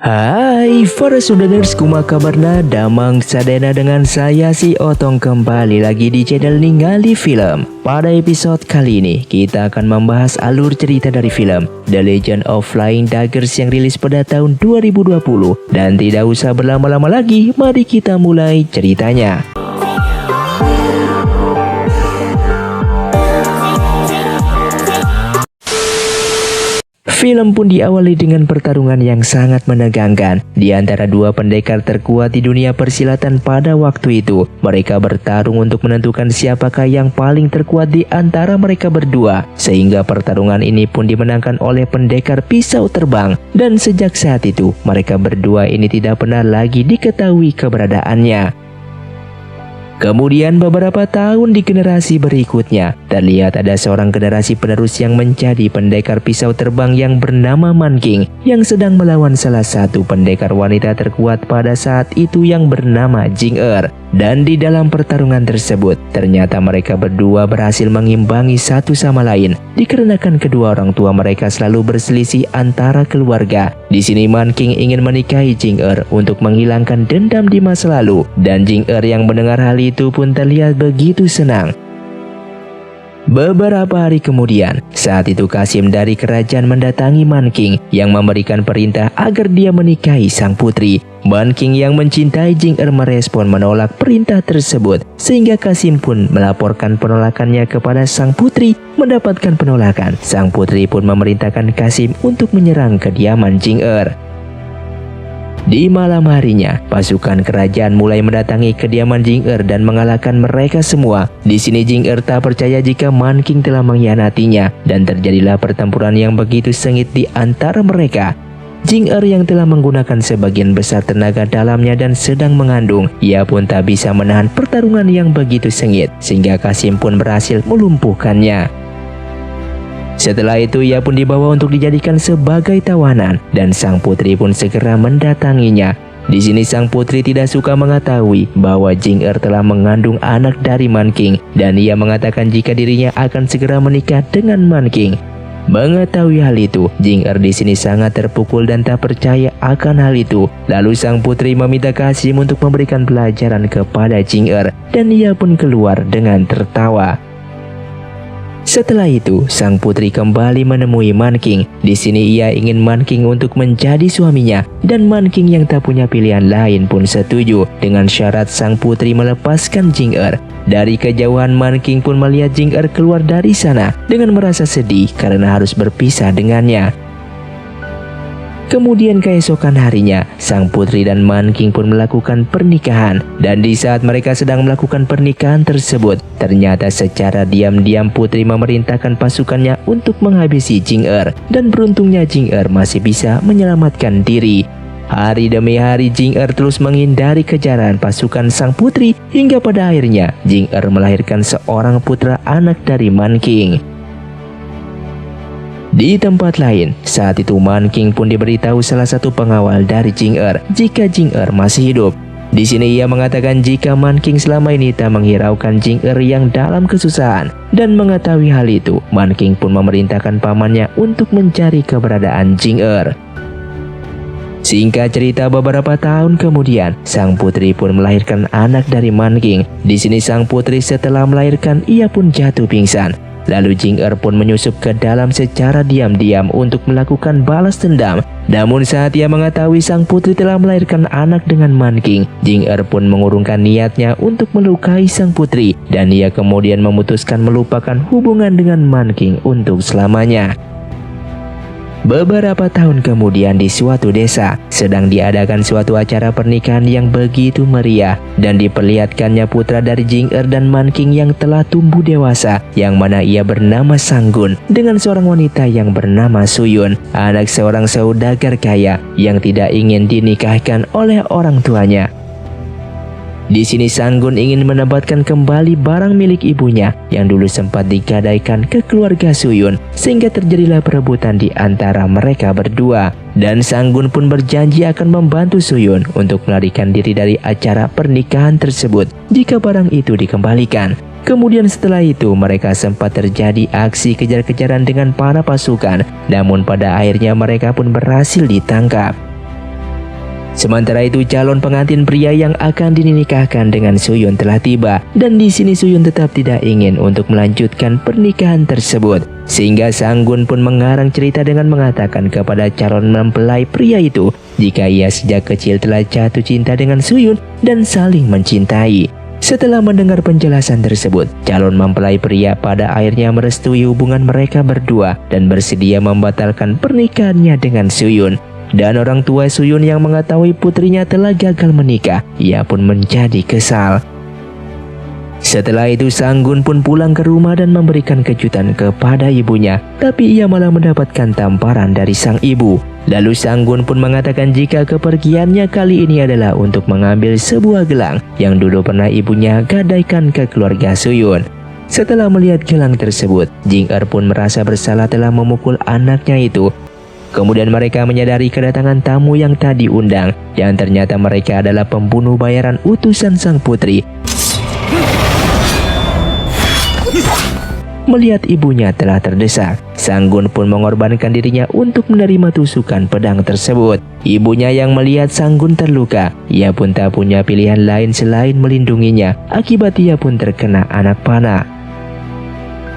Hai para saudara kuma kabarna damang sadena dengan saya si Otong kembali lagi di channel Ningali Film. Pada episode kali ini kita akan membahas alur cerita dari film The Legend of Flying Daggers yang rilis pada tahun 2020. Dan tidak usah berlama-lama lagi, mari kita mulai ceritanya. Film pun diawali dengan pertarungan yang sangat menegangkan di antara dua pendekar terkuat di dunia persilatan pada waktu itu. Mereka bertarung untuk menentukan siapakah yang paling terkuat di antara mereka berdua, sehingga pertarungan ini pun dimenangkan oleh pendekar pisau terbang. Dan sejak saat itu, mereka berdua ini tidak pernah lagi diketahui keberadaannya. Kemudian beberapa tahun di generasi berikutnya, terlihat ada seorang generasi penerus yang menjadi pendekar pisau terbang yang bernama Man King, yang sedang melawan salah satu pendekar wanita terkuat pada saat itu yang bernama Jing Er. Dan di dalam pertarungan tersebut, ternyata mereka berdua berhasil mengimbangi satu sama lain, dikarenakan kedua orang tua mereka selalu berselisih antara keluarga. Di sini Man King ingin menikahi Jing Er untuk menghilangkan dendam di masa lalu, dan Jing Er yang mendengar hal itu pun terlihat begitu senang. Beberapa hari kemudian, saat itu Kasim dari kerajaan mendatangi Man King yang memberikan perintah agar dia menikahi sang putri. Man King yang mencintai Jing Er merespon menolak perintah tersebut, sehingga Kasim pun melaporkan penolakannya kepada sang putri. Mendapatkan penolakan, sang putri pun memerintahkan Kasim untuk menyerang kediaman Jing Er. Di malam harinya, pasukan kerajaan mulai mendatangi kediaman Jing Er dan mengalahkan mereka semua. Di sini Jing Er tak percaya jika Man King telah mengkhianatinya, dan terjadilah pertempuran yang begitu sengit di antara mereka. Jing Er yang telah menggunakan sebagian besar tenaga dalamnya dan sedang mengandung, ia pun tak bisa menahan pertarungan yang begitu sengit, sehingga Kasim pun berhasil melumpuhkannya. Setelah itu ia pun dibawa untuk dijadikan sebagai tawanan, dan sang putri pun segera mendatanginya. Di sini sang putri tidak suka mengetahui bahwa Jing Er telah mengandung anak dari Man King, dan ia mengatakan jika dirinya akan segera menikah dengan Man King. Mengetahui hal itu, Jing Er di sini sangat terpukul dan tak percaya akan hal itu. Lalu sang putri meminta Kasim untuk memberikan pelajaran kepada Jing Er, dan ia pun keluar dengan tertawa. Setelah itu, sang putri kembali menemui Man King. Di sini ia ingin Man King untuk menjadi suaminya, dan Man King yang tak punya pilihan lain pun setuju dengan syarat sang putri melepaskan Jing Er. Dari kejauhan Man King pun melihat Jing Er keluar dari sana dengan merasa sedih karena harus berpisah dengannya. Kemudian keesokan harinya, sang putri dan Man King pun melakukan pernikahan. Dan di saat mereka sedang melakukan pernikahan tersebut, ternyata secara diam-diam putri memerintahkan pasukannya untuk menghabisi Jing Er. Dan beruntungnya Jing Er masih bisa menyelamatkan diri. Hari demi hari Jing Er terus menghindari kejaran pasukan sang putri, hingga pada akhirnya Jing Er melahirkan seorang putra anak dari Man King. Di tempat lain, saat itu Man King pun diberitahu salah satu pengawal dari Jing Er jika Jing Er masih hidup. Di sini ia mengatakan jika Man King selama ini tak menghiraukan Jing Er yang dalam kesusahan. Dan mengetahui hal itu, Man King pun memerintahkan pamannya untuk mencari keberadaan Jing Er. Singkat cerita, beberapa tahun kemudian, sang putri pun melahirkan anak dari Man King. Di sini sang putri setelah melahirkan, ia pun jatuh pingsan. Lalu Jing Er pun menyusup ke dalam secara diam-diam untuk melakukan balas dendam. Namun saat ia mengetahui sang putri telah melahirkan anak dengan Man King, Jing Er pun mengurungkan niatnya untuk melukai sang putri. Dan ia kemudian memutuskan melupakan hubungan dengan Man King untuk selamanya. Beberapa tahun kemudian di suatu desa sedang diadakan suatu acara pernikahan yang begitu meriah, dan diperlihatkannya putra dari Jing Er dan Man King yang telah tumbuh dewasa, yang mana ia bernama Sanggun, dengan seorang wanita yang bernama Suyun, anak seorang saudagar kaya yang tidak ingin dinikahkan oleh orang tuanya. Di sini Sanggun ingin mendapatkan kembali barang milik ibunya yang dulu sempat digadaikan ke keluarga Suyun, sehingga terjadilah perebutan di antara mereka berdua. Dan Sanggun pun berjanji akan membantu Suyun untuk melarikan diri dari acara pernikahan tersebut jika barang itu dikembalikan. Kemudian setelah itu mereka sempat terjadi aksi kejar-kejaran dengan para pasukan, namun pada akhirnya mereka pun berhasil ditangkap. Sementara itu calon pengantin pria yang akan dinikahkan dengan Suyun telah tiba, dan di sini Suyun tetap tidak ingin untuk melanjutkan pernikahan tersebut. Sehingga Sang-gun pun mengarang cerita dengan mengatakan kepada calon mempelai pria itu jika ia sejak kecil telah jatuh cinta dengan Suyun dan saling mencintai. Setelah mendengar penjelasan tersebut, calon mempelai pria pada akhirnya merestui hubungan mereka berdua dan bersedia membatalkan pernikahannya dengan Suyun. Dan orang tua Suyun yang mengetahui putrinya telah gagal menikah, ia pun menjadi kesal. Setelah itu Sang-gun pun pulang ke rumah dan memberikan kejutan kepada ibunya, tapi ia malah mendapatkan tamparan dari sang ibu. Lalu Sang-gun pun mengatakan jika kepergiannya kali ini adalah untuk mengambil sebuah gelang yang dulu pernah ibunya gadaikan ke keluarga Suyun. Setelah melihat gelang tersebut, Jing-er pun merasa bersalah telah memukul anaknya itu. Kemudian mereka menyadari kedatangan tamu yang tadi undang, dan ternyata mereka adalah pembunuh bayaran utusan sang putri. Melihat ibunya telah terdesak, Sang-gun pun mengorbankan dirinya untuk menerima tusukan pedang tersebut. Ibunya yang melihat Sang-gun terluka, ia pun tak punya pilihan lain selain melindunginya, akibat ia pun terkena anak panah.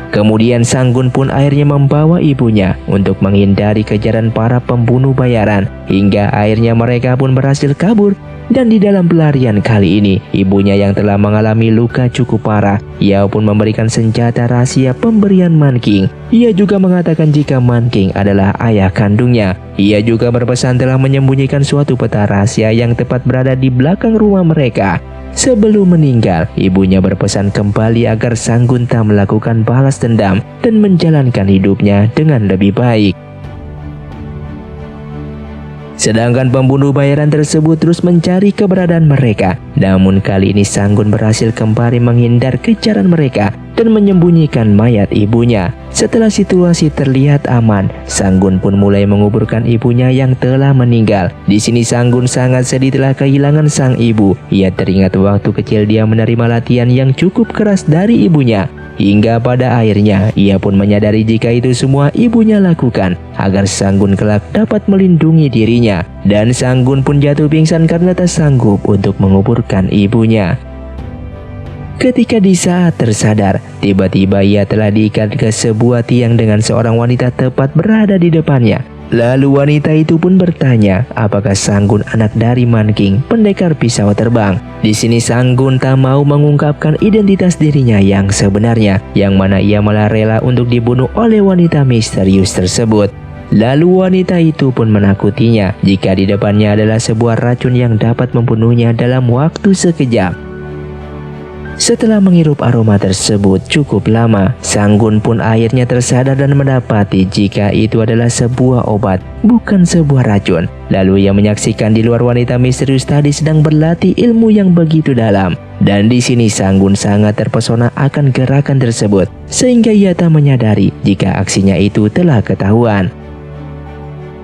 Kemudian Sang-gun pun akhirnya membawa ibunya untuk menghindari kejaran para pembunuh bayaran, hingga akhirnya mereka pun berhasil kabur. Dan di dalam pelarian kali ini, ibunya yang telah mengalami luka cukup parah, ia pun memberikan senjata rahasia pemberian Man King. Ia juga mengatakan jika Man King adalah ayah kandungnya. Ia juga berpesan telah menyembunyikan suatu peta rahasia yang tepat berada di belakang rumah mereka. Sebelum meninggal, ibunya berpesan kembali agar Sang-gun tak melakukan balas dendam dan menjalankan hidupnya dengan lebih baik. Sedangkan pembunuh bayaran tersebut terus mencari keberadaan mereka. Namun kali ini Sang-gun berhasil kembali menghindar kejaran mereka dan menyembunyikan mayat ibunya. Setelah situasi terlihat aman, Sang-gun pun mulai menguburkan ibunya yang telah meninggal. Di sini Sang-gun sangat sedih telah kehilangan sang ibu. Ia teringat waktu kecil dia menerima latihan yang cukup keras dari ibunya. Hingga pada akhirnya ia pun menyadari jika itu semua ibunya lakukan agar Sang-gun kelak dapat melindungi dirinya. Dan Sang-gun pun jatuh pingsan karena tak sanggup untuk menguburkan ibunya. Ketika di saat tersadar, tiba-tiba ia telah diikat ke sebuah tiang dengan seorang wanita tepat berada di depannya. Lalu wanita itu pun bertanya apakah Sang-gun anak dari Man King, pendekar pisau terbang. Di sini Sang-gun tak mau mengungkapkan identitas dirinya yang sebenarnya, yang mana ia malah rela untuk dibunuh oleh wanita misterius tersebut. Lalu wanita itu pun menakutinya jika di depannya adalah sebuah racun yang dapat membunuhnya dalam waktu sekejap. Setelah menghirup aroma tersebut cukup lama, Sang-gun pun akhirnya tersadar dan mendapati jika itu adalah sebuah obat, bukan sebuah racun. Lalu ia menyaksikan di luar wanita misterius tadi sedang berlatih ilmu yang begitu dalam. Dan di sini Sang-gun sangat terpesona akan gerakan tersebut, sehingga ia tak menyadari jika aksinya itu telah ketahuan.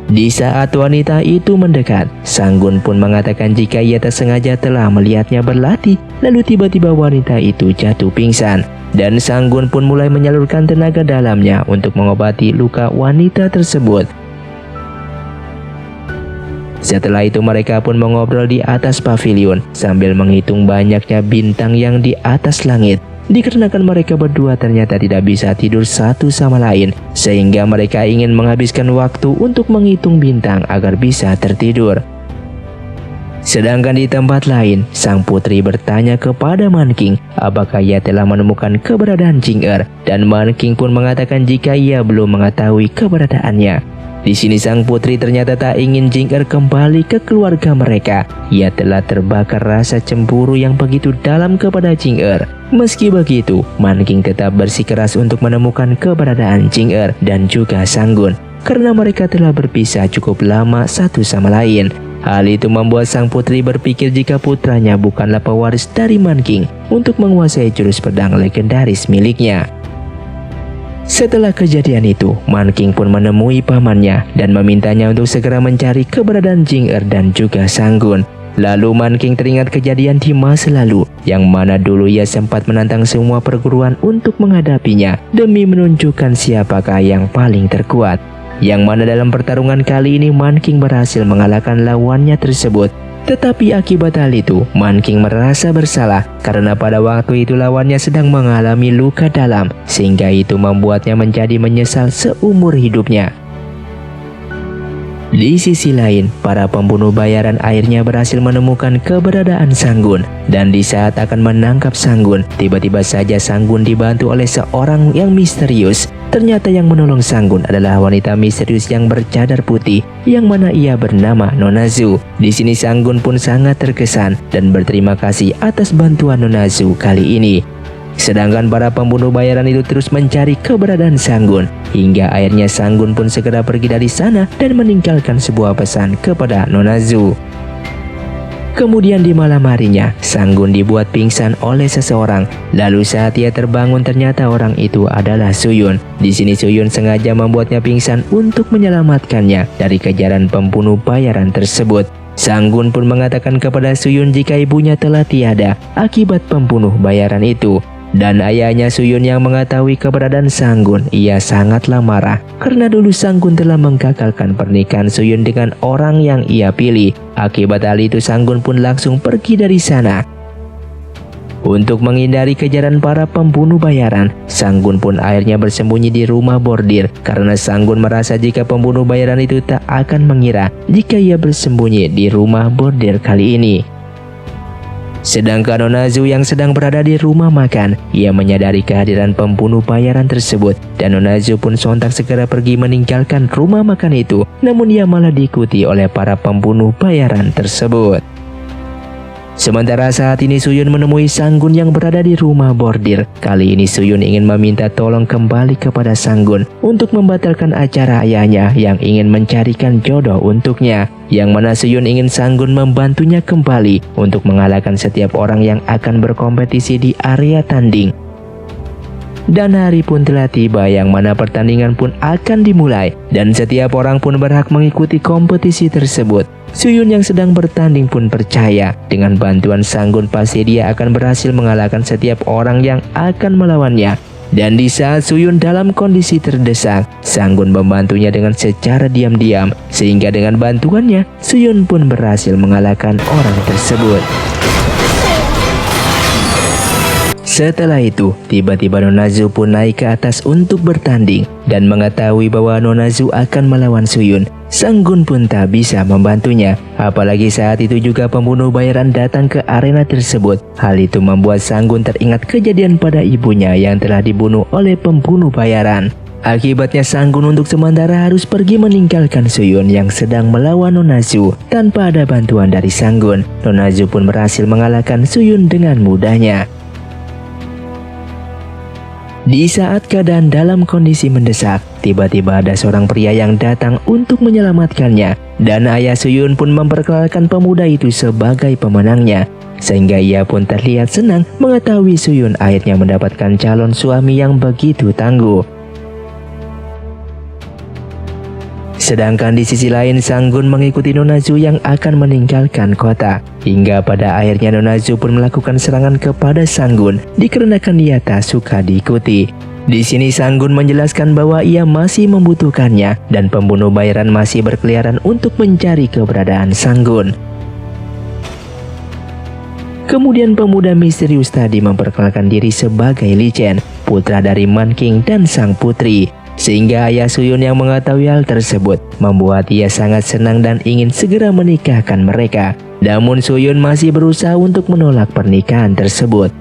Di saat wanita itu mendekat, Sang-gun pun mengatakan jika ia tak sengaja telah melihatnya berlatih. Lalu tiba-tiba wanita itu jatuh pingsan, dan Sang-gun pun mulai menyalurkan tenaga dalamnya untuk mengobati luka wanita tersebut. Setelah itu mereka pun mengobrol di atas pavilion sambil menghitung banyaknya bintang yang di atas langit. Dikarenakan mereka berdua ternyata tidak bisa tidur satu sama lain, sehingga mereka ingin menghabiskan waktu untuk menghitung bintang agar bisa tertidur. Sedangkan di tempat lain, sang putri bertanya kepada Man King apakah ia telah menemukan keberadaan Jing-er, dan Man King pun mengatakan jika ia belum mengetahui keberadaannya. Di sini sang putri ternyata tak ingin Jing-er kembali ke keluarga mereka. Ia telah terbakar rasa cemburu yang begitu dalam kepada Jing-er. Meski begitu, Man King tetap bersikeras untuk menemukan keberadaan Jing-er dan juga Sang-gun, karena mereka telah berpisah cukup lama satu sama lain. Hal itu membuat sang putri berpikir jika putranya bukanlah pewaris dari Man King untuk menguasai jurus pedang legendaris miliknya. Setelah kejadian itu, Man King pun menemui pamannya dan memintanya untuk segera mencari keberadaan Jing-er dan juga Sang-gun. Lalu Man King teringat kejadian di masa lalu, yang mana dulu ia sempat menantang semua perguruan untuk menghadapinya demi menunjukkan siapakah yang paling terkuat. yang mana dalam pertarungan kali ini Man King berhasil mengalahkan lawannya tersebut. Tetapi akibat hal itu, Man King merasa bersalah karena pada waktu itu lawannya sedang mengalami luka dalam, sehingga itu membuatnya menjadi menyesal seumur hidupnya. Di sisi lain, para pembunuh bayaran akhirnya berhasil menemukan keberadaan Sanggun. Dan di saat akan menangkap Sanggun, tiba-tiba saja Sanggun dibantu oleh seorang yang misterius. Ternyata yang menolong Sanggun adalah wanita misterius yang bercadar putih, yang mana ia bernama Nona Zu. Di sini Sanggun pun sangat terkesan dan berterima kasih atas bantuan Nona Zu kali ini. Sedangkan para pembunuh bayaran itu terus mencari keberadaan Sanggun, hingga akhirnya Sanggun pun segera pergi dari sana dan meninggalkan sebuah pesan kepada Nona Zu. Kemudian di malam harinya, Sanggun dibuat pingsan oleh seseorang. Lalu saat ia terbangun, ternyata orang itu adalah Suyun. Di sini Suyun sengaja membuatnya pingsan untuk menyelamatkannya dari kejaran pembunuh bayaran tersebut. Sanggun pun mengatakan kepada Suyun jika ibunya telah tiada akibat pembunuh bayaran itu. Dan ayahnya Suyun yang mengetahui keberadaan Sanggun, ia sangatlah marah karena dulu Sanggun telah menggagalkan pernikahan Suyun dengan orang yang ia pilih. Akibat hal itu Sanggun pun langsung pergi dari sana. Untuk menghindari kejaran para pembunuh bayaran, Sanggun pun akhirnya bersembunyi di rumah bordir karena Sanggun merasa jika pembunuh bayaran itu tak akan mengira jika ia bersembunyi di rumah bordir kali ini. Sedangkan Nona Zu yang sedang berada di rumah makan, ia menyadari kehadiran pembunuh bayaran tersebut dan Nona Zu pun sontak segera pergi meninggalkan rumah makan itu, namun ia malah diikuti oleh para pembunuh bayaran tersebut. Sementara saat ini Suyun menemui Sanggun yang berada di rumah bordir. Kali ini Suyun ingin meminta tolong kembali kepada Sanggun untuk membatalkan acara ayahnya yang ingin mencarikan jodoh untuknya. Yang mana Suyun ingin Sanggun membantunya kembali untuk mengalahkan setiap orang yang akan berkompetisi di area tanding. Dan hari pun telah tiba yang mana pertandingan pun akan dimulai dan setiap orang pun berhak mengikuti kompetisi tersebut. Suyun yang sedang bertanding pun percaya dengan bantuan Sanggun pasti dia akan berhasil mengalahkan setiap orang yang akan melawannya. Dan di saat Suyun dalam kondisi terdesak, Sanggun membantunya dengan secara diam-diam, sehingga dengan bantuannya Suyun pun berhasil mengalahkan orang tersebut. Setelah itu, tiba-tiba Nona Zu pun naik ke atas untuk bertanding dan mengetahui bahwa Nona Zu akan melawan Suyun. Sanggun pun tak bisa membantunya, apalagi saat itu juga pembunuh bayaran datang ke arena tersebut. Hal itu membuat Sanggun teringat kejadian pada ibunya yang telah dibunuh oleh pembunuh bayaran. Akibatnya Sanggun untuk sementara harus pergi meninggalkan Suyun yang sedang melawan Nona Zu. Tanpa ada bantuan dari Sanggun, Nona Zu pun berhasil mengalahkan Suyun dengan mudahnya. Di saat keadaan dalam kondisi mendesak, tiba-tiba ada seorang pria yang datang untuk menyelamatkannya. Dan ayah Suyun pun memperkenalkan pemuda itu sebagai pemenangnya. Sehingga ia pun terlihat senang mengetahui Suyun akhirnya mendapatkan calon suami yang begitu tangguh. Sedangkan di sisi lain Sanggun mengikuti Nona Zu yang akan meninggalkan kota. Hingga pada akhirnya Nona Zu pun melakukan serangan kepada Sanggun dikarenakan ia tak suka diikuti. Di sini Sanggun menjelaskan bahwa ia masih membutuhkannya dan pembunuh bayaran masih berkeliaran untuk mencari keberadaan Sanggun. Kemudian pemuda misterius tadi memperkenalkan diri sebagai Li Chen, putra dari Man King dan sang putri. Sehingga ayah Suyun yang mengetahui hal tersebut membuat ia sangat senang dan ingin segera menikahkan mereka. Namun Suyun masih berusaha untuk menolak pernikahan tersebut.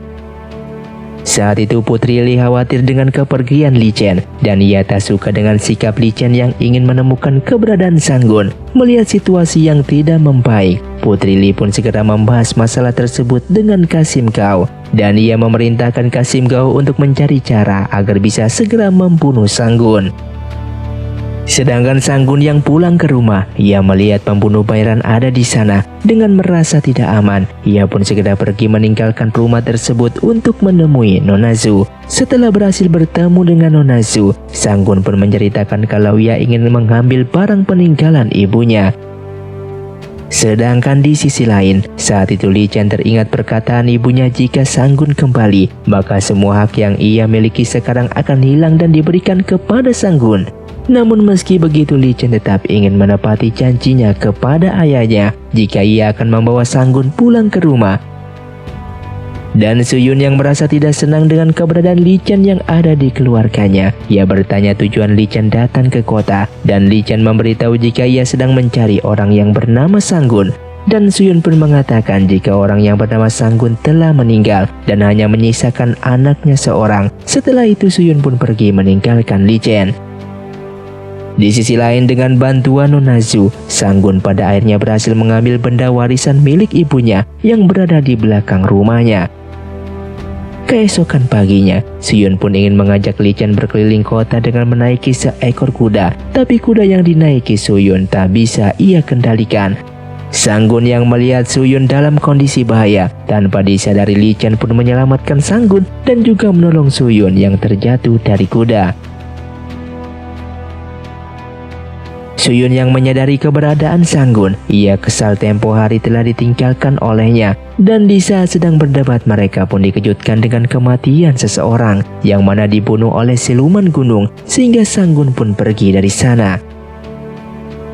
Saat itu Putri Li khawatir dengan kepergian Li Chen dan ia tak suka dengan sikap Li Chen yang ingin menemukan keberadaan Sanggun. Melihat situasi yang tidak membaik, Putri Li pun segera membahas masalah tersebut dengan Kasim Gao. Dan ia memerintahkan Kasim Gao untuk mencari cara agar bisa segera membunuh Sanggun. Sedangkan Sanggun yang pulang ke rumah, ia melihat pembunuh bayaran ada di sana. Dengan merasa tidak aman, ia pun segera pergi meninggalkan rumah tersebut untuk menemui Nona Zu. Setelah berhasil bertemu dengan Nona Zu, Sanggun pun menceritakan kalau ia ingin mengambil barang peninggalan ibunya. Sedangkan di sisi lain, saat itu Li Chen teringat perkataan ibunya jika Sanggun kembali, maka semua hak yang ia miliki sekarang akan hilang dan diberikan kepada Sanggun. Namun meski begitu, Li Chen tetap ingin menepati janjinya kepada ayahnya jika ia akan membawa Sang-gun pulang ke rumah. Dan Suyun yang merasa tidak senang dengan keberadaan Li Chen yang ada di keluarganya. Ia bertanya tujuan Li Chen datang ke kota, dan Li Chen memberitahu jika ia sedang mencari orang yang bernama Sang-gun. Dan Suyun pun mengatakan jika orang yang bernama Sang-gun telah meninggal dan hanya menyisakan anaknya seorang. Setelah itu Suyun pun pergi meninggalkan Li Chen. Di sisi lain, dengan bantuan Nona Zhu, Sang-gun pada akhirnya berhasil mengambil benda warisan milik ibunya yang berada di belakang rumahnya. Keesokan paginya, Suyun pun ingin mengajak Li Chen berkeliling kota dengan menaiki seekor kuda. Tapi kuda yang dinaiki Suyun tak bisa ia kendalikan. Sang-gun yang melihat Suyun dalam kondisi bahaya, tanpa disadari Li Chen pun menyelamatkan Sang-gun dan juga menolong Suyun yang terjatuh dari kuda. Suyun yang menyadari keberadaan Sang-gun, ia kesal tempo hari telah ditinggalkan olehnya. Dan di saat sedang berdebat, mereka pun dikejutkan dengan kematian seseorang yang mana dibunuh oleh siluman gunung, sehingga Sang-gun pun pergi dari sana.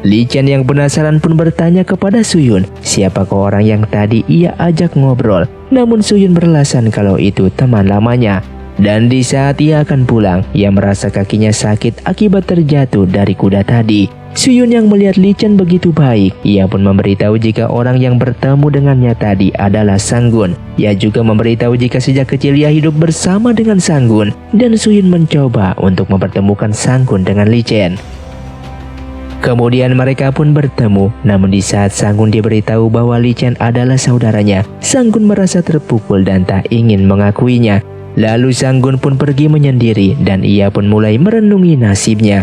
Li Chen yang penasaran pun bertanya kepada Suyun, siapakah orang yang tadi ia ajak ngobrol. Namun Suyun beralasan kalau itu teman lamanya. Dan di saat ia akan pulang, ia merasa kakinya sakit akibat terjatuh dari kuda tadi. Suyun yang melihat Li Chen begitu baik, ia pun memberitahu jika orang yang bertemu dengannya tadi adalah Sang-gun. Ia juga memberitahu jika sejak kecil ia hidup bersama dengan Sang-gun, dan Suyun mencoba untuk mempertemukan Sang-gun dengan Li Chen. Kemudian mereka pun bertemu, namun di saat Sang-gun diberitahu bahwa Li Chen adalah saudaranya, Sang-gun merasa terpukul dan tak ingin mengakuinya. Lalu Sang-gun pun pergi menyendiri dan ia pun mulai merenungi nasibnya.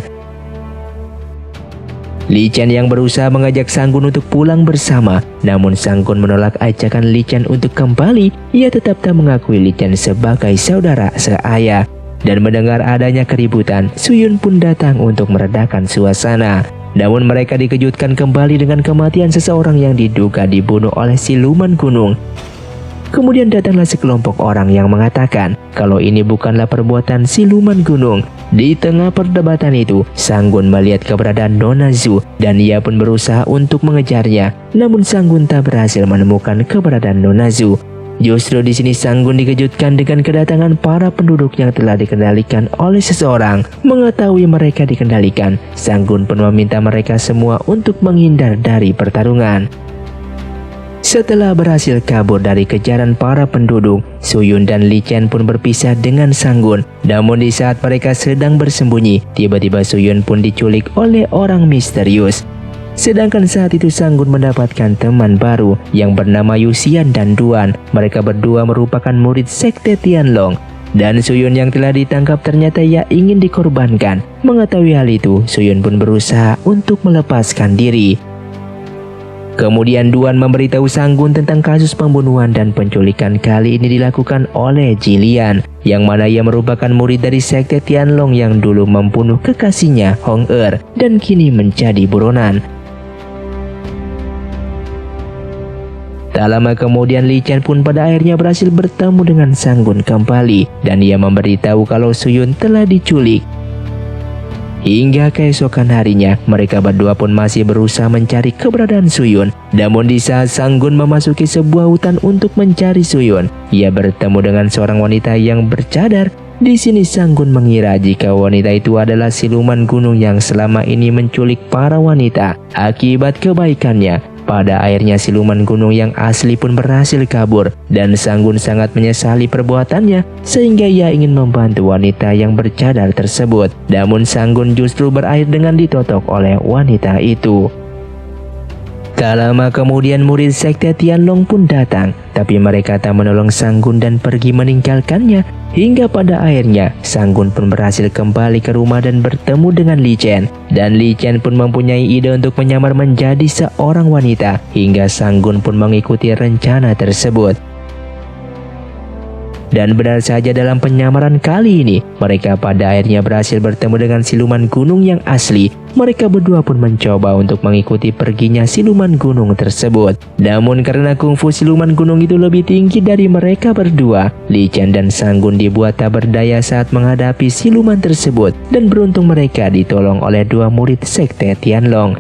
Li Chen yang berusaha mengajak Sang-gun untuk pulang bersama, namun Sang-gun menolak ajakan Li Chen untuk kembali. Ia tetap tak mengakui Li Chen sebagai saudara seayah. Dan mendengar adanya keributan, Suyun pun datang untuk meredakan suasana. Namun mereka dikejutkan kembali dengan kematian seseorang yang diduga dibunuh oleh siluman gunung. Kemudian datanglah sekelompok orang yang mengatakan kalau ini bukanlah perbuatan siluman gunung. Di tengah perdebatan itu, Sang-gun melihat keberadaan Nona Zhu dan ia pun berusaha untuk mengejarnya. Namun Sang-gun tak berhasil menemukan keberadaan Nona Zhu. Justru di sini Sang-gun dikejutkan dengan kedatangan para penduduk yang telah dikendalikan oleh seseorang. Mengetahui mereka dikendalikan, Sang-gun pun meminta mereka semua untuk menghindar dari pertarungan. Setelah berhasil kabur dari kejaran para penduduk, Suyun dan Li Chen pun berpisah dengan Sang-gun. Namun di saat mereka sedang bersembunyi, tiba-tiba Suyun pun diculik oleh orang misterius. Sedangkan saat itu Sang-gun mendapatkan teman baru yang bernama Yuxian dan Duan. Mereka berdua merupakan murid sekte Tianlong. Dan Suyun yang telah ditangkap ternyata ia ingin dikorbankan. Mengetahui hal itu, Suyun pun berusaha untuk melepaskan diri. Kemudian Duan memberitahu Sang-gun tentang kasus pembunuhan dan penculikan kali ini dilakukan oleh Jilian, yang mana ia merupakan murid dari sekte Tianlong yang dulu membunuh kekasihnya Hong Er dan kini menjadi buronan. Tak lama kemudian Li Chen pun pada akhirnya berhasil bertemu dengan Sang-gun kembali dan ia memberitahu kalau Suyun telah diculik. Hingga keesokan harinya, mereka berdua pun masih berusaha mencari keberadaan Suyun. Namun di saat Sang-gun memasuki sebuah hutan untuk mencari Suyun, ia bertemu dengan seorang wanita yang bercadar. Di sini Sang-gun mengira jika wanita itu adalah siluman gunung yang selama ini menculik para wanita. Akibat kebaikannya, pada akhirnya siluman gunung yang asli pun berhasil kabur dan Sang-gun sangat menyesali perbuatannya sehingga ia ingin membantu wanita yang bercadar tersebut. Namun Sang-gun justru berakhir dengan ditotok oleh wanita itu. Tak lama kemudian murid sekte Tianlong pun datang, tapi mereka tak menolong Sang-gun dan pergi meninggalkannya. Hingga pada akhirnya Sang-gun pun berhasil kembali ke rumah dan bertemu dengan Li Chen. Dan Li Chen pun mempunyai ide untuk menyamar menjadi seorang wanita, hingga Sang-gun pun mengikuti rencana tersebut. Dan benar saja dalam penyamaran kali ini, mereka pada akhirnya berhasil bertemu dengan siluman gunung yang asli. Mereka berdua pun mencoba untuk mengikuti perginya siluman gunung tersebut. Namun karena kungfu siluman gunung itu lebih tinggi dari mereka berdua, Li Chen dan Sang-gun dibuat tak berdaya saat menghadapi siluman tersebut. Dan beruntung mereka ditolong oleh dua murid sekte Tianlong.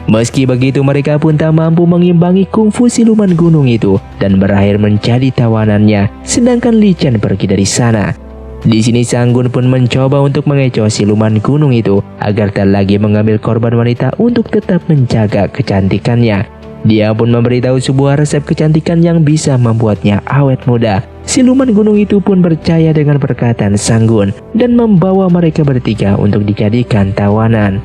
Meski begitu, mereka pun tak mampu mengimbangi kungfu siluman gunung itu dan berakhir menjadi tawanannya, sedangkan Li Chen pergi dari sana. Di sini Sang-gun pun mencoba untuk mengecoh siluman gunung itu agar tak lagi mengambil korban wanita untuk tetap menjaga kecantikannya. Dia pun memberitahu sebuah resep kecantikan yang bisa membuatnya awet muda. Siluman gunung itu pun percaya dengan perkataan Sang-gun dan membawa mereka bertiga untuk dijadikan tawanan.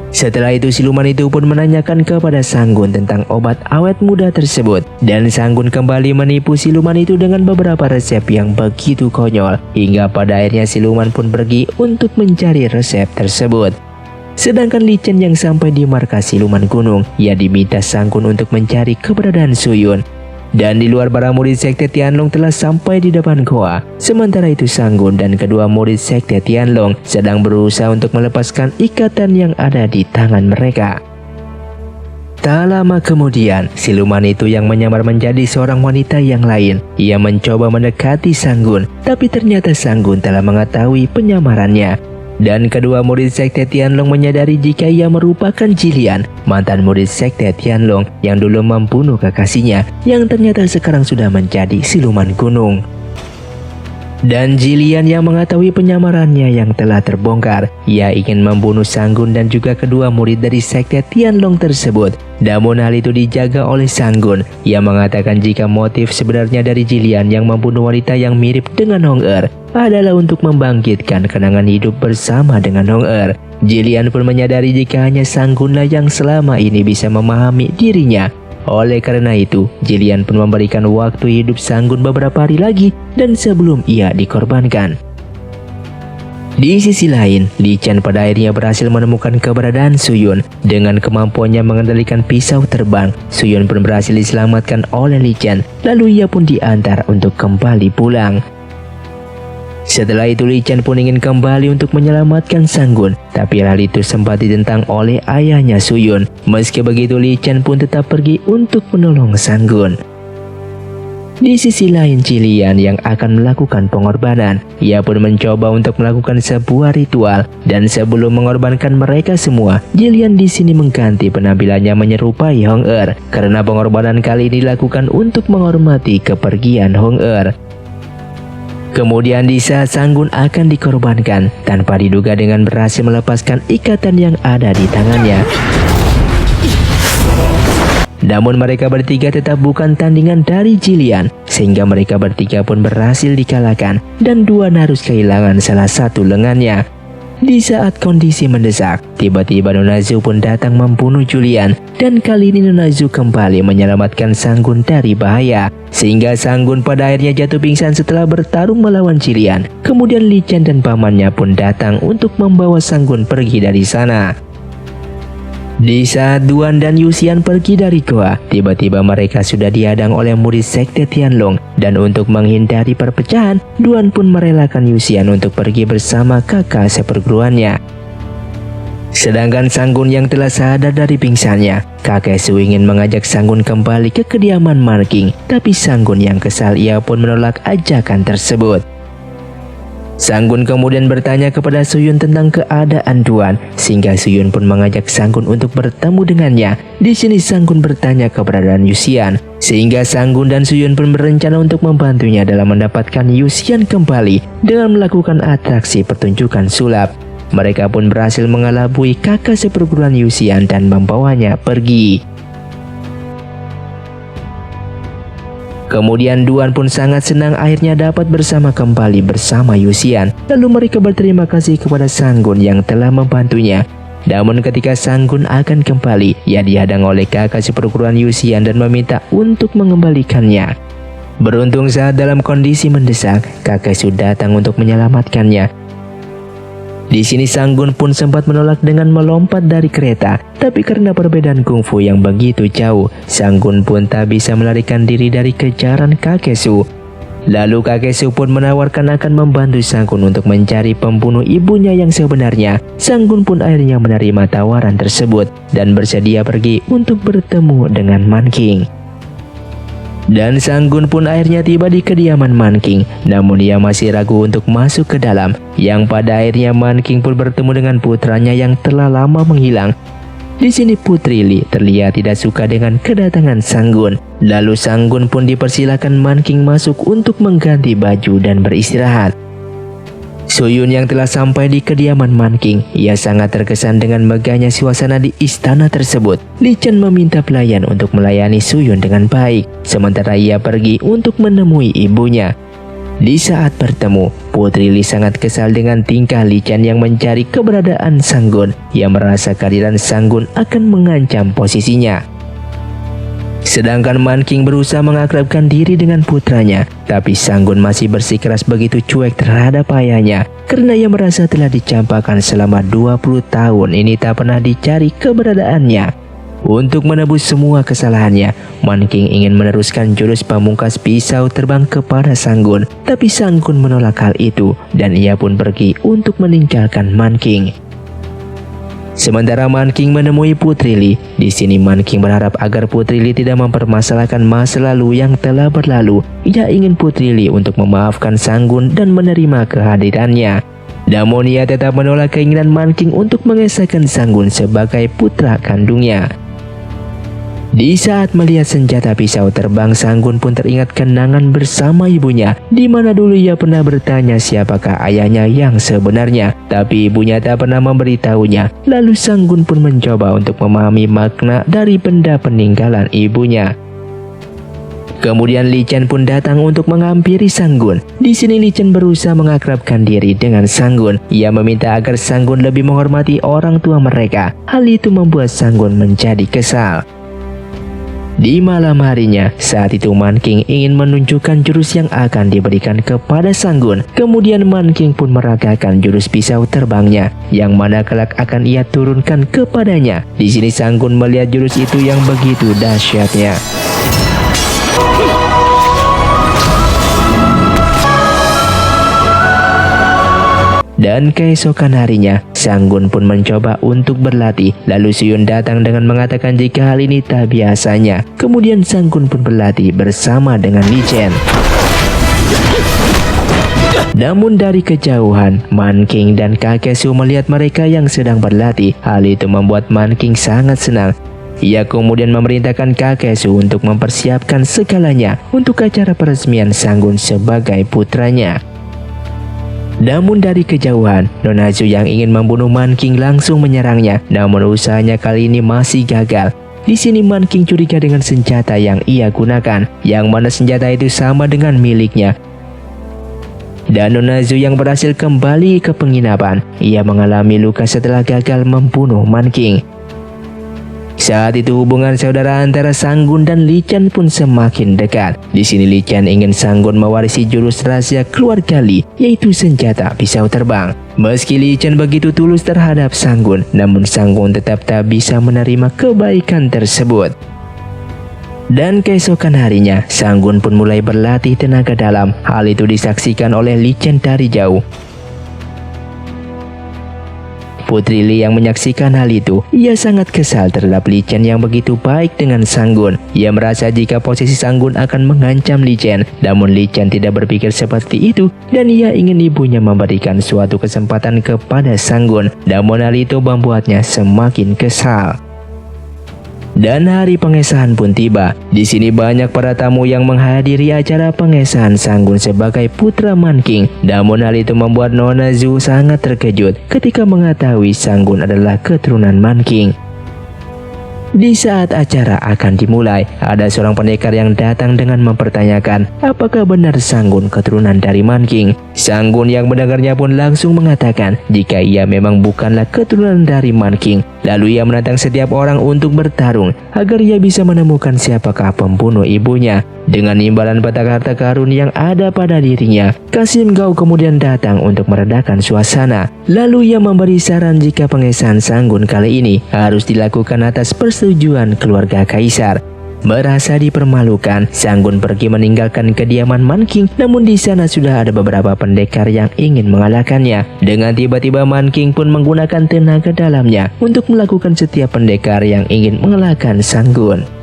Setelah itu siluman itu pun menanyakan kepada Sang-gun tentang obat awet muda tersebut. Dan Sang-gun kembali menipu siluman itu dengan beberapa resep yang begitu konyol. Hingga pada akhirnya siluman pun pergi untuk mencari resep tersebut. Sedangkan Li Chen yang sampai di markas siluman gunung, ia diminta Sang-gun untuk mencari keberadaan Suyun. Dan di luar para murid sekte Tianlong telah sampai di depan goa. Sementara itu Sang-gun dan kedua murid sekte Tianlong sedang berusaha untuk melepaskan ikatan yang ada di tangan mereka. Tak lama kemudian, siluman itu yang menyamar menjadi seorang wanita yang lain. Ia mencoba mendekati Sang-gun, tapi ternyata Sang-gun telah mengetahui penyamarannya. Dan kedua murid sekte Tianlong menyadari jika ia merupakan Jilian, mantan murid sekte Tianlong yang dulu membunuh kekasihnya, yang ternyata sekarang sudah menjadi siluman gunung. Dan Jilian yang mengetahui penyamarannya yang telah terbongkar, ia ingin membunuh Sang-gun dan juga kedua murid dari sekte Tianlong tersebut. Namun hal itu dijaga oleh Sang-gun. Ia mengatakan jika motif sebenarnya dari Jilian yang membunuh wanita yang mirip dengan Hong-er adalah untuk membangkitkan kenangan hidup bersama dengan Hong-er. Jilian pun menyadari jika hanya Sang-gunlah yang selama ini bisa memahami dirinya. Oleh karena itu, Jilian pun memberikan waktu hidup Sang-gun beberapa hari lagi dan sebelum ia dikorbankan. Di sisi lain, Li Chen pada akhirnya berhasil menemukan keberadaan Suyun. Dengan kemampuannya mengendalikan pisau terbang, Suyun pun berhasil diselamatkan oleh Li Chen, lalu ia pun diantar untuk kembali pulang. Setelah itu Li Chen pun ingin kembali untuk menyelamatkan Sang-gun, tapi hal itu sempat ditentang oleh ayahnya Suyun. Meski begitu Li Chen pun tetap pergi untuk menolong Sang-gun. Di sisi lain Jilian yang akan melakukan pengorbanan, ia pun mencoba untuk melakukan sebuah ritual dan sebelum mengorbankan mereka semua, Jilian di sini mengganti penampilannya menyerupai Hong-er karena pengorbanan kali ini dilakukan untuk menghormati kepergian Hong-er. Kemudian di saat Sang-gun akan dikorbankan, tanpa diduga dengan berhasil melepaskan ikatan yang ada di tangannya. Namun mereka bertiga tetap bukan tandingan dari Jilian, sehingga mereka bertiga pun berhasil dikalahkan dan dua harus kehilangan salah satu lengannya. Di saat kondisi mendesak, tiba-tiba Nona Zhu pun datang membunuh Julian dan kali ini Nona Zhu kembali menyelamatkan Sang-gun dari bahaya. Sehingga Sang-gun pada akhirnya jatuh pingsan setelah bertarung melawan Jilian. Kemudian Li Chen dan pamannya pun datang untuk membawa Sang-gun pergi dari sana. Di saat Duan dan Yuxian pergi dari goa, tiba-tiba mereka sudah dihadang oleh murid sekte Tianlong. Dan untuk menghindari perpecahan, Duan pun merelakan Yuxian untuk pergi bersama kakak seperguruannya. Sedangkan Sang-gun yang telah sadar dari pingsannya, kakek Su ingin mengajak Sang-gun kembali ke kediaman Marking. Tapi Sang-gun yang kesal ia pun menolak ajakan tersebut. Sang-gun kemudian bertanya kepada Suyun tentang keadaan Duan, sehingga Suyun pun mengajak Sang-gun untuk bertemu dengannya. Di sini Sang-gun bertanya keberadaan Yuxian, sehingga Sang-gun dan Suyun pun berencana untuk membantunya dalam mendapatkan Yuxian kembali dengan melakukan atraksi pertunjukan sulap. Mereka pun berhasil mengelabui kakak seperguruan Yuxian dan membawanya pergi. Kemudian Duan pun sangat senang akhirnya dapat bersama kembali bersama Yuxian. Lalu mereka berterima kasih kepada Sang-gun yang telah membantunya. Namun ketika Sang-gun akan kembali, ia dihadang oleh kakak seperguruan Yuxian dan meminta untuk mengembalikannya. Beruntung saat dalam kondisi mendesak, kakek Su datang untuk menyelamatkannya. Di sini Sanggun pun sempat menolak dengan melompat dari kereta, tapi karena perbedaan kungfu yang begitu jauh, Sanggun pun tak bisa melarikan diri dari kejaran kakek Su. Lalu kakek Su pun menawarkan akan membantu Sanggun untuk mencari pembunuh ibunya yang sebenarnya. Sanggun pun akhirnya menerima tawaran tersebut dan bersedia pergi untuk bertemu dengan Man King. Dan Sanggun pun akhirnya tiba di kediaman Man King, namun ia masih ragu untuk masuk ke dalam. Yang pada akhirnya Man King pun bertemu dengan putranya yang telah lama menghilang. Di sini Putri Lee terlihat tidak suka dengan kedatangan Sanggun. Lalu Sanggun pun dipersilakan Man King masuk untuk mengganti baju dan beristirahat. Suyun yang telah sampai di kediaman Man King, ia sangat terkesan dengan megahnya suasana di istana tersebut. Li Chen meminta pelayan untuk melayani Suyun dengan baik, sementara ia pergi untuk menemui ibunya. Di saat bertemu, Putri Lee sangat kesal dengan tingkah Li Chen yang mencari keberadaan Sanggun. Ia merasa kehadiran Sanggun akan mengancam posisinya. Sedangkan Man King berusaha mengakrabkan diri dengan putranya, tapi Sanggun masih bersikeras begitu cuek terhadap ayahnya karena ia merasa telah dicampakkan selama 20 tahun ini tak pernah dicari keberadaannya. Untuk menebus semua kesalahannya, Man King ingin meneruskan jurus pamungkas pisau terbang kepada Sanggun, tapi Sanggun menolak hal itu dan ia pun pergi untuk meninggalkan Man King. Sementara Man King menemui Putri Lee, di sini Man King berharap agar Putri Lee tidak mempermasalahkan masa lalu yang telah berlalu. Ia ingin Putri Lee untuk memaafkan Sanggun dan menerima kehadirannya. Namun ia tetap menolak keinginan Man King untuk mengesahkan Sanggun sebagai putra kandungnya. Di saat melihat senjata pisau terbang, Sanggun pun teringat kenangan bersama ibunya, di mana dulu ia pernah bertanya siapakah ayahnya yang sebenarnya, tapi ibunya tak pernah memberitahunya. Lalu Sanggun pun mencoba untuk memahami makna dari benda peninggalan ibunya. Kemudian Li Chen pun datang untuk menghampiri Sanggun. Di sini Li Chen berusaha mengakrabkan diri dengan Sanggun. Ia meminta agar Sanggun lebih menghormati orang tua mereka. Hal itu membuat Sanggun menjadi kesal. Di malam harinya, saat itu Man King ingin menunjukkan jurus yang akan diberikan kepada Sanggun. Kemudian Man King pun meragakan jurus pisau terbangnya, yang mana kelak akan ia turunkan kepadanya. Di sini Sanggun melihat jurus itu yang begitu dahsyatnya. Dan keesokan harinya, Sanggun pun mencoba untuk berlatih. Lalu Suyun datang dengan mengatakan jika hal ini tak biasanya. Kemudian Sanggun pun berlatih bersama dengan Li Chen. Namun dari kejauhan, Man King dan kakek Su melihat mereka yang sedang berlatih. Hal itu membuat Man King sangat senang. Ia kemudian memerintahkan kakek Su untuk mempersiapkan segalanya untuk acara peresmian Sanggun sebagai putranya. Namun dari kejauhan, Nona Zhu yang ingin membunuh Man King langsung menyerangnya. Namun usahanya kali ini masih gagal. Di sini Man King curiga dengan senjata yang ia gunakan, yang mana senjata itu sama dengan miliknya. Dan Nona Zhu yang berhasil kembali ke penginapan. Ia mengalami luka setelah gagal membunuh Man King. Saat itu hubungan saudara antara Sanggun dan Li Chen pun semakin dekat. Di sini Li Chen ingin Sanggun mewarisi jurus rahasia keluarga Li, yaitu senjata pisau terbang. Meski Li Chen begitu tulus terhadap Sanggun, namun Sanggun tetap tak bisa menerima kebaikan tersebut. Dan keesokan harinya, Sanggun pun mulai berlatih tenaga dalam. Hal itu disaksikan oleh Li Chen dari jauh. Putri Lee yang menyaksikan hal itu, ia sangat kesal terhadap Li Chen yang begitu baik dengan Sanggun. Ia merasa jika posisi Sanggun akan mengancam Li Chen, namun Li Chen tidak berpikir seperti itu dan ia ingin ibunya memberikan suatu kesempatan kepada Sanggun. Namun hal itu membuatnya semakin kesal. Dan hari pengesahan pun tiba. Di sini banyak para tamu yang menghadiri acara pengesahan Sanggun sebagai putra Man King. Namun hal itu membuat Nona Zhu sangat terkejut ketika mengetahui Sanggun adalah keturunan Man King. Di saat acara akan dimulai, ada seorang pendekar yang datang dengan mempertanyakan apakah benar Sanggun keturunan dari Man King. Sanggun yang mendengarnya pun langsung mengatakan jika ia memang bukanlah keturunan dari Man King. Lalu ia menantang setiap orang untuk bertarung agar ia bisa menemukan siapakah pembunuh ibunya. Dengan imbalan petak harta karun yang ada pada dirinya, Qasim Gao kemudian datang untuk meredakan suasana. Lalu ia memberi saran jika pengesahan Sanggun kali ini harus dilakukan atas persetujuan keluarga kaisar. Merasa dipermalukan, Sanggun pergi meninggalkan kediaman Man King. Namun di sana sudah ada beberapa pendekar yang ingin mengalahkannya. Dengan tiba-tiba Man King pun menggunakan tenaga dalamnya untuk melakukan setiap pendekar yang ingin mengalahkan Sanggun.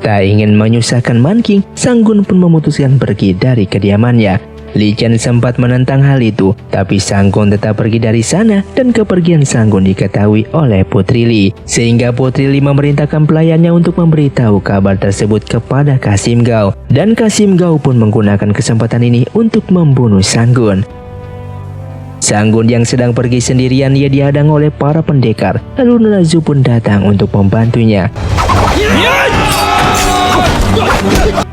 Tak ingin menyusahkan Man King, Sanggun pun memutuskan pergi dari kediamannya. Li Chen sempat menentang hal itu, tapi Sanggun tetap pergi dari sana dan kepergian Sanggun diketahui oleh Putri Li. Sehingga Putri Li memerintahkan pelayannya untuk memberitahu kabar tersebut kepada Qasim Gao. Dan Qasim Gao pun menggunakan kesempatan ini untuk membunuh Sanggun. Sanggun yang sedang pergi sendirian, ia dihadang oleh para pendekar. Lalu Nona Zhu pun datang untuk membantunya.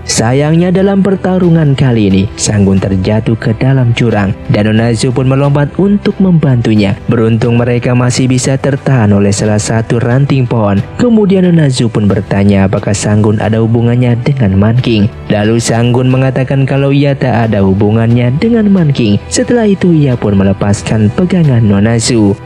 Sayangnya dalam pertarungan kali ini, Sanggun terjatuh ke dalam jurang dan Nona Zhu pun melompat untuk membantunya. Beruntung mereka masih bisa tertahan oleh salah satu ranting pohon. Kemudian Nona Zhu pun bertanya apakah Sanggun ada hubungannya dengan Man King. Lalu Sanggun mengatakan kalau ia tak ada hubungannya dengan Man King. Setelah itu ia pun melepaskan pegangan Nona Zhu.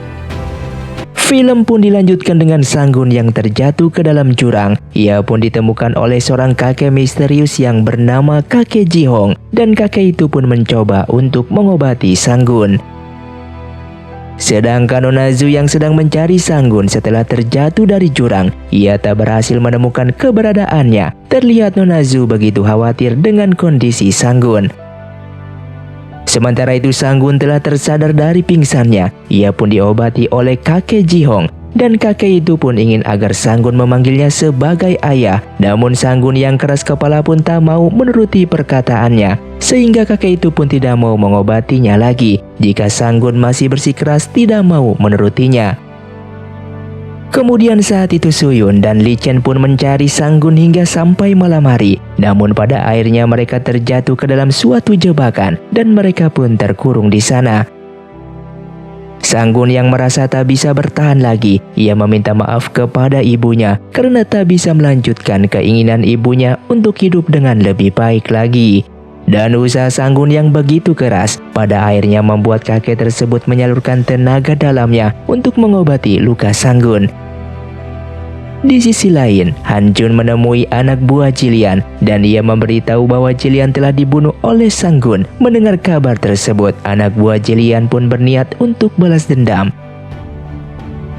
Film pun dilanjutkan dengan Sanggun yang terjatuh ke dalam jurang. Ia pun ditemukan oleh seorang kakek misterius yang bernama kakek Jihong. Dan kakek itu pun mencoba untuk mengobati Sanggun. Sedangkan Nona Zhu yang sedang mencari Sanggun setelah terjatuh dari jurang, ia tak berhasil menemukan keberadaannya. Terlihat Nona Zhu begitu khawatir dengan kondisi Sanggun. Sementara itu Sanggun telah tersadar dari pingsannya. Ia pun diobati oleh kakek Jihong. Dan kakek itu pun ingin agar Sanggun memanggilnya sebagai ayah. Namun Sanggun yang keras kepala pun tak mau menuruti perkataannya. Sehingga kakek itu pun tidak mau mengobatinya lagi jika Sanggun masih bersikeras tidak mau menurutinya. Kemudian saat itu Suyun dan Li Chen pun mencari Sanggun hingga sampai malam hari. Namun pada akhirnya mereka terjatuh ke dalam suatu jebakan dan mereka pun terkurung di sana. Sanggun yang merasa tak bisa bertahan lagi, ia meminta maaf kepada ibunya karena tak bisa melanjutkan keinginan ibunya untuk hidup dengan lebih baik lagi. Dan usaha Sanggun yang begitu keras pada akhirnya membuat kakek tersebut menyalurkan tenaga dalamnya untuk mengobati luka Sanggun. Di sisi lain, Han Jun menemui anak buah Jilian dan ia memberitahu bahwa Jilian telah dibunuh oleh Sanggun. Mendengar kabar tersebut, anak buah Jilian pun berniat untuk balas dendam.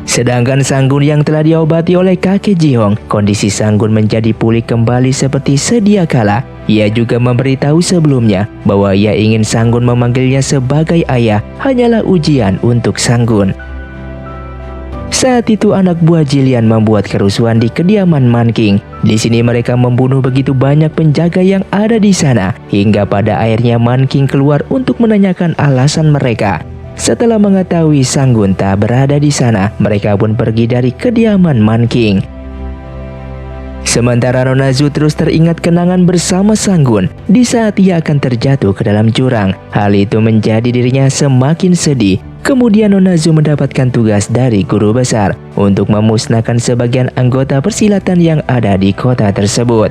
Sedangkan Sanggun yang telah diobati oleh kakek Jihong, kondisi Sanggun menjadi pulih kembali seperti sedia kala. Ia juga memberitahu sebelumnya bahwa ia ingin Sanggun memanggilnya sebagai ayah hanyalah ujian untuk Sanggun. Saat itu anak buah Jilian membuat kerusuhan di kediaman Man King. Di sini mereka membunuh begitu banyak penjaga yang ada di sana hingga pada akhirnya Man King keluar untuk menanyakan alasan mereka. Setelah mengetahui Sanggun tak berada di sana, mereka pun pergi dari kediaman Man King. Sementara Nona Zhu terus teringat kenangan bersama Sanggun di saat ia akan terjatuh ke dalam jurang. Hal itu menjadi dirinya semakin sedih. Kemudian Nona Zhu mendapatkan tugas dari guru besar untuk memusnahkan sebagian anggota persilatan yang ada di kota tersebut.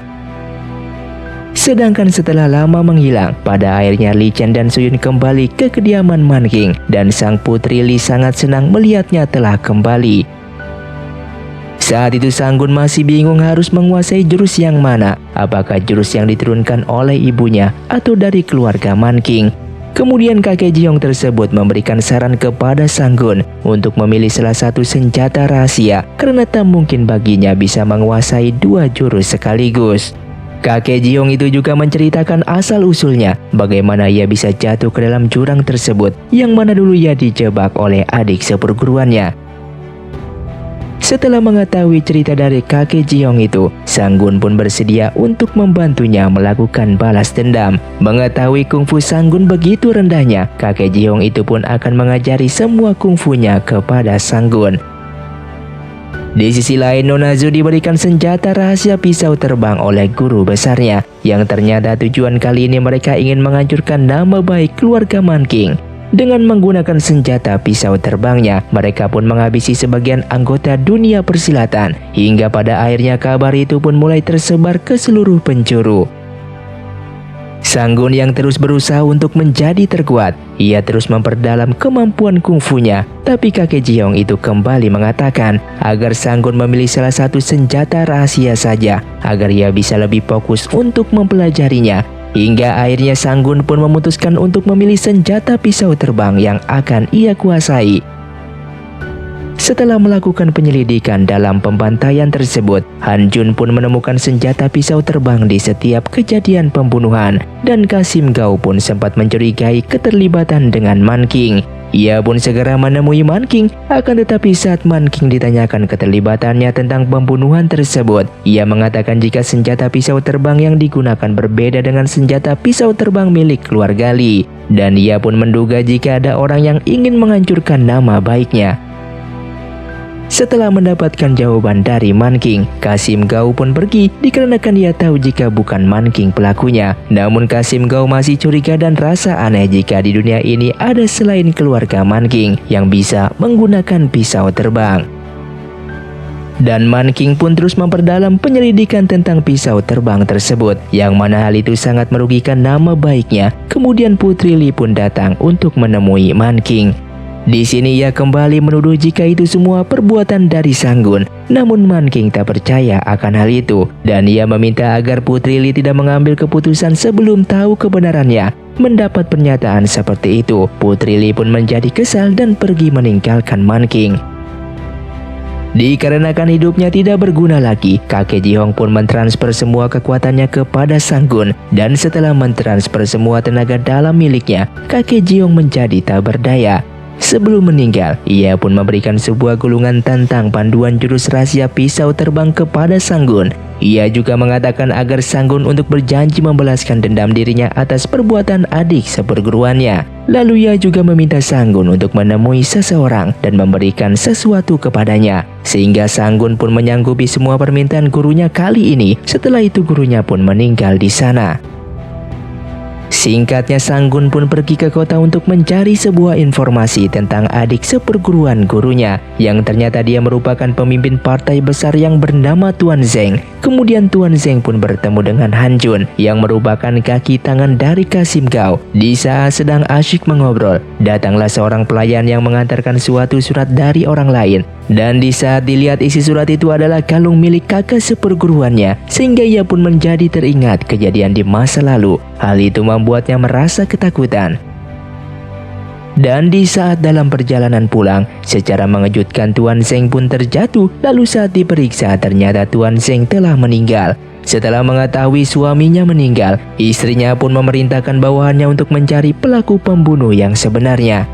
Sedangkan setelah lama menghilang, pada akhirnya Li Chen dan Suyun kembali ke kediaman Man King dan sang putri Li sangat senang melihatnya telah kembali. Saat itu Sanggun masih bingung harus menguasai jurus yang mana, apakah jurus yang diturunkan oleh ibunya atau dari keluarga Man King. Kemudian kakek Jihong tersebut memberikan saran kepada Sanggun untuk memilih salah satu senjata rahasia karena tak mungkin baginya bisa menguasai dua jurus sekaligus. Kakek Jihong itu juga menceritakan asal-usulnya bagaimana ia bisa jatuh ke dalam jurang tersebut yang mana dulu ia dijebak oleh adik seperguruannya. Setelah mengetahui cerita dari kakek Jiong itu, Sanggun pun bersedia untuk membantunya melakukan balas dendam. Mengetahui kungfu Sanggun begitu rendahnya, kakek Jiong itu pun akan mengajari semua kungfunya kepada Sanggun. Di sisi lain, Nona Zu diberikan senjata rahasia pisau terbang oleh guru besarnya, yang ternyata tujuan kali ini mereka ingin menghancurkan nama baik keluarga Man King. Dengan menggunakan senjata pisau terbangnya, mereka pun menghabisi sebagian anggota dunia persilatan, hingga pada akhirnya kabar itu pun mulai tersebar ke seluruh penjuru. Sanggun yang terus berusaha untuk menjadi terkuat, ia terus memperdalam kemampuan kungfunya, tapi kakek Jiong itu kembali mengatakan agar Sanggun memilih salah satu senjata rahasia saja, agar ia bisa lebih fokus untuk mempelajarinya. Hingga akhirnya Sanggun pun memutuskan untuk memilih senjata pisau terbang yang akan ia kuasai. Setelah melakukan penyelidikan dalam pembantaian tersebut, Han Jun pun menemukan senjata pisau terbang di setiap kejadian pembunuhan, dan Kasim Gao pun sempat mencurigai keterlibatan dengan Man King. Ia pun segera menemui Man King, akan tetapi saat Man King ditanyakan keterlibatannya tentang pembunuhan tersebut, ia mengatakan jika senjata pisau terbang yang digunakan berbeda dengan senjata pisau terbang milik keluarga Lee, dan ia pun menduga jika ada orang yang ingin menghancurkan nama baiknya. Setelah mendapatkan jawaban dari Man King, Kasim Gao pun pergi dikarenakan ia tahu jika bukan Man King pelakunya. Namun Kasim Gao masih curiga dan rasa aneh jika di dunia ini ada selain keluarga Man King yang bisa menggunakan pisau terbang. Dan Man King pun terus memperdalam penyelidikan tentang pisau terbang tersebut, yang mana hal itu sangat merugikan nama baiknya. Kemudian Putri Lee pun datang untuk menemui Man King. Di sini ia kembali menuduh jika itu semua perbuatan dari Sanggun. Namun Man King tak percaya akan hal itu, dan ia meminta agar Putri Lee tidak mengambil keputusan sebelum tahu kebenarannya. Mendapat pernyataan seperti itu, Putri Lee pun menjadi kesal dan pergi meninggalkan Man King. Dikarenakan hidupnya tidak berguna lagi, kakek Jiong pun mentransfer semua kekuatannya kepada Sanggun, dan setelah mentransfer semua tenaga dalam miliknya, kakek Jiong menjadi tak berdaya. Sebelum meninggal, ia pun memberikan sebuah gulungan tentang panduan jurus rahasia pisau terbang kepada Sanggun. Ia juga mengatakan agar Sanggun untuk berjanji membalaskan dendam dirinya atas perbuatan adik seperguruannya. Lalu ia juga meminta Sanggun untuk menemui seseorang dan memberikan sesuatu kepadanya, sehingga Sanggun pun menyanggupi semua permintaan gurunya kali ini. Setelah itu gurunya pun meninggal di sana. Singkatnya, Sanggun pun pergi ke kota untuk mencari sebuah informasi tentang adik seperguruan gurunya, yang ternyata dia merupakan pemimpin partai besar yang bernama Tuan Zeng. Kemudian Tuan Zeng pun bertemu dengan Han Jun, yang merupakan kaki tangan dari Kasim Gao. Di saat sedang asyik mengobrol, datanglah seorang pelayan yang mengantarkan suatu surat dari orang lain. Dan di saat dilihat isi surat itu adalah kalung milik kakak seperguruannya, sehingga ia pun menjadi teringat kejadian di masa lalu. Hal itu membuatnya merasa ketakutan. Dan di saat dalam perjalanan pulang, secara mengejutkan Tuan Zeng pun terjatuh. Lalu saat diperiksa, ternyata Tuan Zeng telah meninggal. Setelah mengetahui suaminya meninggal, istrinya pun memerintahkan bawahannya untuk mencari pelaku pembunuh yang sebenarnya.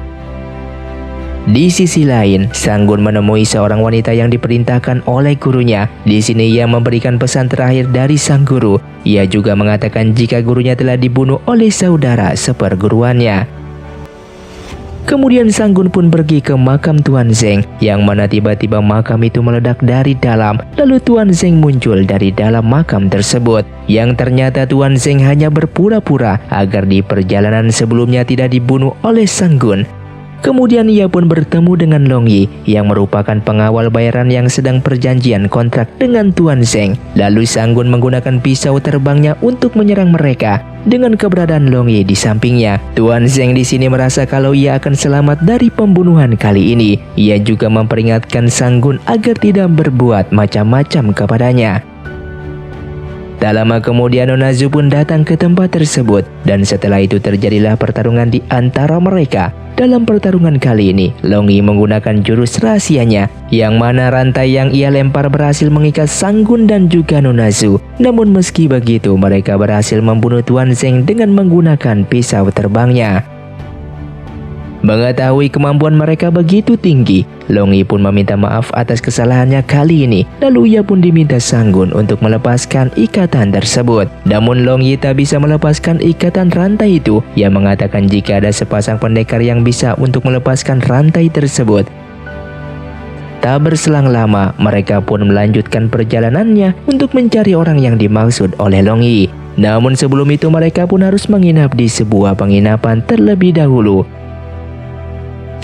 Di sisi lain, Sanggun menemui seorang wanita yang diperintahkan oleh gurunya. Di sini ia memberikan pesan terakhir dari sang guru. Ia juga mengatakan jika gurunya telah dibunuh oleh saudara seperguruannya. Kemudian Sanggun pun pergi ke makam Tuan Zeng, yang mana tiba-tiba makam itu meledak dari dalam. Lalu Tuan Zeng muncul dari dalam makam tersebut, yang ternyata Tuan Zeng hanya berpura-pura agar di perjalanan sebelumnya tidak dibunuh oleh Sanggun. Kemudian ia pun bertemu dengan Long Yi, yang merupakan pengawal bayaran yang sedang perjanjian kontrak dengan Tuan Zeng. Lalu Sanggun menggunakan pisau terbangnya untuk menyerang mereka. Dengan keberadaan Long Yi di sampingnya, Tuan Zeng di sini merasa kalau ia akan selamat dari pembunuhan kali ini. Ia juga memperingatkan Sanggun agar tidak berbuat macam-macam kepadanya. Tak lama kemudian Nona Zu pun datang ke tempat tersebut, dan setelah itu terjadilah pertarungan di antara mereka. Dalam pertarungan kali ini, Long Yi menggunakan jurus rahasianya, yang mana rantai yang ia lempar berhasil mengikat Sanggun dan juga Nona Zu. Namun meski begitu, mereka berhasil membunuh Tuan Zeng dengan menggunakan pisau terbangnya. Mengetahui kemampuan mereka begitu tinggi, Long Yi pun meminta maaf atas kesalahannya kali ini. Lalu ia pun diminta Sang-gun untuk melepaskan ikatan tersebut. Namun Long Yi tak bisa melepaskan ikatan rantai itu. Ia mengatakan jika ada sepasang pendekar yang bisa untuk melepaskan rantai tersebut. Tak berselang lama, mereka pun melanjutkan perjalanannya untuk mencari orang yang dimaksud oleh Long Yi. Namun sebelum itu mereka pun harus menginap di sebuah penginapan terlebih dahulu.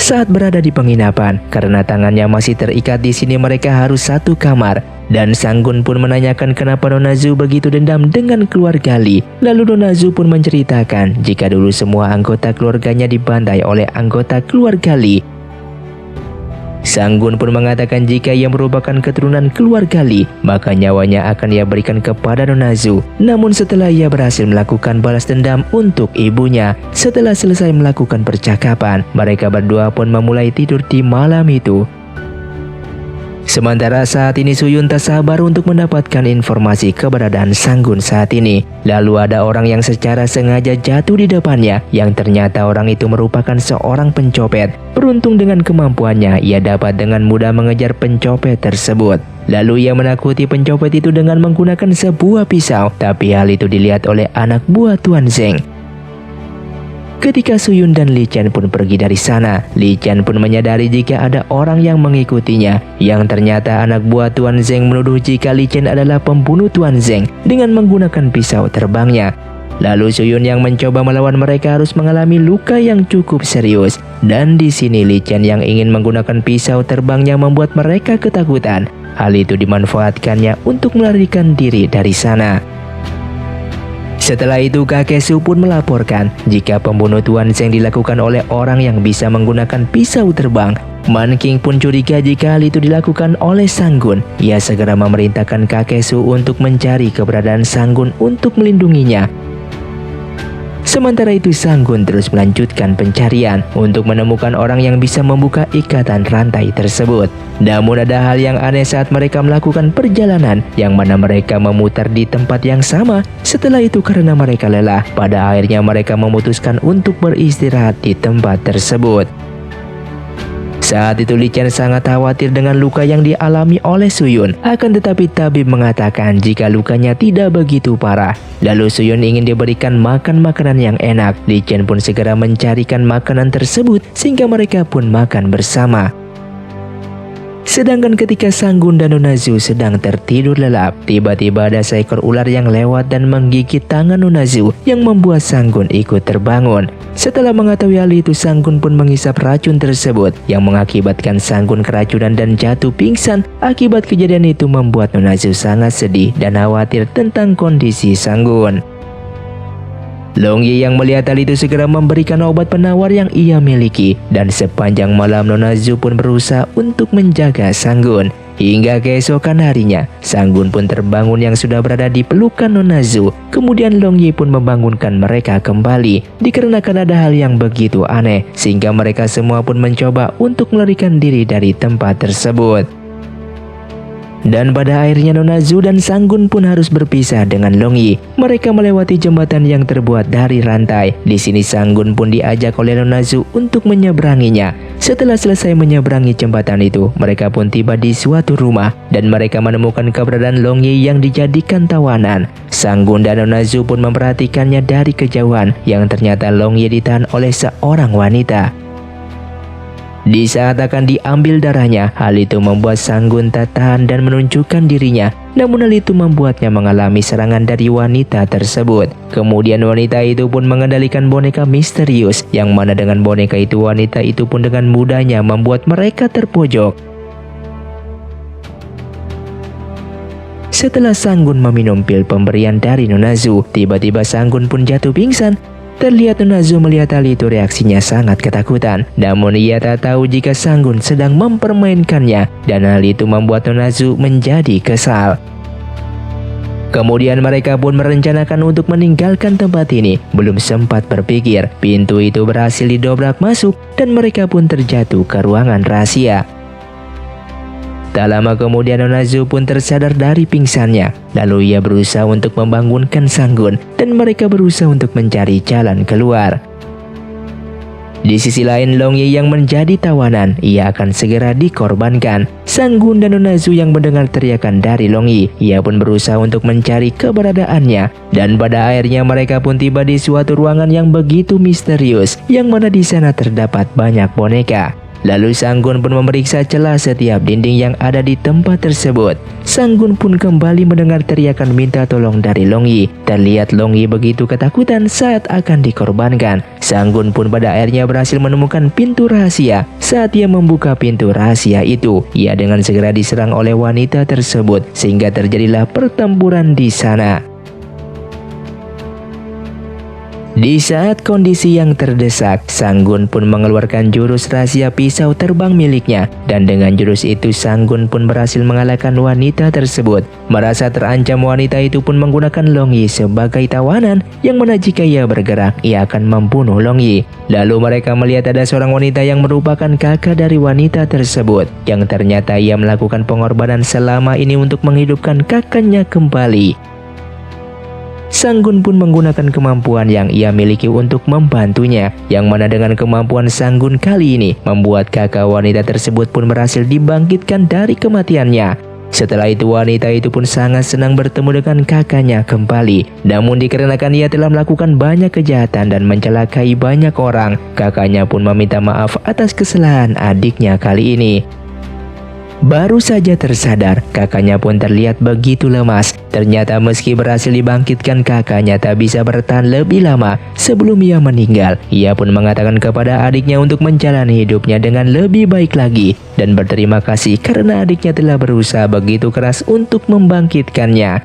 Saat berada di penginapan, karena tangannya masih terikat di sini, mereka harus satu kamar. Dan Sang-gun pun menanyakan kenapa Nona Zu begitu dendam dengan keluarga Lee. Lalu Nona Zu pun menceritakan jika dulu semua anggota keluarganya dibantai oleh anggota keluarga Lee. Sang-gun pun mengatakan jika ia merupakan keturunan keluarga Lee, maka nyawanya akan ia berikan kepada Nona Zu. Namun setelah ia berhasil melakukan balas dendam untuk ibunya, setelah selesai melakukan percakapan, mereka berdua pun memulai tidur di malam itu. Sementara saat ini Suyun tak sabar untuk mendapatkan informasi keberadaan Sang-gun saat ini. Lalu ada orang yang secara sengaja jatuh di depannya, yang ternyata orang itu merupakan seorang pencopet. Beruntung dengan kemampuannya, ia dapat dengan mudah mengejar pencopet tersebut. Lalu ia menakuti pencopet itu dengan menggunakan sebuah pisau, tapi hal itu dilihat oleh anak buah Tuan Zeng. Ketika Suyun dan Li Chen pun pergi dari sana, Li Chen pun menyadari jika ada orang yang mengikutinya, yang ternyata anak buah Tuan Zeng menuduh jika Li Chen adalah pembunuh Tuan Zeng dengan menggunakan pisau terbangnya. Lalu Suyun yang mencoba melawan mereka harus mengalami luka yang cukup serius. Dan di sini Li Chen yang ingin menggunakan pisau terbangnya membuat mereka ketakutan. Hal itu dimanfaatkannya untuk melarikan diri dari sana. Setelah itu kakek Su pun melaporkan jika pembunuh Tuan Zeng dilakukan oleh orang yang bisa menggunakan pisau terbang. Man King pun curiga jika hal itu dilakukan oleh Sang-gun. Ia segera memerintahkan kakek Su untuk mencari keberadaan Sang-gun untuk melindunginya. Sementara itu Sang-gun terus melanjutkan pencarian untuk menemukan orang yang bisa membuka ikatan rantai tersebut. Namun ada hal yang aneh saat mereka melakukan perjalanan, yang mana mereka memutar di tempat yang sama. Setelah itu karena mereka lelah, pada akhirnya mereka memutuskan untuk beristirahat di tempat tersebut. Saat itu Li Chen sangat khawatir dengan luka yang dialami oleh Suyun. Akan tetapi tabib mengatakan jika lukanya tidak begitu parah. Lalu Suyun ingin diberikan makan makanan yang enak. Li Chen pun segera mencarikan makanan tersebut sehingga mereka pun makan bersama. Sedangkan ketika Sang-gun dan Nona Zu sedang tertidur lelap, tiba-tiba ada seekor ular yang lewat dan menggigit tangan Nona Zu yang membuat Sang-gun ikut terbangun. Setelah mengetahui hal itu, Sang-gun pun menghisap racun tersebut yang mengakibatkan Sang-gun keracunan dan jatuh pingsan. Akibat kejadian itu membuat Nona Zu sangat sedih dan khawatir tentang kondisi Sang-gun. Long Yi yang melihat hal itu segera memberikan obat penawar yang ia miliki, dan sepanjang malam Nona Zu pun berusaha untuk menjaga Sang-gun. Hingga keesokan harinya, Sang-gun pun terbangun yang sudah berada di pelukan Nona Zu. Kemudian Long Yi pun membangunkan mereka kembali. Dikarenakan ada hal yang begitu aneh, sehingga mereka semua pun mencoba untuk melarikan diri dari tempat tersebut. Dan pada akhirnya Nona Zu dan Sang-gun pun harus berpisah dengan Long Yi. Mereka melewati jembatan yang terbuat dari rantai. Di sini Sang-gun pun diajak oleh Nona Zu untuk menyeberanginya. Setelah selesai menyeberangi jembatan itu, mereka pun tiba di suatu rumah dan mereka menemukan keberadaan Long Yi yang dijadikan tawanan. Sang-gun dan Nona Zu pun memperhatikannya dari kejauhan, yang ternyata Long Yi ditahan oleh seorang wanita. Di saat akan diambil darahnya, hal itu membuat Sang-gun tak tahan dan menunjukkan dirinya. Namun hal itu membuatnya mengalami serangan dari wanita tersebut. Kemudian wanita itu pun mengendalikan boneka misterius, yang mana dengan boneka itu wanita itu pun dengan mudahnya membuat mereka terpojok. Setelah Sang-gun meminum pil pemberian dari Nona Zu, tiba-tiba Sang-gun pun jatuh pingsan. Terlihat Nona Zu melihat hal itu reaksinya sangat ketakutan. Namun ia tak tahu jika Sang-gun sedang mempermainkannya, dan hal itu membuat Nona Zu menjadi kesal. Kemudian mereka pun merencanakan untuk meninggalkan tempat ini. Belum sempat berpikir, pintu itu berhasil didobrak masuk dan mereka pun terjatuh ke ruangan rahasia. Tak lama kemudian Nona Zu pun tersadar dari pingsannya. Lalu ia berusaha untuk membangunkan Sang-gun dan mereka berusaha untuk mencari jalan keluar. Di sisi lain, Long Yi yang menjadi tawanan, ia akan segera dikorbankan. Sang Gun dan Nona Zhu yang mendengar teriakan dari Long Yi, ia pun berusaha untuk mencari keberadaannya. Dan pada akhirnya mereka pun tiba di suatu ruangan yang begitu misterius, yang mana di sana terdapat banyak boneka. Lalu Sang Gun pun memeriksa celah setiap dinding yang ada di tempat tersebut. Sang Gun pun kembali mendengar teriakan minta tolong dari Long Yi. Terlihat Long Yi begitu ketakutan saat akan dikorbankan. Sang Gun pun pada akhirnya berhasil menemukan pintu rahasia. Saat ia membuka pintu rahasia itu, ia dengan segera diserang oleh wanita tersebut, sehingga terjadilah pertempuran di sana. Di saat kondisi yang terdesak, Sang Gun pun mengeluarkan jurus rahasia pisau terbang miliknya, dan dengan jurus itu Sang Gun pun berhasil mengalahkan wanita tersebut. Merasa terancam, wanita itu pun menggunakan Long Yi sebagai tawanan, yang mana jika ia bergerak, ia akan membunuh Long Yi. Lalu mereka melihat ada seorang wanita yang merupakan kakak dari wanita tersebut, yang ternyata ia melakukan pengorbanan selama ini untuk menghidupkan kakaknya kembali. Sang Gun pun menggunakan kemampuan yang ia miliki untuk membantunya, yang mana dengan kemampuan Sang Gun kali ini membuat kakak wanita tersebut pun berhasil dibangkitkan dari kematiannya. Setelah itu wanita itu pun sangat senang bertemu dengan kakaknya kembali. Namun dikarenakan ia telah melakukan banyak kejahatan dan mencelakai banyak orang, kakaknya pun meminta maaf atas kesalahan adiknya kali ini. Baru saja tersadar, kakaknya pun terlihat begitu lemas. Ternyata meski berhasil dibangkitkan, kakaknya tak bisa bertahan lebih lama. Sebelum ia meninggal, ia pun mengatakan kepada adiknya untuk menjalani hidupnya dengan lebih baik lagi, dan berterima kasih karena adiknya telah berusaha begitu keras untuk membangkitkannya.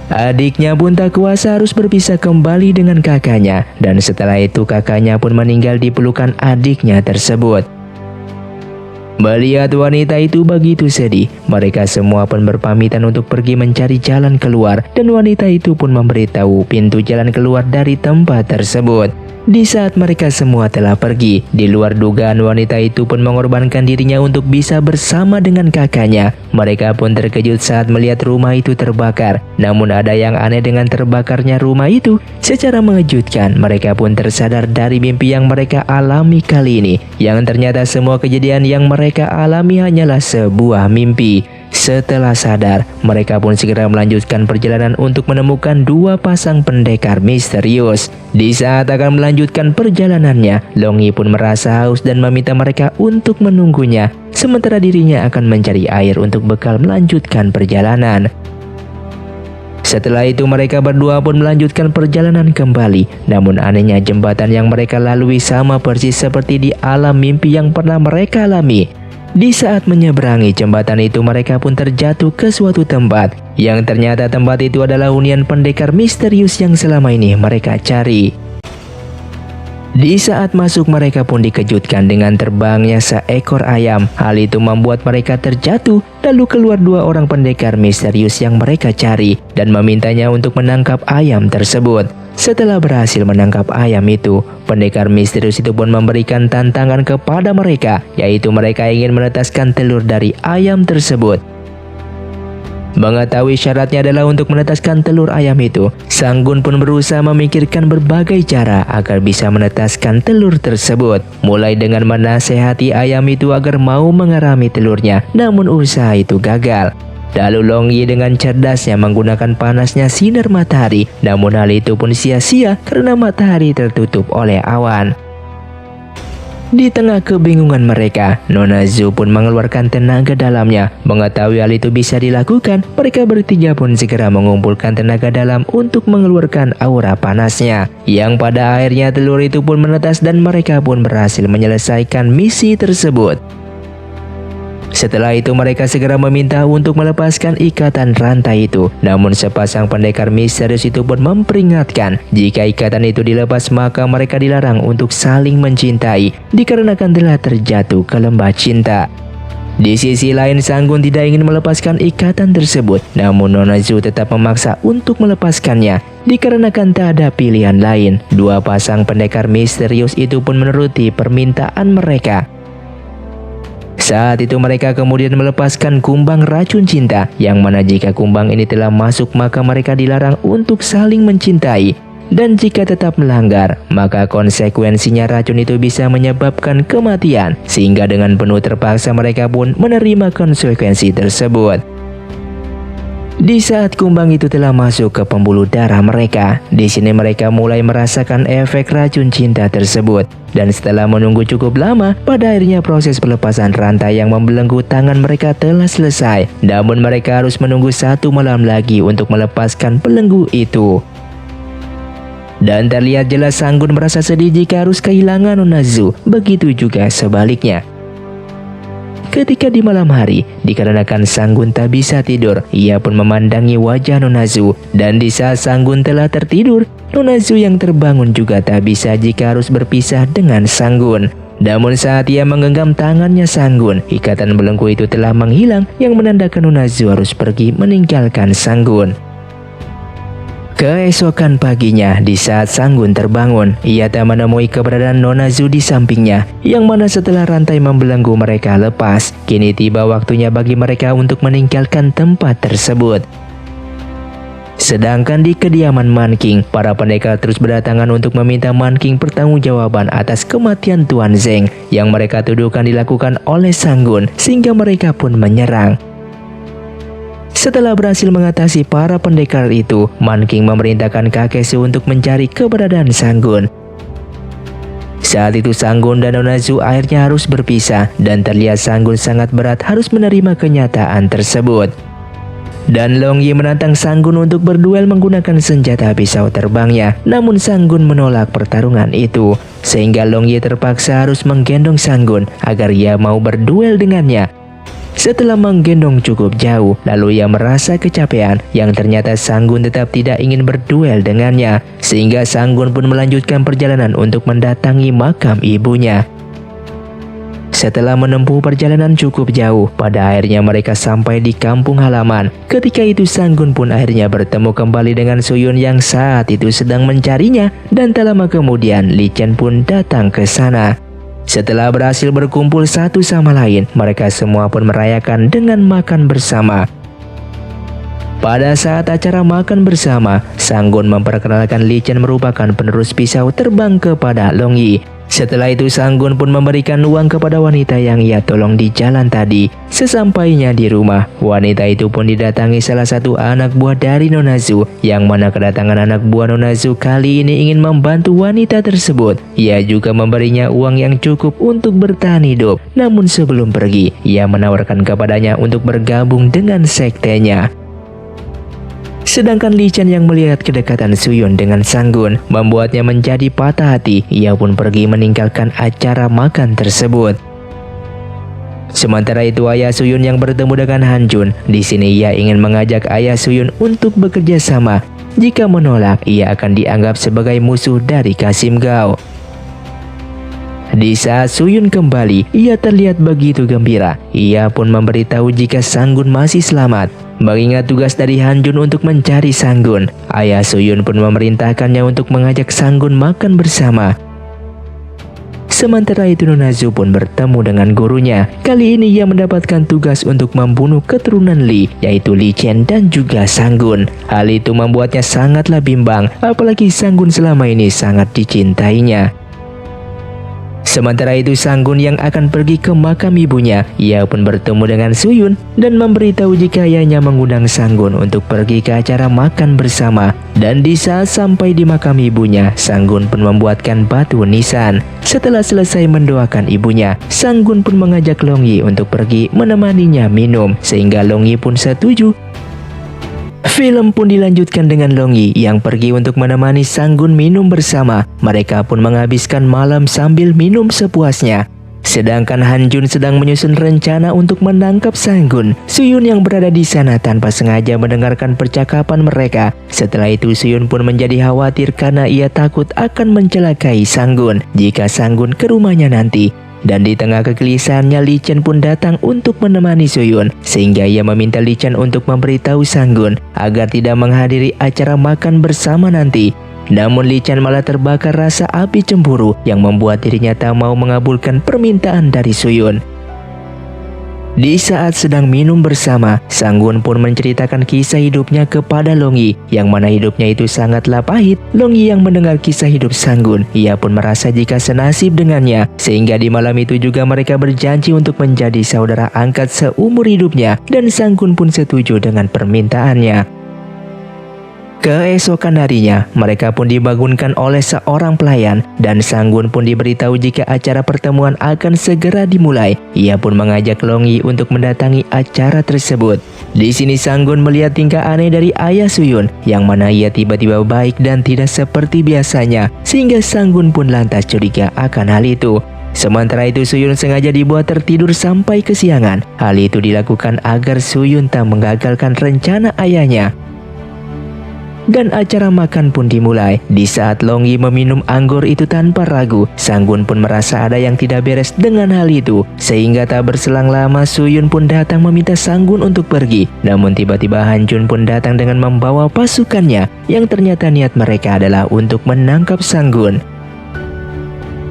Adiknya pun tak kuasa harus berpisah kembali dengan kakaknya, dan setelah itu kakaknya pun meninggal di pelukan adiknya tersebut. Melihat wanita itu begitu sedih, mereka semua pun berpamitan untuk pergi mencari jalan keluar, dan wanita itu pun memberitahu pintu jalan keluar dari tempat tersebut. Di saat mereka semua telah pergi, di luar dugaan wanita itu pun mengorbankan dirinya untuk bisa bersama dengan kakaknya. Mereka pun terkejut saat melihat rumah itu terbakar. Namun ada yang aneh dengan terbakarnya rumah itu. Secara mengejutkan, mereka pun tersadar dari mimpi yang mereka alami kali ini, yang ternyata semua kejadian yang mereka alami hanyalah sebuah mimpi. Setelah sadar, mereka pun segera melanjutkan perjalanan untuk menemukan dua pasang pendekar misterius. Di saat akan melanjutkan perjalanannya, Long Yi pun merasa haus dan meminta mereka untuk menunggunya, sementara dirinya akan mencari air untuk bekal melanjutkan perjalanan. Setelah itu mereka berdua pun melanjutkan perjalanan kembali. Namun anehnya jembatan yang mereka lalui sama persis seperti di alam mimpi yang pernah mereka alami. Di saat menyeberangi jembatan itu, mereka pun terjatuh ke suatu tempat, yang ternyata tempat itu adalah hunian pendekar misterius yang selama ini mereka cari. Di saat masuk, mereka pun dikejutkan dengan terbangnya seekor ayam. Hal itu membuat mereka terjatuh. Lalu keluar dua orang pendekar misterius yang mereka cari dan memintanya untuk menangkap ayam tersebut. Setelah berhasil menangkap ayam itu, pendekar misterius itu pun memberikan tantangan kepada mereka, yaitu mereka ingin menetaskan telur dari ayam tersebut. Mengetahui syaratnya adalah untuk menetaskan telur ayam itu, Sang Gun pun berusaha memikirkan berbagai cara agar bisa menetaskan telur tersebut. Mulai dengan menasehati ayam itu agar mau mengerami telurnya, namun usaha itu gagal. Lalu Long Yi dengan cerdasnya menggunakan panasnya sinar matahari, namun hal itu pun sia-sia karena matahari tertutup oleh awan. Di tengah kebingungan mereka, Nona Zhu pun mengeluarkan tenaga dalamnya. Mengetahui hal itu bisa dilakukan, mereka bertiga pun segera mengumpulkan tenaga dalam untuk mengeluarkan aura panasnya, yang pada akhirnya telur itu pun menetas dan mereka pun berhasil menyelesaikan misi tersebut. Setelah itu mereka segera meminta untuk melepaskan ikatan rantai itu. Namun sepasang pendekar misterius itu pun memperingatkan, jika ikatan itu dilepas maka mereka dilarang untuk saling mencintai, dikarenakan telah terjatuh ke lembah cinta. Di sisi lain, Sang Gun tidak ingin melepaskan ikatan tersebut, namun Nona Zhu tetap memaksa untuk melepaskannya, dikarenakan tak ada pilihan lain. Dua pasang pendekar misterius itu pun menuruti permintaan mereka. Saat itu mereka kemudian melepaskan kumbang racun cinta, yang mana jika kumbang ini telah masuk maka mereka dilarang untuk saling mencintai. Dan jika tetap melanggar, maka konsekuensinya racun itu bisa menyebabkan kematian, sehingga dengan penuh terpaksa mereka pun menerima konsekuensi tersebut. Di saat kumbang itu telah masuk ke pembuluh darah mereka, di sini mereka mulai merasakan efek racun cinta tersebut. Dan setelah menunggu cukup lama, pada akhirnya proses pelepasan rantai yang membelenggu tangan mereka telah selesai. Namun mereka harus menunggu 1 malam lagi untuk melepaskan belenggu itu. Dan terlihat jelas Sang-gun merasa sedih jika harus kehilangan Nona Zu. Begitu juga sebaliknya. Ketika di malam hari, dikarenakan Sang-gun tak bisa tidur, ia pun memandangi wajah Nona Zu. Dan di saat Sang-gun telah tertidur, Nona Zu yang terbangun juga tak bisa jika harus berpisah dengan Sang-gun. Namun saat ia menggenggam tangannya Sang-gun, ikatan belenggu itu telah menghilang yang menandakan Nona Zu harus pergi meninggalkan Sang-gun. Keesokan paginya, di saat Sang-gun terbangun, ia tak menemui keberadaan Nona Zu di sampingnya, yang mana setelah rantai membelenggu mereka lepas, kini tiba waktunya bagi mereka untuk meninggalkan tempat tersebut. Sedangkan di kediaman Man King, para pendekar terus berdatangan untuk meminta Man King pertanggungjawaban atas kematian Tuan Zeng yang mereka tuduhkan dilakukan oleh Sang-gun, sehingga mereka pun menyerang. Setelah berhasil mengatasi para pendekar itu, Man King memerintahkan kakek Su untuk mencari keberadaan Sang-gun. Saat itu Sang-gun dan Nona Zu akhirnya harus berpisah, dan terlihat Sang-gun sangat berat harus menerima kenyataan tersebut. Dan Long Yi menantang Sang-gun untuk berduel menggunakan senjata pisau terbangnya, namun Sang-gun menolak pertarungan itu, sehingga Long Yi terpaksa harus menggendong Sang-gun agar ia mau berduel dengannya. Setelah menggendong cukup jauh, lalu ia merasa kecapean yang ternyata Sang-gun tetap tidak ingin berduel dengannya, sehingga Sang-gun pun melanjutkan perjalanan untuk mendatangi makam ibunya. Setelah menempuh perjalanan cukup jauh, pada akhirnya mereka sampai di kampung halaman. Ketika itu Sang-gun pun akhirnya bertemu kembali dengan Su-yun yang saat itu sedang mencarinya, dan tak lama kemudian Li Chen pun datang ke sana. Setelah berhasil berkumpul satu sama lain, mereka semua pun merayakan dengan makan bersama. Pada saat acara makan bersama, Sang-gun memperkenalkan Li Chen merupakan penerus pisau terbang kepada Long Yi. Setelah itu Sang-gun pun memberikan uang kepada wanita yang ia tolong di jalan tadi. Sesampainya di rumah, wanita itu pun didatangi salah satu anak buah dari Nona Zu, yang mana kedatangan anak buah Nona Zu kali ini ingin membantu wanita tersebut. Ia juga memberinya uang yang cukup untuk bertahan hidup. Namun sebelum pergi, ia menawarkan kepadanya untuk bergabung dengan sektenya. Sedangkan Li Chen yang melihat kedekatan Su-yun dengan Sang-gun membuatnya menjadi patah hati. Ia pun pergi meninggalkan acara makan tersebut. Sementara itu ayah Su-yun yang bertemu dengan Han Jun, di sini ia ingin mengajak ayah Su-yun untuk bekerja sama. Jika menolak, ia akan dianggap sebagai musuh dari Kasim Gao. Di saat Su-yun kembali, ia terlihat begitu gembira. Ia pun memberitahu jika Sang-gun masih selamat. Mengingat tugas dari Han Jun untuk mencari Sang-gun, ayah Su-yun pun memerintahkannya untuk mengajak Sang-gun makan bersama. Sementara itu Nona Zu pun bertemu dengan gurunya. Kali ini ia mendapatkan tugas untuk membunuh keturunan Li, yaitu Li Chen dan juga Sang-gun. Hal itu membuatnya sangatlah bimbang, apalagi Sang-gun selama ini sangat dicintainya. Sementara itu Sang-gun yang akan pergi ke makam ibunya, ia pun bertemu dengan Su-yun dan memberitahu jika ayahnya mengundang Sang-gun untuk pergi ke acara makan bersama. Dan di saat sampai di makam ibunya, Sang-gun pun membuatkan batu nisan. Setelah selesai mendoakan ibunya, Sang-gun pun mengajak Long Yi untuk pergi menemaninya minum, sehingga Long Yi pun setuju. Film pun dilanjutkan dengan Long Yi yang pergi untuk menemani Sang-gun minum bersama. Mereka pun menghabiskan malam sambil minum sepuasnya. Sedangkan Han Jun sedang menyusun rencana untuk menangkap Sang-gun. Su-yun yang berada di sana tanpa sengaja mendengarkan percakapan mereka. Setelah itu Su-yun pun menjadi khawatir karena ia takut akan mencelakai Sang-gun jika Sang-gun ke rumahnya nanti. Dan di tengah kegelisahannya Li Chen pun datang untuk menemani Su-yun, sehingga ia meminta Li Chen untuk memberitahu Sang-gun agar tidak menghadiri acara makan bersama nanti. Namun Li Chen malah terbakar rasa api cemburu yang membuat dirinya tak mau mengabulkan permintaan dari Su-yun. Di saat sedang minum bersama, Sanggun pun menceritakan kisah hidupnya kepada Long Yi, yang mana hidupnya itu sangatlah pahit. Long Yi yang mendengar kisah hidup Sanggun, ia pun merasa jika senasib dengannya, sehingga di malam itu juga mereka berjanji untuk menjadi saudara angkat seumur hidupnya, dan Sanggun pun setuju dengan permintaannya. Keesokan harinya, mereka pun dibangunkan oleh seorang pelayan dan Sanggun pun diberitahu jika acara pertemuan akan segera dimulai. Ia pun mengajak Long Yi untuk mendatangi acara tersebut. Di sini Sanggun melihat tingkah aneh dari ayah Suyun, yang mana ia tiba-tiba baik dan tidak seperti biasanya, sehingga Sanggun pun lantas curiga akan hal itu. Sementara itu Suyun sengaja dibuat tertidur sampai kesiangan. Hal itu dilakukan agar Suyun tak menggagalkan rencana ayahnya. Dan acara makan pun dimulai. Di saat Long Yi meminum anggur itu tanpa ragu, Sanggun pun merasa ada yang tidak beres dengan hal itu. Sehingga tak berselang lama Suyun pun datang meminta Sanggun untuk pergi. Namun tiba-tiba Han Jun pun datang dengan membawa pasukannya, yang ternyata niat mereka adalah untuk menangkap Sanggun.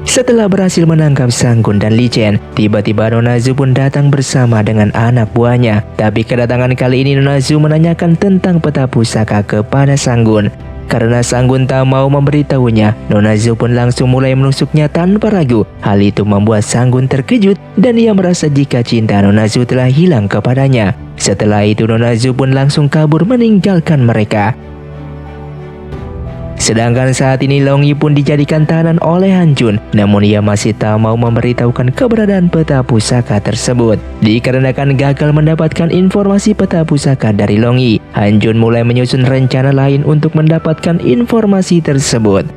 Setelah berhasil menangkap Sanggun dan Li Chen, tiba-tiba Nona Zhu pun datang bersama dengan anak buahnya. Tapi kedatangan kali ini Nona Zhu menanyakan tentang peta pusaka kepada Sanggun. Karena Sanggun tak mau memberitahunya, Nona Zhu pun langsung mulai menusuknya tanpa ragu. Hal itu membuat Sanggun terkejut dan ia merasa jika cinta Nona Zhu telah hilang kepadanya. Setelah itu Nona Zhu pun langsung kabur meninggalkan mereka. Sedangkan saat ini Long Yi pun dijadikan tahanan oleh Han Jun, namun ia masih tak mau memberitahukan keberadaan peta pusaka tersebut. Dikarenakan gagal mendapatkan informasi peta pusaka dari Long Yi, Han Jun mulai menyusun rencana lain untuk mendapatkan informasi tersebut.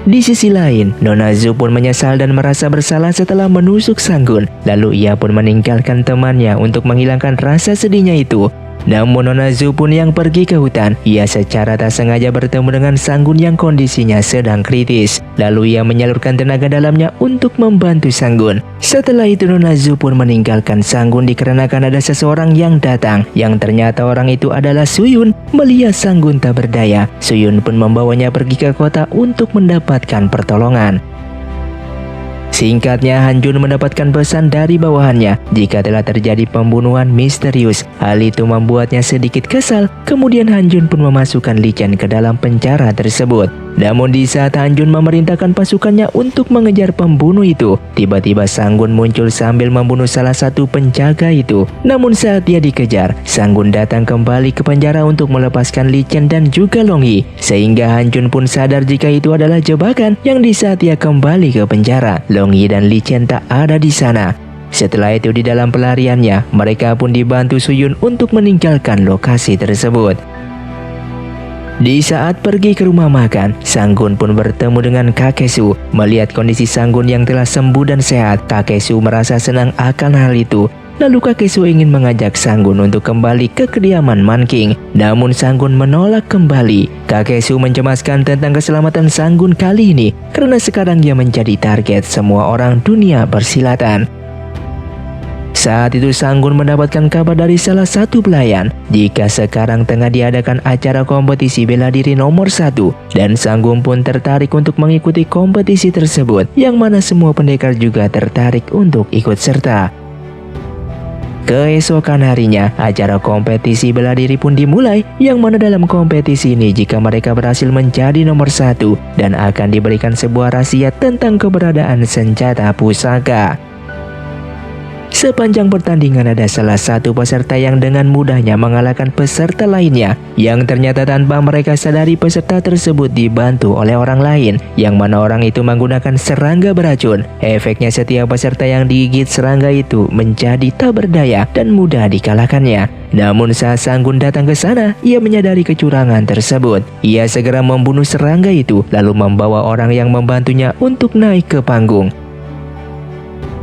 Di sisi lain, Nona Zhu pun menyesal dan merasa bersalah setelah menusuk Sanggun. Lalu ia pun meninggalkan temannya untuk menghilangkan rasa sedihnya itu. Namun Nona Zhu pun yang pergi ke hutan. Ia secara tak sengaja bertemu dengan Sanggun yang kondisinya sedang kritis. Lalu ia menyalurkan tenaga dalamnya untuk membantu Sanggun. Setelah itu Nona Zhu pun meninggalkan Sanggun dikarenakan ada seseorang yang datang, yang ternyata orang itu adalah Suyun. Melihat Sanggun tak berdaya, Suyun pun membawanya pergi ke kota untuk mendapatkan pertolongan. Singkatnya, Han Jun mendapatkan pesan dari bawahannya jika telah terjadi pembunuhan misterius. Hal itu membuatnya sedikit kesal. Kemudian Han Jun pun memasukkan Li Chen ke dalam penjara tersebut. Namun di saat Han Jun memerintahkan pasukannya untuk mengejar pembunuh itu, tiba-tiba Sanggun muncul sambil membunuh salah satu penjaga itu. Namun saat dia dikejar, Sanggun datang kembali ke penjara untuk melepaskan Li Chen dan juga Long Yi. Sehingga Han Jun pun sadar jika itu adalah jebakan, yang di saat dia kembali ke penjara, Long Yi dan Li Chen tak ada di sana. Setelah itu di dalam pelariannya, mereka pun dibantu Suyun untuk meninggalkan lokasi tersebut. Di saat pergi ke rumah makan, Sanggun pun bertemu dengan kakek Su. Melihat kondisi Sanggun yang telah sembuh dan sehat, kakek Su merasa senang akan hal itu. Lalu kakek Su ingin mengajak Sanggun untuk kembali ke kediaman Man King. Namun Sanggun menolak kembali. Kakek Su mencemaskan tentang keselamatan Sanggun kali ini, karena sekarang dia menjadi target semua orang dunia persilatan. Saat itu Sanggun mendapatkan kabar dari salah satu pelayan jika sekarang tengah diadakan acara kompetisi bela diri nomor 1, dan Sanggun pun tertarik untuk mengikuti kompetisi tersebut, yang mana semua pendekar juga tertarik untuk ikut serta. Keesokan harinya, acara kompetisi bela diri pun dimulai, yang mana dalam kompetisi ini jika mereka berhasil menjadi nomor 1 dan akan diberikan sebuah rahasia tentang keberadaan senjata pusaka. Sepanjang pertandingan ada salah satu peserta yang dengan mudahnya mengalahkan peserta lainnya, yang ternyata tanpa mereka sadari peserta tersebut dibantu oleh orang lain, yang mana orang itu menggunakan serangga beracun. Efeknya setiap peserta yang digigit serangga itu menjadi tak berdaya dan mudah dikalahkannya. Namun saat Sanggun datang ke sana, ia menyadari kecurangan tersebut. Ia segera membunuh serangga itu, lalu membawa orang yang membantunya untuk naik ke panggung.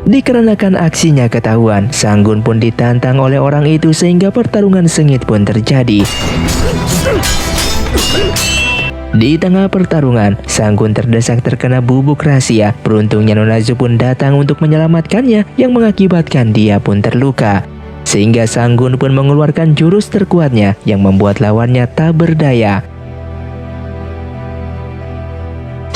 Dikarenakan aksinya ketahuan, Sanggun pun ditantang oleh orang itu sehingga pertarungan sengit pun terjadi. Di tengah pertarungan, Sanggun terdesak terkena bubuk rahasia. Beruntungnya Nona Zhu pun datang untuk menyelamatkannya, yang mengakibatkan dia pun terluka. Sehingga Sanggun pun mengeluarkan jurus terkuatnya yang membuat lawannya tak berdaya.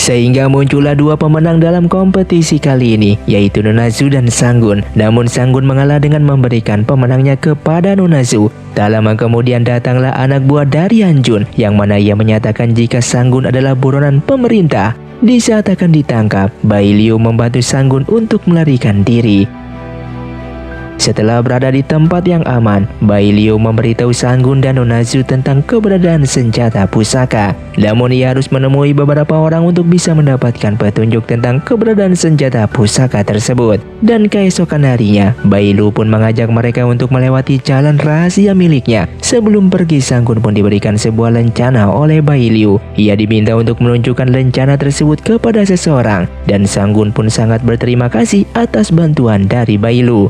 Sehingga muncullah dua pemenang dalam kompetisi kali ini, yaitu Nonazu dan Sanggun. Namun Sanggun mengalah dengan memberikan pemenangnya kepada Nonazu. Tak lama kemudian datanglah anak buah dari Hanjun, yang mana ia menyatakan jika Sanggun adalah buronan pemerintah. Di saat akan ditangkap, Bai Liu membantu Sanggun untuk melarikan diri. Setelah berada di tempat yang aman, Bai Liu memberitahu Sanggun dan Nonazu tentang keberadaan senjata pusaka. Namun ia harus menemui beberapa orang untuk bisa mendapatkan petunjuk tentang keberadaan senjata pusaka tersebut. Dan keesokan harinya, Bai Liu pun mengajak mereka untuk melewati jalan rahasia miliknya. Sebelum pergi, Sanggun pun diberikan sebuah lencana oleh Bai Liu. Ia diminta untuk menunjukkan lencana tersebut kepada seseorang, dan Sanggun pun sangat berterima kasih atas bantuan dari Bai Liu.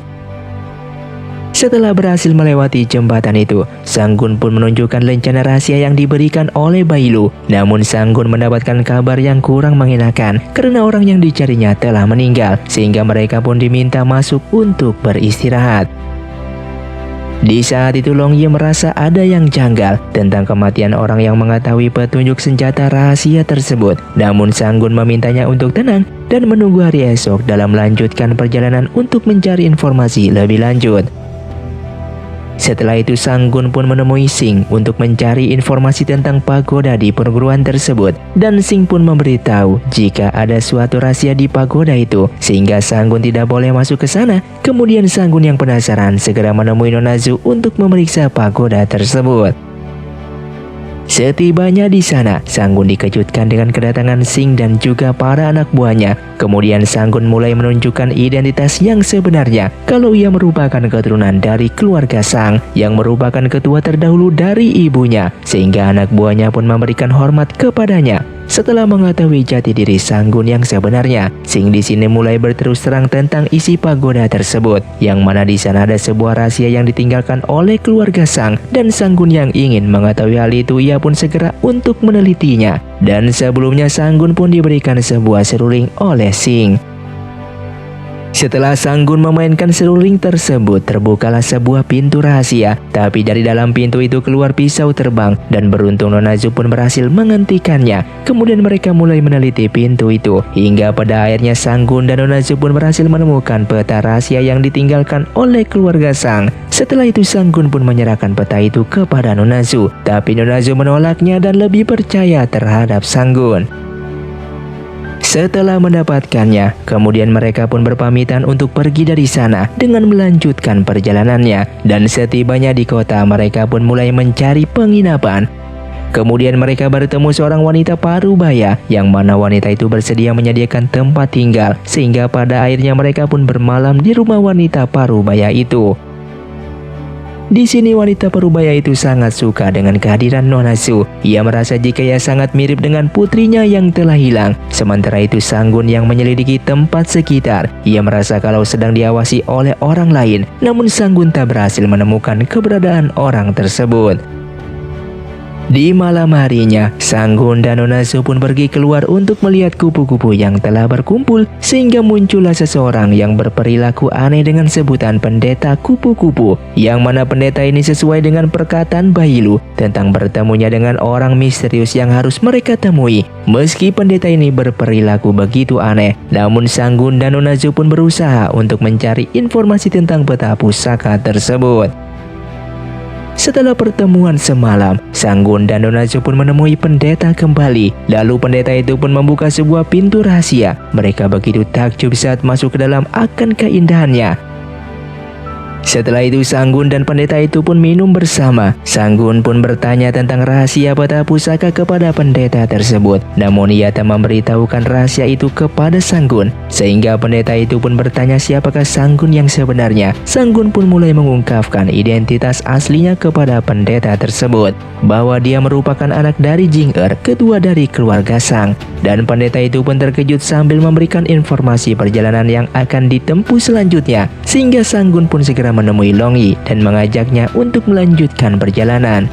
Setelah berhasil melewati jembatan itu, Sanggun pun menunjukkan lencana rahasia yang diberikan oleh Bai Liu. Namun Sanggun mendapatkan kabar yang kurang mengenakan karena orang yang dicarinya telah meninggal, sehingga mereka pun diminta masuk untuk beristirahat. Di saat itu Long Ye merasa ada yang janggal tentang kematian orang yang mengetahui petunjuk senjata rahasia tersebut. Namun Sanggun memintanya untuk tenang dan menunggu hari esok dalam melanjutkan perjalanan untuk mencari informasi lebih lanjut. Setelah itu Sanggun pun menemui Sing untuk mencari informasi tentang pagoda di perguruan tersebut. Dan Sing pun memberitahu jika ada suatu rahasia di pagoda itu, sehingga Sanggun tidak boleh masuk ke sana. Kemudian Sanggun yang penasaran segera menemui Nonazu untuk memeriksa pagoda tersebut. Setibanya di sana, Sanggun dikejutkan dengan kedatangan Sing dan juga para anak buahnya. Kemudian Sanggun mulai menunjukkan identitas yang sebenarnya, kalau ia merupakan keturunan dari keluarga Sang, yang merupakan ketua terdahulu dari ibunya, sehingga anak buahnya pun memberikan hormat kepadanya. Setelah mengetahui jati diri Sanggun yang sebenarnya, Sing di sini mulai berterus terang tentang isi pagoda tersebut, yang mana di sana ada sebuah rahasia yang ditinggalkan oleh keluarga Sang, dan Sanggun yang ingin mengetahui hal itu ia pun segera untuk menelitinya. Dan sebelumnya Sanggun pun diberikan sebuah seruling oleh Sing. Setelah Sanggun memainkan seruling tersebut, terbukalah sebuah pintu rahasia. Tapi dari dalam pintu itu keluar pisau terbang, dan beruntung Nonazu pun berhasil menghentikannya. Kemudian mereka mulai meneliti pintu itu, hingga pada akhirnya Sanggun dan Nonazu pun berhasil menemukan peta rahasia yang ditinggalkan oleh keluarga Sang. Setelah itu Sanggun pun menyerahkan peta itu kepada Nonazu, tapi Nonazu menolaknya dan lebih percaya terhadap Sanggun. Setelah mendapatkannya, kemudian mereka pun berpamitan untuk pergi dari sana dengan melanjutkan perjalanannya. Dan setibanya di kota, mereka pun mulai mencari penginapan. Kemudian mereka bertemu seorang wanita parubaya, yang mana wanita itu bersedia menyediakan tempat tinggal, sehingga pada akhirnya mereka pun bermalam di rumah wanita parubaya itu. Di sini wanita parubaya itu sangat suka dengan kehadiran Nonazu. Ia merasa jika ia sangat mirip dengan putrinya yang telah hilang. Sementara itu Sanggun yang menyelidiki tempat sekitar, ia merasa kalau sedang diawasi oleh orang lain. Namun Sanggun tak berhasil menemukan keberadaan orang tersebut. Di malam harinya, Sanggun dan Nonazu pun pergi keluar untuk melihat kupu-kupu yang telah berkumpul, sehingga muncullah seseorang yang berperilaku aneh dengan sebutan pendeta kupu-kupu, yang mana pendeta ini sesuai dengan perkataan Bai Liu tentang bertemunya dengan orang misterius yang harus mereka temui. Meski pendeta ini berperilaku begitu aneh, namun Sanggun dan Nonazu pun berusaha untuk mencari informasi tentang peta pusaka tersebut. Setelah pertemuan semalam, Sanggun dan Nonazu pun menemui pendeta kembali. Lalu pendeta itu pun membuka sebuah pintu rahasia. Mereka begitu takjub saat masuk ke dalam akan keindahannya. Setelah itu Sanggun dan pendeta itu pun minum bersama. Sanggun pun bertanya tentang rahasia peta pusaka kepada pendeta tersebut. Namun ia tak memberitahukan rahasia itu kepada Sanggun, sehingga pendeta itu pun bertanya siapakah Sanggun yang sebenarnya. Sanggun pun mulai mengungkapkan identitas aslinya kepada pendeta tersebut, bahwa dia merupakan anak dari Jing-er, ketua dari keluarga Sang. Dan pendeta itu pun terkejut sambil memberikan informasi perjalanan yang akan ditempuh selanjutnya, sehingga Sanggun pun segera menemui Long Ye dan mengajaknya untuk melanjutkan perjalanan.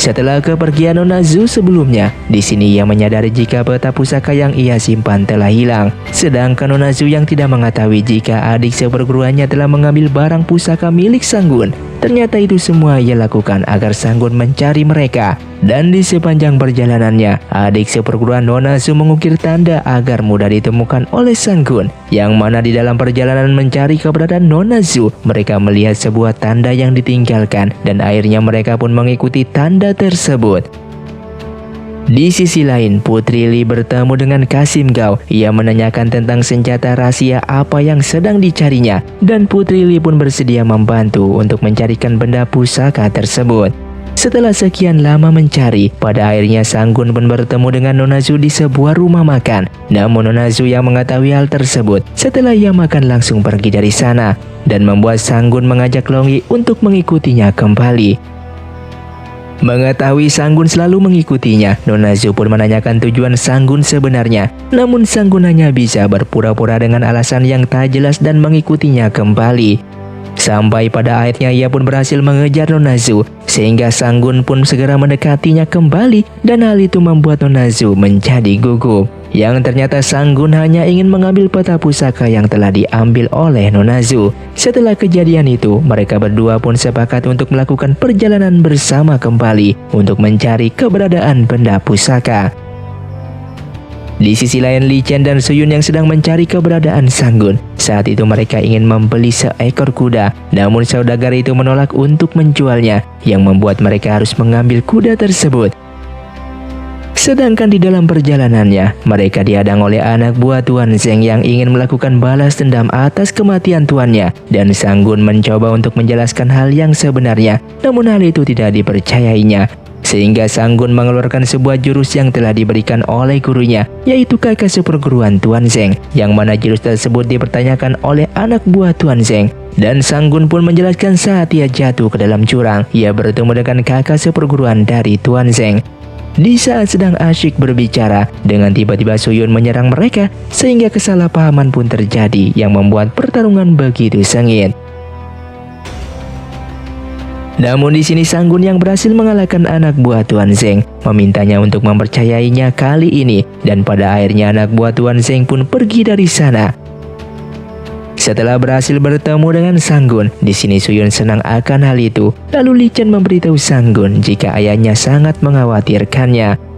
Setelah kepergian Nonazu sebelumnya, di sini ia menyadari jika peta pusaka yang ia simpan telah hilang. Sedangkan Nonazu yang tidak mengetahui jika adik seperguruannya telah mengambil barang pusaka milik Sanggun. Ternyata itu semua ia lakukan agar Sanggun mencari mereka. Dan di sepanjang perjalanannya, adik seperguruan Nonazu mengukir tanda agar mudah ditemukan oleh Sanggun. Yang mana di dalam perjalanan mencari keberadaan Nonazu, mereka melihat sebuah tanda yang ditinggalkan dan akhirnya mereka pun mengikuti tanda tersebut. Di sisi lain, Putri Lee bertemu dengan Kasim Gao. Ia menanyakan tentang senjata rahasia apa yang sedang dicarinya, dan Putri Lee pun bersedia membantu untuk mencarikan benda pusaka tersebut. Setelah sekian lama mencari, pada akhirnya Sanggun pun bertemu dengan Nonazu di sebuah rumah makan. Namun Nonazu yang mengetahui hal tersebut, setelah ia makan langsung pergi dari sana, dan membuat Sanggun mengajak Longi untuk mengikutinya kembali. Mengetahui Sanggun selalu mengikutinya, Nonazu pun menanyakan tujuan Sanggun sebenarnya. Namun Sanggun hanya bisa berpura-pura dengan alasan yang tak jelas dan mengikutinya kembali. Sampai pada akhirnya ia pun berhasil mengejar Nonazu, sehingga Sanggun pun segera mendekatinya kembali, dan hal itu membuat Nonazu menjadi gugup. Yang ternyata Sanggun hanya ingin mengambil peta pusaka yang telah diambil oleh Nonazu. Setelah kejadian itu, mereka berdua pun sepakat untuk melakukan perjalanan bersama kembali untuk mencari keberadaan benda pusaka. Di sisi lain, Li Chen dan Suyun yang sedang mencari keberadaan Sanggun. Saat itu mereka ingin membeli seekor kuda, namun saudagar itu menolak untuk menjualnya, yang membuat mereka harus mengambil kuda tersebut. Sedangkan di dalam perjalanannya, mereka dihadang oleh anak buah Tuan Zeng yang ingin melakukan balas dendam atas kematian tuannya, dan Sanggun mencoba untuk menjelaskan hal yang sebenarnya, namun hal itu tidak dipercayainya. Sehingga Sanggun mengeluarkan sebuah jurus yang telah diberikan oleh gurunya, yaitu kakak seperguruan Tuan Zeng, yang mana jurus tersebut dipertanyakan oleh anak buah Tuan Zeng. Dan Sanggun pun menjelaskan saat ia jatuh ke dalam jurang, ia bertemu dengan kakak seperguruan dari Tuan Zeng. Di saat sedang asyik berbicara, dengan tiba-tiba Suyun menyerang mereka, sehingga kesalahpahaman pun terjadi yang membuat pertarungan begitu sengit. Namun di sini Sanggun yang berhasil mengalahkan anak buah Tuan Zeng, memintanya untuk mempercayainya kali ini, dan pada akhirnya anak buah Tuan Zeng pun pergi dari sana. Setelah berhasil bertemu dengan Sanggun, di sini Suyun senang akan hal itu. Lalu Li Chen memberitahu Sanggun jika ayahnya sangat mengkhawatirkannya.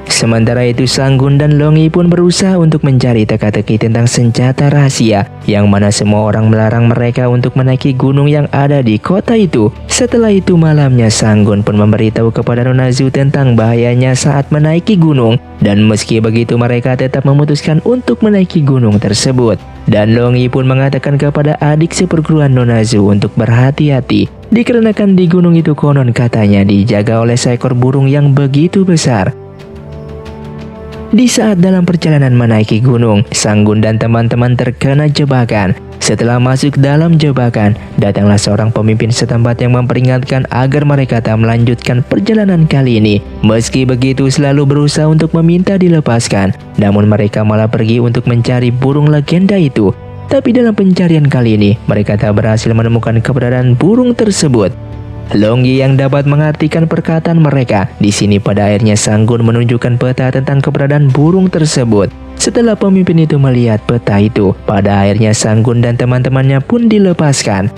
Sementara itu Sanggun dan Longi pun berusaha untuk mencari teka-teki tentang senjata rahasia, yang mana semua orang melarang mereka untuk menaiki gunung yang ada di kota itu. Setelah itu malamnya Sanggun pun memberitahu kepada Nonazu tentang bahayanya saat menaiki gunung, dan meski begitu mereka tetap memutuskan untuk menaiki gunung tersebut. Dan Longi pun mengatakan kepada adik seperguruan Nonazu untuk berhati-hati, dikarenakan di gunung itu konon katanya dijaga oleh seekor burung yang begitu besar. Di saat dalam perjalanan menaiki gunung, Sanggun dan teman-teman terkena jebakan. Setelah masuk dalam jebakan, datanglah seorang pemimpin setempat yang memperingatkan agar mereka tak melanjutkan perjalanan kali ini. Meski begitu selalu berusaha untuk meminta dilepaskan, namun mereka malah pergi untuk mencari burung legenda itu. Tapi dalam pencarian kali ini, mereka tak berhasil menemukan keberadaan burung tersebut. Longi yang dapat mengartikan perkataan mereka. Di sini pada akhirnya Sanggun menunjukkan peta tentang keberadaan burung tersebut. Setelah pemimpin itu melihat peta itu, pada akhirnya Sanggun dan teman-temannya pun dilepaskan.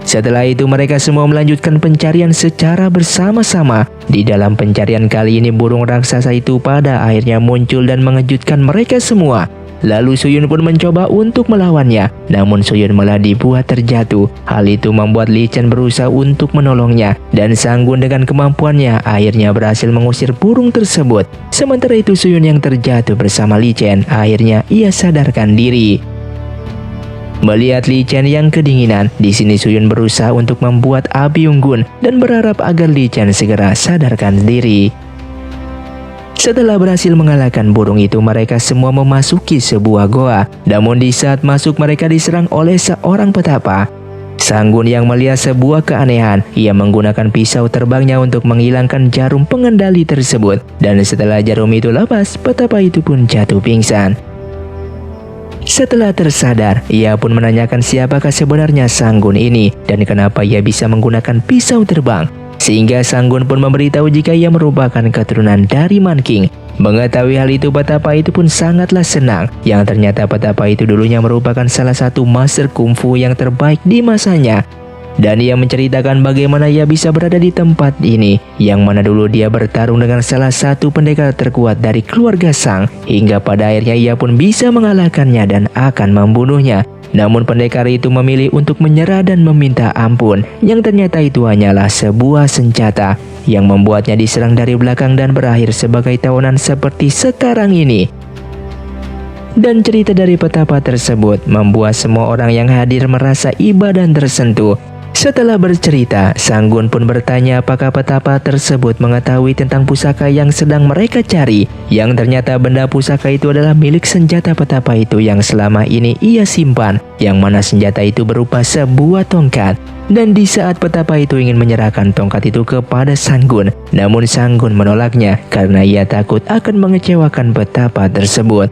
Setelah itu mereka semua melanjutkan pencarian secara bersama-sama. Di dalam pencarian kali ini burung raksasa itu pada akhirnya muncul dan mengejutkan mereka semua. Lalu Suyun pun mencoba untuk melawannya, namun Suyun malah dibuat terjatuh. Hal itu membuat Li Chen berusaha untuk menolongnya, dan Sanggun dengan kemampuannya akhirnya berhasil mengusir burung tersebut. Sementara itu Suyun yang terjatuh bersama Li Chen, akhirnya ia sadarkan diri. Melihat Li Chen yang kedinginan, di sini Suyun berusaha untuk membuat api unggun dan berharap agar Li Chen segera sadarkan diri. Setelah berhasil mengalahkan burung itu, mereka semua memasuki sebuah goa. Namun di saat masuk mereka diserang oleh seorang petapa. Sanggun yang melihat sebuah keanehan, ia menggunakan pisau terbangnya untuk menghilangkan jarum pengendali tersebut. Dan setelah jarum itu lepas, petapa itu pun jatuh pingsan. Setelah tersadar, ia pun menanyakan siapakah sebenarnya Sanggun ini dan kenapa ia bisa menggunakan pisau terbang. Sehingga Sanggun pun memberitahu jika ia merupakan keturunan dari Man King. Mengetahui hal itu, petapa itu pun sangatlah senang, yang ternyata petapa itu dulunya merupakan salah satu master kungfu yang terbaik di masanya. Dan ia menceritakan bagaimana ia bisa berada di tempat ini, yang mana dulu dia bertarung dengan salah satu pendekar terkuat dari keluarga Sang, hingga pada akhirnya ia pun bisa mengalahkannya dan akan membunuhnya. Namun pendekar itu memilih untuk menyerah dan meminta ampun, yang ternyata itu hanyalah sebuah senjata yang membuatnya diserang dari belakang dan berakhir sebagai tawanan seperti sekarang ini. Dan cerita dari petapa tersebut membuat semua orang yang hadir merasa iba dan tersentuh. Setelah bercerita, Sanggun pun bertanya apakah petapa tersebut mengetahui tentang pusaka yang sedang mereka cari, yang ternyata benda pusaka itu adalah milik senjata petapa itu yang selama ini ia simpan, yang mana senjata itu berupa sebuah tongkat. Dan di saat petapa itu ingin menyerahkan tongkat itu kepada Sanggun, namun Sanggun menolaknya karena ia takut akan mengecewakan petapa tersebut.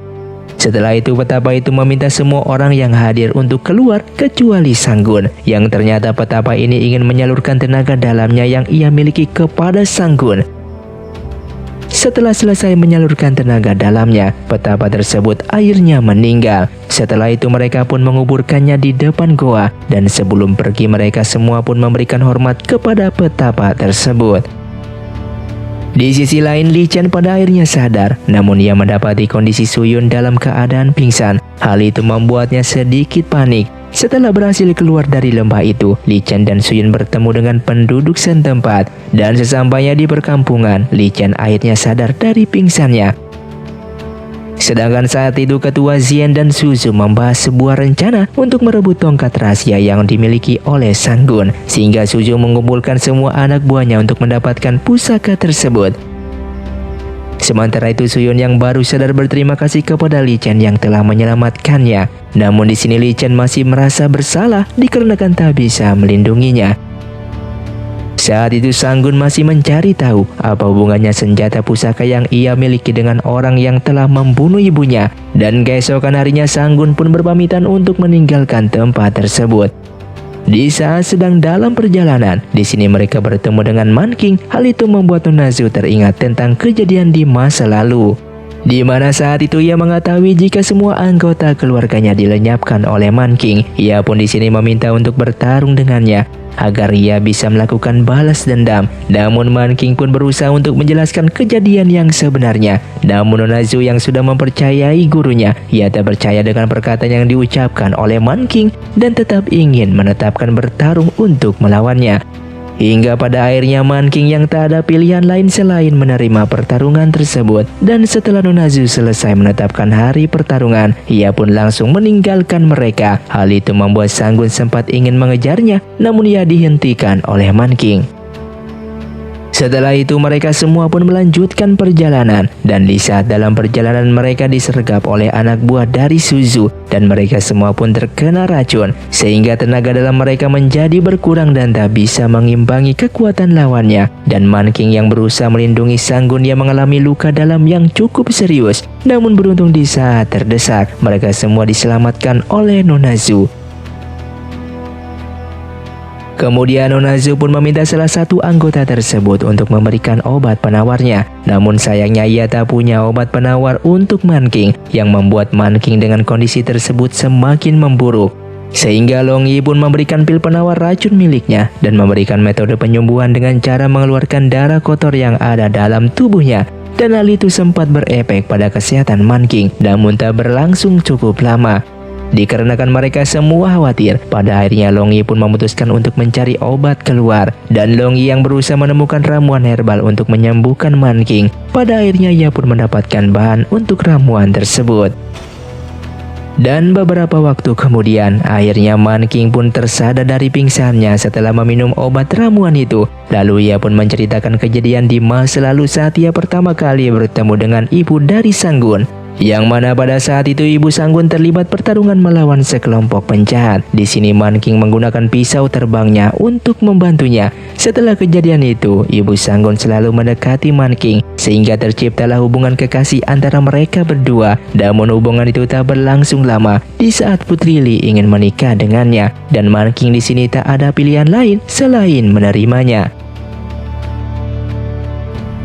Setelah itu petapa itu meminta semua orang yang hadir untuk keluar kecuali Sanggun, yang ternyata petapa ini ingin menyalurkan tenaga dalamnya yang ia miliki kepada Sanggun. Setelah selesai menyalurkan tenaga dalamnya, petapa tersebut akhirnya meninggal. Setelah itu mereka pun menguburkannya di depan goa, dan sebelum pergi mereka semua pun memberikan hormat kepada petapa tersebut. Di sisi lain, Li Chen pada akhirnya sadar, namun ia mendapati kondisi Suyun dalam keadaan pingsan. Hal itu membuatnya sedikit panik. Setelah berhasil keluar dari lembah itu, Li Chen dan Suyun bertemu dengan penduduk setempat. Dan sesampainya di perkampungan, Li Chen akhirnya sadar dari pingsannya. Sedangkan saat itu ketua Zian dan Suzu membahas sebuah rencana untuk merebut tongkat rahasia yang dimiliki oleh Sanggun, sehingga Suzu mengumpulkan semua anak buahnya untuk mendapatkan pusaka tersebut. Sementara itu Suyun yang baru sadar berterima kasih kepada Li Chen yang telah menyelamatkannya. Namun di sini Li Chen masih merasa bersalah dikarenakan tak bisa melindunginya. Saat itu Sanggun masih mencari tahu apa hubungannya senjata pusaka yang ia miliki dengan orang yang telah membunuh ibunya. Dan keesokan harinya Sanggun pun berpamitan untuk meninggalkan tempat tersebut. Di saat sedang dalam perjalanan, di sini mereka bertemu dengan Man King. Hal itu membuat Nunazu teringat tentang kejadian di masa lalu, di mana saat itu ia mengetahui jika semua anggota keluarganya dilenyapkan oleh Man King. Ia pun di sini meminta untuk bertarung dengannya agar ia bisa melakukan balas dendam. Namun Man King pun berusaha untuk menjelaskan kejadian yang sebenarnya. Namun Nunazu yang sudah mempercayai gurunya, ia tak percaya dengan perkataan yang diucapkan oleh Man King dan tetap ingin menetapkan bertarung untuk melawannya. Hingga pada akhirnya Man King yang tak ada pilihan lain selain menerima pertarungan tersebut. Dan setelah Nunazu selesai menetapkan hari pertarungan, ia pun langsung meninggalkan mereka. Hal itu membuat Sanggun sempat ingin mengejarnya, namun ia dihentikan oleh Man King. Setelah itu mereka semua pun melanjutkan perjalanan, dan di saat dalam perjalanan mereka disergap oleh anak buah dari Suzu, dan mereka semua pun terkena racun sehingga tenaga dalam mereka menjadi berkurang dan tak bisa mengimbangi kekuatan lawannya. Dan Man King yang berusaha melindungi Sanggun yang mengalami luka dalam yang cukup serius. Namun beruntung di saat terdesak, mereka semua diselamatkan oleh Nunazu. Kemudian Nunazu pun meminta salah satu anggota tersebut untuk memberikan obat penawarnya. Namun sayangnya ia tak punya obat penawar untuk Man King, yang membuat Man King dengan kondisi tersebut semakin memburuk. Sehingga Long Yi pun memberikan pil penawar racun miliknya dan memberikan metode penyembuhan dengan cara mengeluarkan darah kotor yang ada dalam tubuhnya. Dan hal itu sempat berefek pada kesehatan Man King, namun tak berlangsung cukup lama. Dikarenakan mereka semua khawatir, pada akhirnya Long Yi pun memutuskan untuk mencari obat keluar. Dan Long Yi yang berusaha menemukan ramuan herbal untuk menyembuhkan Man King. Pada akhirnya ia pun mendapatkan bahan untuk ramuan tersebut. Dan beberapa waktu kemudian, akhirnya Man King pun tersadar dari pingsannya setelah meminum obat ramuan itu. Lalu ia pun menceritakan kejadian di masa lalu saat ia pertama kali bertemu dengan ibu dari Sanggun, yang mana pada saat itu ibu Sanggun terlibat pertarungan melawan sekelompok penjahat. Di sini Man King menggunakan pisau terbangnya untuk membantunya. Setelah kejadian itu, ibu Sanggun selalu mendekati Man King sehingga terciptalah hubungan kekasih antara mereka berdua. Namun hubungan itu tak berlangsung lama di saat Putri Li ingin menikah dengannya, dan Man King di sini tak ada pilihan lain selain menerimanya.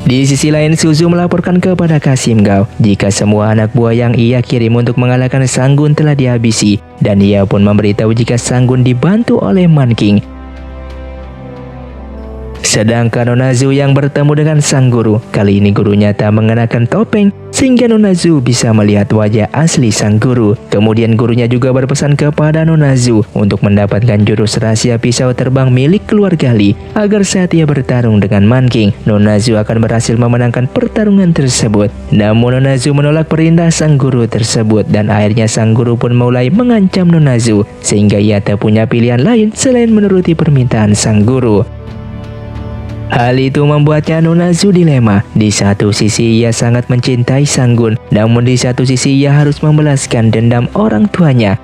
Di sisi lain, Suzu melaporkan kepada Kasim Gao jika semua anak buah yang ia kirim untuk mengalahkan Sanggun telah dihabisi, dan ia pun memberitahu jika Sanggun dibantu oleh Man King. Sedangkan Nona Zhu yang bertemu dengan sang guru, kali ini gurunya tak mengenakan topeng sehingga Nona Zhu bisa melihat wajah asli sang guru. Kemudian gurunya juga berpesan kepada Nona Zhu untuk mendapatkan jurus rahasia pisau terbang milik keluarga Li agar saat ia bertarung dengan Man King, Nona Zhu akan berhasil memenangkan pertarungan tersebut. Namun Nona Zhu menolak perintah sang guru tersebut dan akhirnya sang guru pun mulai mengancam Nona Zhu sehingga ia tak punya pilihan lain selain menuruti permintaan sang guru. Hal itu membuatnya Nona Zhu dilema. Di satu sisi ia sangat mencintai Sanggun, namun di satu sisi ia harus membalaskan dendam orang tuanya.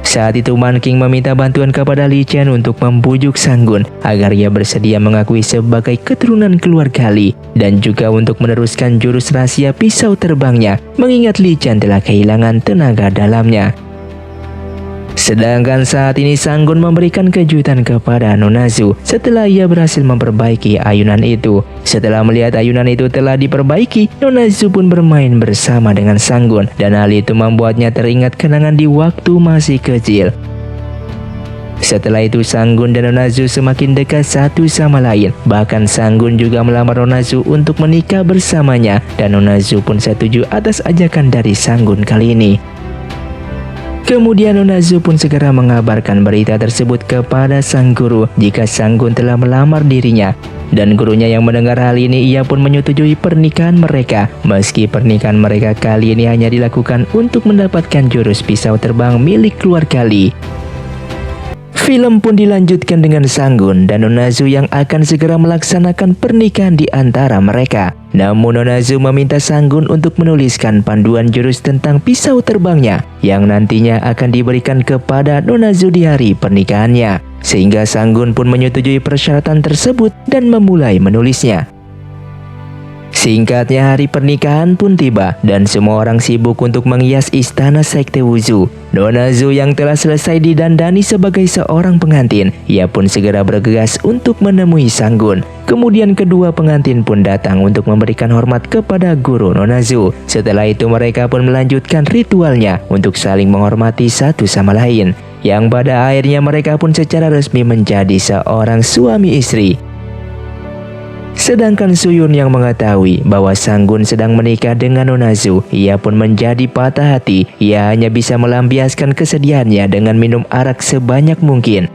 Saat itu Man King meminta bantuan kepada Li Chen untuk membujuk Sanggun agar ia bersedia mengakui sebagai keturunan keluarga Li dan juga untuk meneruskan jurus rahasia pisau terbangnya, mengingat Li Chen telah kehilangan tenaga dalamnya. Sedangkan saat ini Sanggun memberikan kejutan kepada Nona Zhu setelah ia berhasil memperbaiki ayunan itu. Setelah melihat ayunan itu telah diperbaiki, Nona Zhu pun bermain bersama dengan Sanggun dan hal itu membuatnya teringat kenangan di waktu masih kecil. Setelah itu Sanggun dan Nona Zhu semakin dekat satu sama lain. Bahkan Sanggun juga melamar Nona Zhu untuk menikah bersamanya dan Nona Zhu pun setuju atas ajakan dari Sanggun kali ini. Kemudian Nona Zhu pun segera mengabarkan berita tersebut kepada sang guru jika Sanggun telah melamar dirinya. Dan gurunya yang mendengar hal ini ia pun menyetujui pernikahan mereka. Meski pernikahan mereka kali ini hanya dilakukan untuk mendapatkan jurus pisau terbang milik keluarga Li. Film pun dilanjutkan dengan Sanggun dan Nona Zhu yang akan segera melaksanakan pernikahan di antara mereka. Namun Nona Zhu meminta Sanggun untuk menuliskan panduan jurus tentang pisau terbangnya yang nantinya akan diberikan kepada Nona Zhu di hari pernikahannya. Sehingga Sanggun pun menyetujui persyaratan tersebut dan memulai menulisnya. Singkatnya hari pernikahan pun tiba dan semua orang sibuk untuk menghias istana sekte Wuzu. Nona Zhu yang telah selesai didandani sebagai seorang pengantin, ia pun segera bergegas untuk menemui Sanggun. Kemudian kedua pengantin pun datang untuk memberikan hormat kepada guru Nona Zhu. Setelah itu mereka pun melanjutkan ritualnya untuk saling menghormati satu sama lain. Yang pada akhirnya mereka pun secara resmi menjadi seorang suami istri. Sedangkan Suyun yang mengetahui bahwa Sanggun sedang menikah dengan Nona Zhu, ia pun menjadi patah hati. Ia hanya bisa melampiaskan kesedihannya dengan minum arak sebanyak mungkin.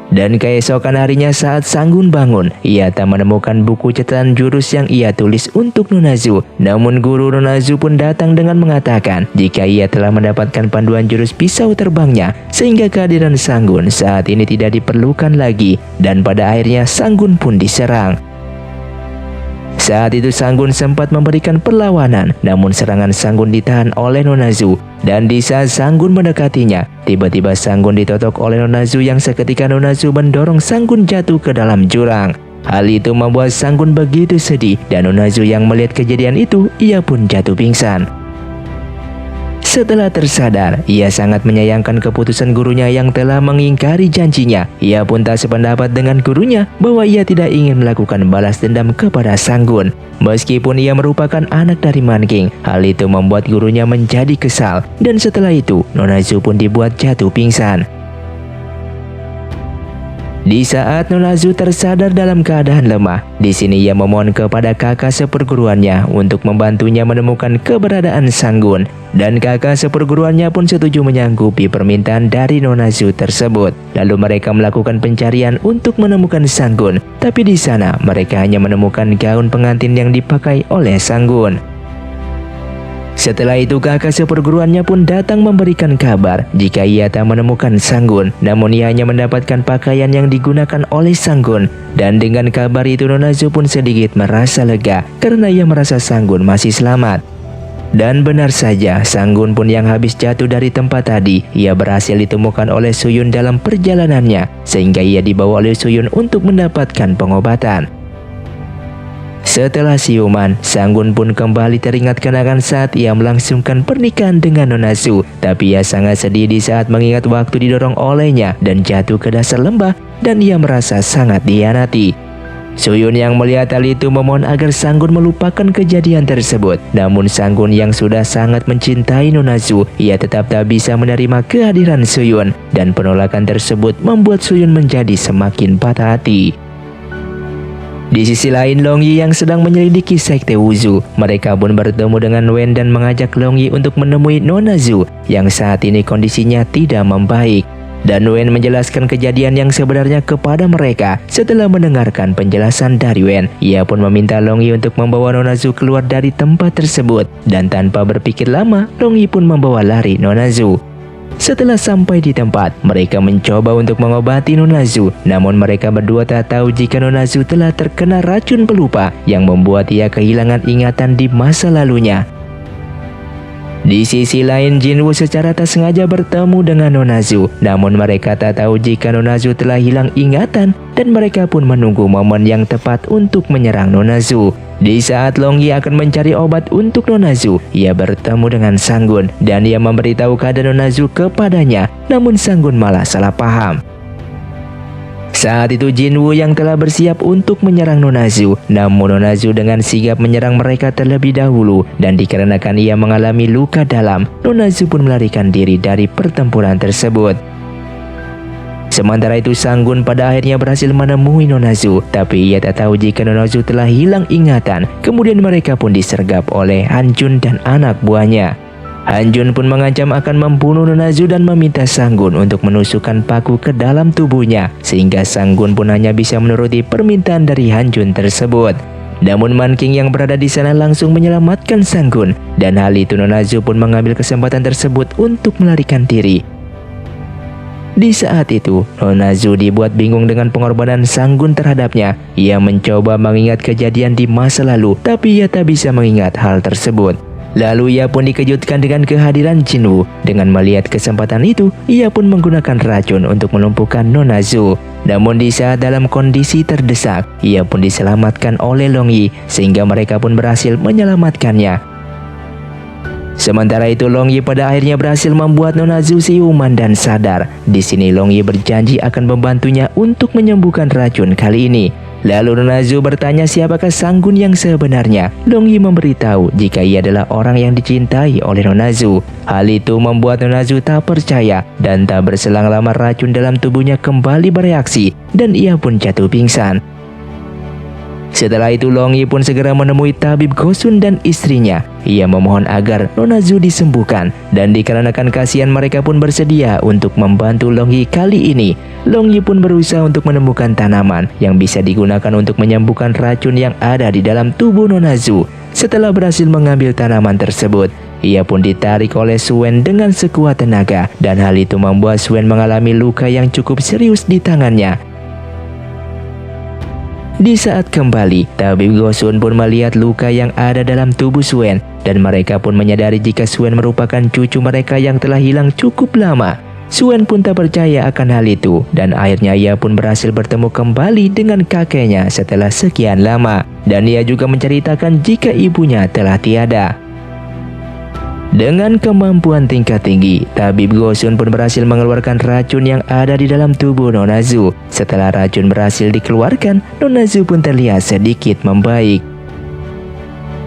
Dan keesokan harinya saat Sanggun bangun, ia tak menemukan buku catatan jurus yang ia tulis untuk Nona Zhu. Namun guru Nona Zhu pun datang dengan mengatakan jika ia telah mendapatkan panduan jurus pisau terbangnya, sehingga kehadiran Sanggun saat ini tidak diperlukan lagi. Dan pada akhirnya Sanggun pun diserang. Saat itu Sanggun sempat memberikan perlawanan, namun serangan Sanggun ditahan oleh Nona Zhu. Dan di saat Sanggun mendekatinya, tiba-tiba Sanggun ditotok oleh Nona Zhu yang seketika Nona Zhu mendorong Sanggun jatuh ke dalam jurang. Hal itu membuat Sanggun begitu sedih dan Nona Zhu yang melihat kejadian itu, ia pun jatuh pingsan. Setelah tersadar, ia sangat menyayangkan keputusan gurunya yang telah mengingkari janjinya. Ia pun tak sependapat dengan gurunya bahwa ia tidak ingin melakukan balas dendam kepada Sanggun. Meskipun ia merupakan anak dari Man King, hal itu membuat gurunya menjadi kesal. Dan setelah itu, Nona Zhu pun dibuat jatuh pingsan. Di saat Nona Zhu tersadar dalam keadaan lemah, di sini ia memohon kepada kakak seperguruannya untuk membantunya menemukan keberadaan Sanggun. Dan kakak seperguruannya pun setuju menyanggupi permintaan dari Nona Zhu tersebut. Lalu mereka melakukan pencarian untuk menemukan Sanggun. Tapi di sana mereka hanya menemukan gaun pengantin yang dipakai oleh Sanggun. Setelah itu kakak seperguruannya pun datang memberikan kabar jika ia tak menemukan Sanggun. Namun ia hanya mendapatkan pakaian yang digunakan oleh Sanggun. Dan dengan kabar itu Nona Zhu pun sedikit merasa lega karena ia merasa Sanggun masih selamat. Dan benar saja, Sanggun pun yang habis jatuh dari tempat tadi, ia berhasil ditemukan oleh Suyun dalam perjalanannya. Sehingga ia dibawa oleh Suyun untuk mendapatkan pengobatan. Setelah siuman, Sanggun pun kembali teringat kenangan saat ia melangsungkan pernikahan dengan Nona Zhu. Tapi ia sangat sedih di saat mengingat waktu didorong olehnya dan jatuh ke dasar lembah dan ia merasa sangat dihianati. Suyun yang melihat hal itu memohon agar Sanggun melupakan kejadian tersebut. Namun Sanggun yang sudah sangat mencintai Nona Zu, ia tetap tak bisa menerima kehadiran Suyun, dan penolakan tersebut membuat Suyun menjadi semakin patah hati. Di sisi lain, Long Yi yang sedang menyelidiki sekte Wuzu, mereka pun bertemu dengan Wen dan mengajak Long Yi untuk menemui Nona Zu yang saat ini kondisinya tidak membaik. Dan Wen menjelaskan kejadian yang sebenarnya kepada mereka. Setelah mendengarkan penjelasan dari Wen, ia pun meminta Long Yi untuk membawa Nona Zu keluar dari tempat tersebut. Dan tanpa berpikir lama, Long Yi pun membawa lari Nona Zu. Setelah sampai di tempat, mereka mencoba untuk mengobati Nona Zu. Namun mereka berdua tak tahu jika Nona Zu telah terkena racun pelupa yang membuat ia kehilangan ingatan di masa lalunya. Di sisi lain, Jinwoo secara tak sengaja bertemu dengan Nona Zu. Namun mereka tak tahu jika Nona Zu telah hilang ingatan, dan mereka pun menunggu momen yang tepat untuk menyerang Nona Zu. Di saat Long Yi akan mencari obat untuk Nona Zu, ia bertemu dengan Sanggun dan ia memberitahu keadaan Nona Zu kepadanya. Namun Sanggun malah salah paham. Saat itu Jinwoo yang telah bersiap untuk menyerang Nona Zu, namun Nona Zu dengan sigap menyerang mereka terlebih dahulu, dan dikarenakan ia mengalami luka dalam, Nona Zu pun melarikan diri dari pertempuran tersebut. Sementara itu Sanggun pada akhirnya berhasil menemui Nona Zu, tapi ia tak tahu jika Nona Zu telah hilang ingatan. Kemudian mereka pun disergap oleh Han Jun dan anak buahnya. Han Jun pun mengancam akan membunuh Nona Zu dan meminta Sanggun untuk menusukkan paku ke dalam tubuhnya, sehingga Sanggun pun hanya bisa menuruti permintaan dari Han Jun tersebut. Namun Man King yang berada di sana langsung menyelamatkan Sanggun, dan hal itu Nona Zu pun mengambil kesempatan tersebut untuk melarikan diri. Di saat itu, Nona Zu dibuat bingung dengan pengorbanan Sanggun terhadapnya. Ia mencoba mengingat kejadian di masa lalu, tapi ia tak bisa mengingat hal tersebut. Lalu ia pun dikejutkan dengan kehadiran Jinwoo. Dengan melihat kesempatan itu, ia pun menggunakan racun untuk melumpuhkan Nona Zu. Namun di saat dalam kondisi terdesak, ia pun diselamatkan oleh Long Yi, sehingga mereka pun berhasil menyelamatkannya. Sementara itu Long Yi pada akhirnya berhasil membuat Nona Zu siuman dan sadar. Di sini Long Yi berjanji akan membantunya untuk menyembuhkan racun kali ini. Lalu Nona Zu bertanya siapakah Sanggun yang sebenarnya. Long Yi memberitahu jika ia adalah orang yang dicintai oleh Nona Zu. Hal itu membuat Nona Zu tak percaya, dan tak berselang lama racun dalam tubuhnya kembali bereaksi dan ia pun jatuh pingsan. Setelah itu Long Yi pun segera menemui tabib Gosun dan istrinya. Ia memohon agar Nona Zu disembuhkan, dan dikarenakan kasihan mereka pun bersedia untuk membantu Long Yi kali ini. Long Yi pun berusaha untuk menemukan tanaman yang bisa digunakan untuk menyembuhkan racun yang ada di dalam tubuh Nona Zu. Setelah berhasil mengambil tanaman tersebut, ia pun ditarik oleh Suen dengan sekuat tenaga, dan hal itu membuat Suen mengalami luka yang cukup serius di tangannya. Di saat kembali, tabib Gosun pun melihat luka yang ada dalam tubuh Suen, dan mereka pun menyadari jika Suen merupakan cucu mereka yang telah hilang cukup lama. Suen pun tak percaya akan hal itu, dan akhirnya ia pun berhasil bertemu kembali dengan kakeknya setelah sekian lama, dan ia juga menceritakan jika ibunya telah tiada. Dengan kemampuan tingkat tinggi, tabib Gosun pun berhasil mengeluarkan racun yang ada di dalam tubuh Nona Zu. Setelah racun berhasil dikeluarkan, Nona Zu pun terlihat sedikit membaik.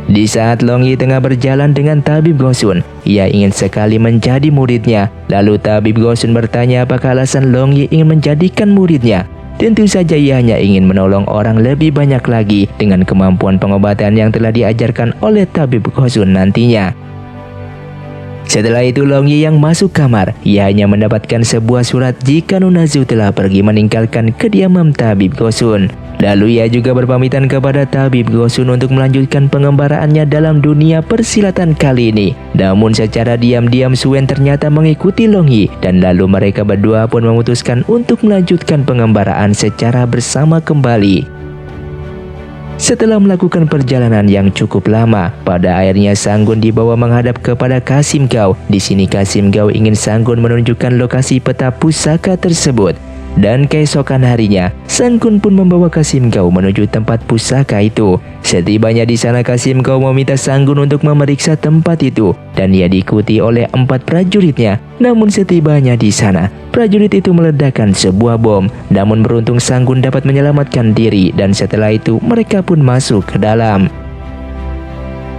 Di saat Long Yi tengah berjalan dengan tabib Gosun, ia ingin sekali menjadi muridnya. Lalu tabib Gosun bertanya apakah alasan Long Yi ingin menjadikan muridnya. Tentu saja ia hanya ingin menolong orang lebih banyak lagi dengan kemampuan pengobatan yang telah diajarkan oleh tabib Gosun nantinya. Setelah itu Long Yi yang masuk kamar, ia hanya mendapatkan sebuah surat jika Nona Zu telah pergi meninggalkan kediaman tabib Gosun. Lalu ia juga berpamitan kepada tabib Gosun untuk melanjutkan pengembaraannya dalam dunia persilatan kali ini. Namun secara diam-diam Suen ternyata mengikuti Long Yi, dan lalu mereka berdua pun memutuskan untuk melanjutkan pengembaraan secara bersama kembali. Setelah melakukan perjalanan yang cukup lama, pada akhirnya Sanggun dibawa menghadap kepada Kasim Gao. Di sini Kasim Gao ingin Sanggun menunjukkan lokasi peta pusaka tersebut. Dan keesokan harinya, Sanggun pun membawa Kasim Gao menuju tempat pusaka itu. Setibanya di sana, Kasim Gao meminta Sanggun untuk memeriksa tempat itu, dan ia diikuti oleh 4 prajuritnya. Namun setibanya di sana, prajurit itu meledakkan sebuah bom. Namun beruntung Sanggun dapat menyelamatkan diri dan setelah itu mereka pun masuk ke dalam.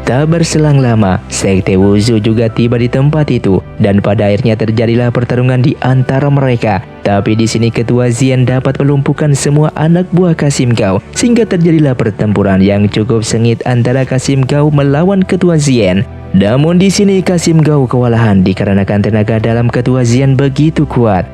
Tak berselang lama, Sekte Wuzu juga tiba di tempat itu dan pada akhirnya terjadilah pertarungan di antara mereka. Tapi di sini Ketua Xian dapat melumpuhkan semua anak buah Kasim Gao sehingga terjadilah pertempuran yang cukup sengit antara Kasim Gao melawan Ketua Xian. Namun di sini Kasim Gao kewalahan dikarenakan tenaga dalam Ketua Xian begitu kuat.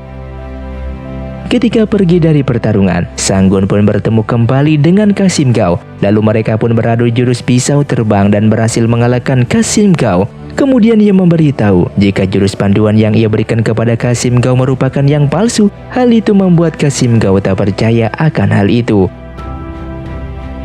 Ketika pergi dari pertarungan, Sanggun pun bertemu kembali dengan Kasim Gao. Lalu mereka pun beradu jurus pisau terbang dan berhasil mengalahkan Kasim Gao. Kemudian ia memberitahu jika jurus panduan yang ia berikan kepada Kasim Gao merupakan yang palsu. Hal itu membuat Kasim Gao tak percaya akan hal itu.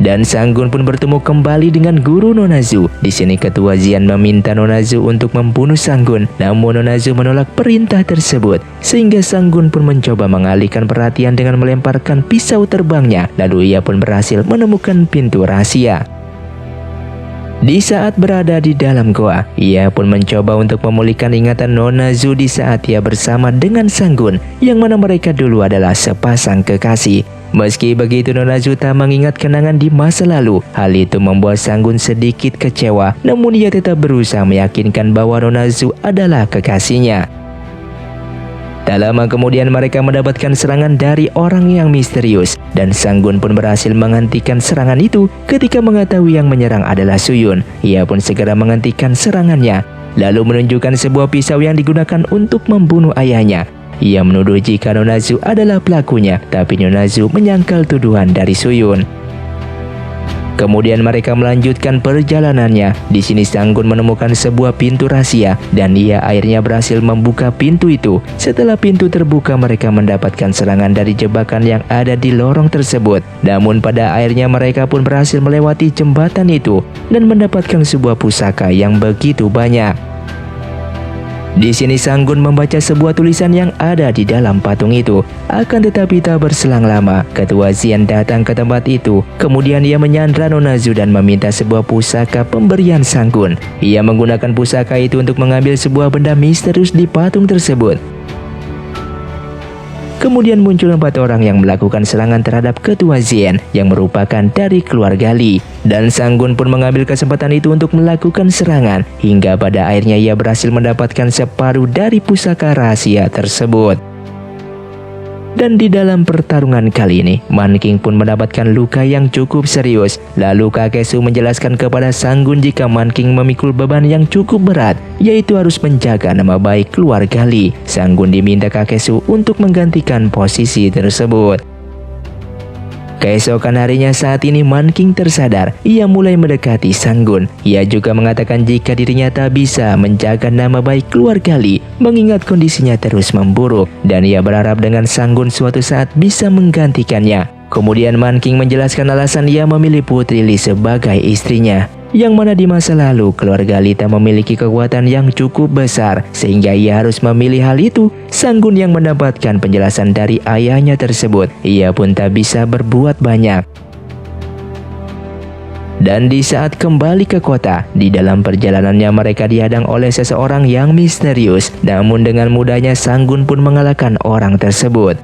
Dan Sanggun pun bertemu kembali dengan guru Nona Zu. Di sini Ketua Xian meminta Nona Zu untuk membunuh Sanggun, namun Nona Zu menolak perintah tersebut. Sehingga Sanggun pun mencoba mengalihkan perhatian dengan melemparkan pisau terbangnya. Lalu ia pun berhasil menemukan pintu rahasia. Di saat berada di dalam goa, ia pun mencoba untuk memulihkan ingatan Nona Zu di saat ia bersama dengan Sanggun, yang mana mereka dulu adalah sepasang kekasih. Meski begitu, Nona Zu tak mengingat kenangan di masa lalu. Hal itu membuat Sanggun sedikit kecewa, namun ia tetap berusaha meyakinkan bahwa Nona Zu adalah kekasihnya. Tak lama kemudian mereka mendapatkan serangan dari orang yang misterius dan Sanggun pun berhasil menghentikan serangan itu. Ketika mengetahui yang menyerang adalah Suyun, ia pun segera menghentikan serangannya lalu menunjukkan sebuah pisau yang digunakan untuk membunuh ayahnya. Ia menuduh jika Nona Zu adalah pelakunya, tapi Nona Zu menyangkal tuduhan dari Suyun. Kemudian mereka melanjutkan perjalanannya. Di sini Sanggun menemukan sebuah pintu rahasia dan ia akhirnya berhasil membuka pintu itu. Setelah pintu terbuka, mereka mendapatkan serangan dari jebakan yang ada di lorong tersebut. Namun pada akhirnya mereka pun berhasil melewati jembatan itu dan mendapatkan sebuah pusaka yang begitu banyak. Di sini Sanggun membaca sebuah tulisan yang ada di dalam patung itu. Akan tetapi tak berselang lama, Ketua Xian datang ke tempat itu. Kemudian ia menyandra Nona Zu dan meminta sebuah pusaka pemberian Sanggun. Ia menggunakan pusaka itu untuk mengambil sebuah benda misterius di patung tersebut. Kemudian muncul 4 orang yang melakukan serangan terhadap Ketua Xian yang merupakan dari keluarga Li. Dan Sanggun pun mengambil kesempatan itu untuk melakukan serangan. Hingga pada akhirnya ia berhasil mendapatkan separuh dari pusaka rahasia tersebut. Dan di dalam pertarungan kali ini, Man King pun mendapatkan luka yang cukup serius. Lalu kakek Su menjelaskan kepada Sanggun jika Man King memikul beban yang cukup berat, yaitu harus menjaga nama baik keluarga Li. Sanggun diminta kakek Su untuk menggantikan posisi tersebut. Keesokan harinya saat ini Man King tersadar. Ia mulai mendekati Sanggun. Ia juga mengatakan jika dirinya tak bisa menjaga nama baik keluarga Li, mengingat kondisinya terus memburuk, dan ia berharap dengan Sanggun suatu saat bisa menggantikannya. Kemudian Man King menjelaskan alasan ia memilih Putri Li sebagai istrinya, yang mana di masa lalu keluarga Li tak memiliki kekuatan yang cukup besar sehingga ia harus memilih hal itu. Sanggun yang mendapatkan penjelasan dari ayahnya tersebut, ia pun tak bisa berbuat banyak. Dan di saat kembali ke kota, di dalam perjalanannya mereka dihadang oleh seseorang yang misterius. Namun dengan mudahnya Sanggun pun mengalahkan orang tersebut.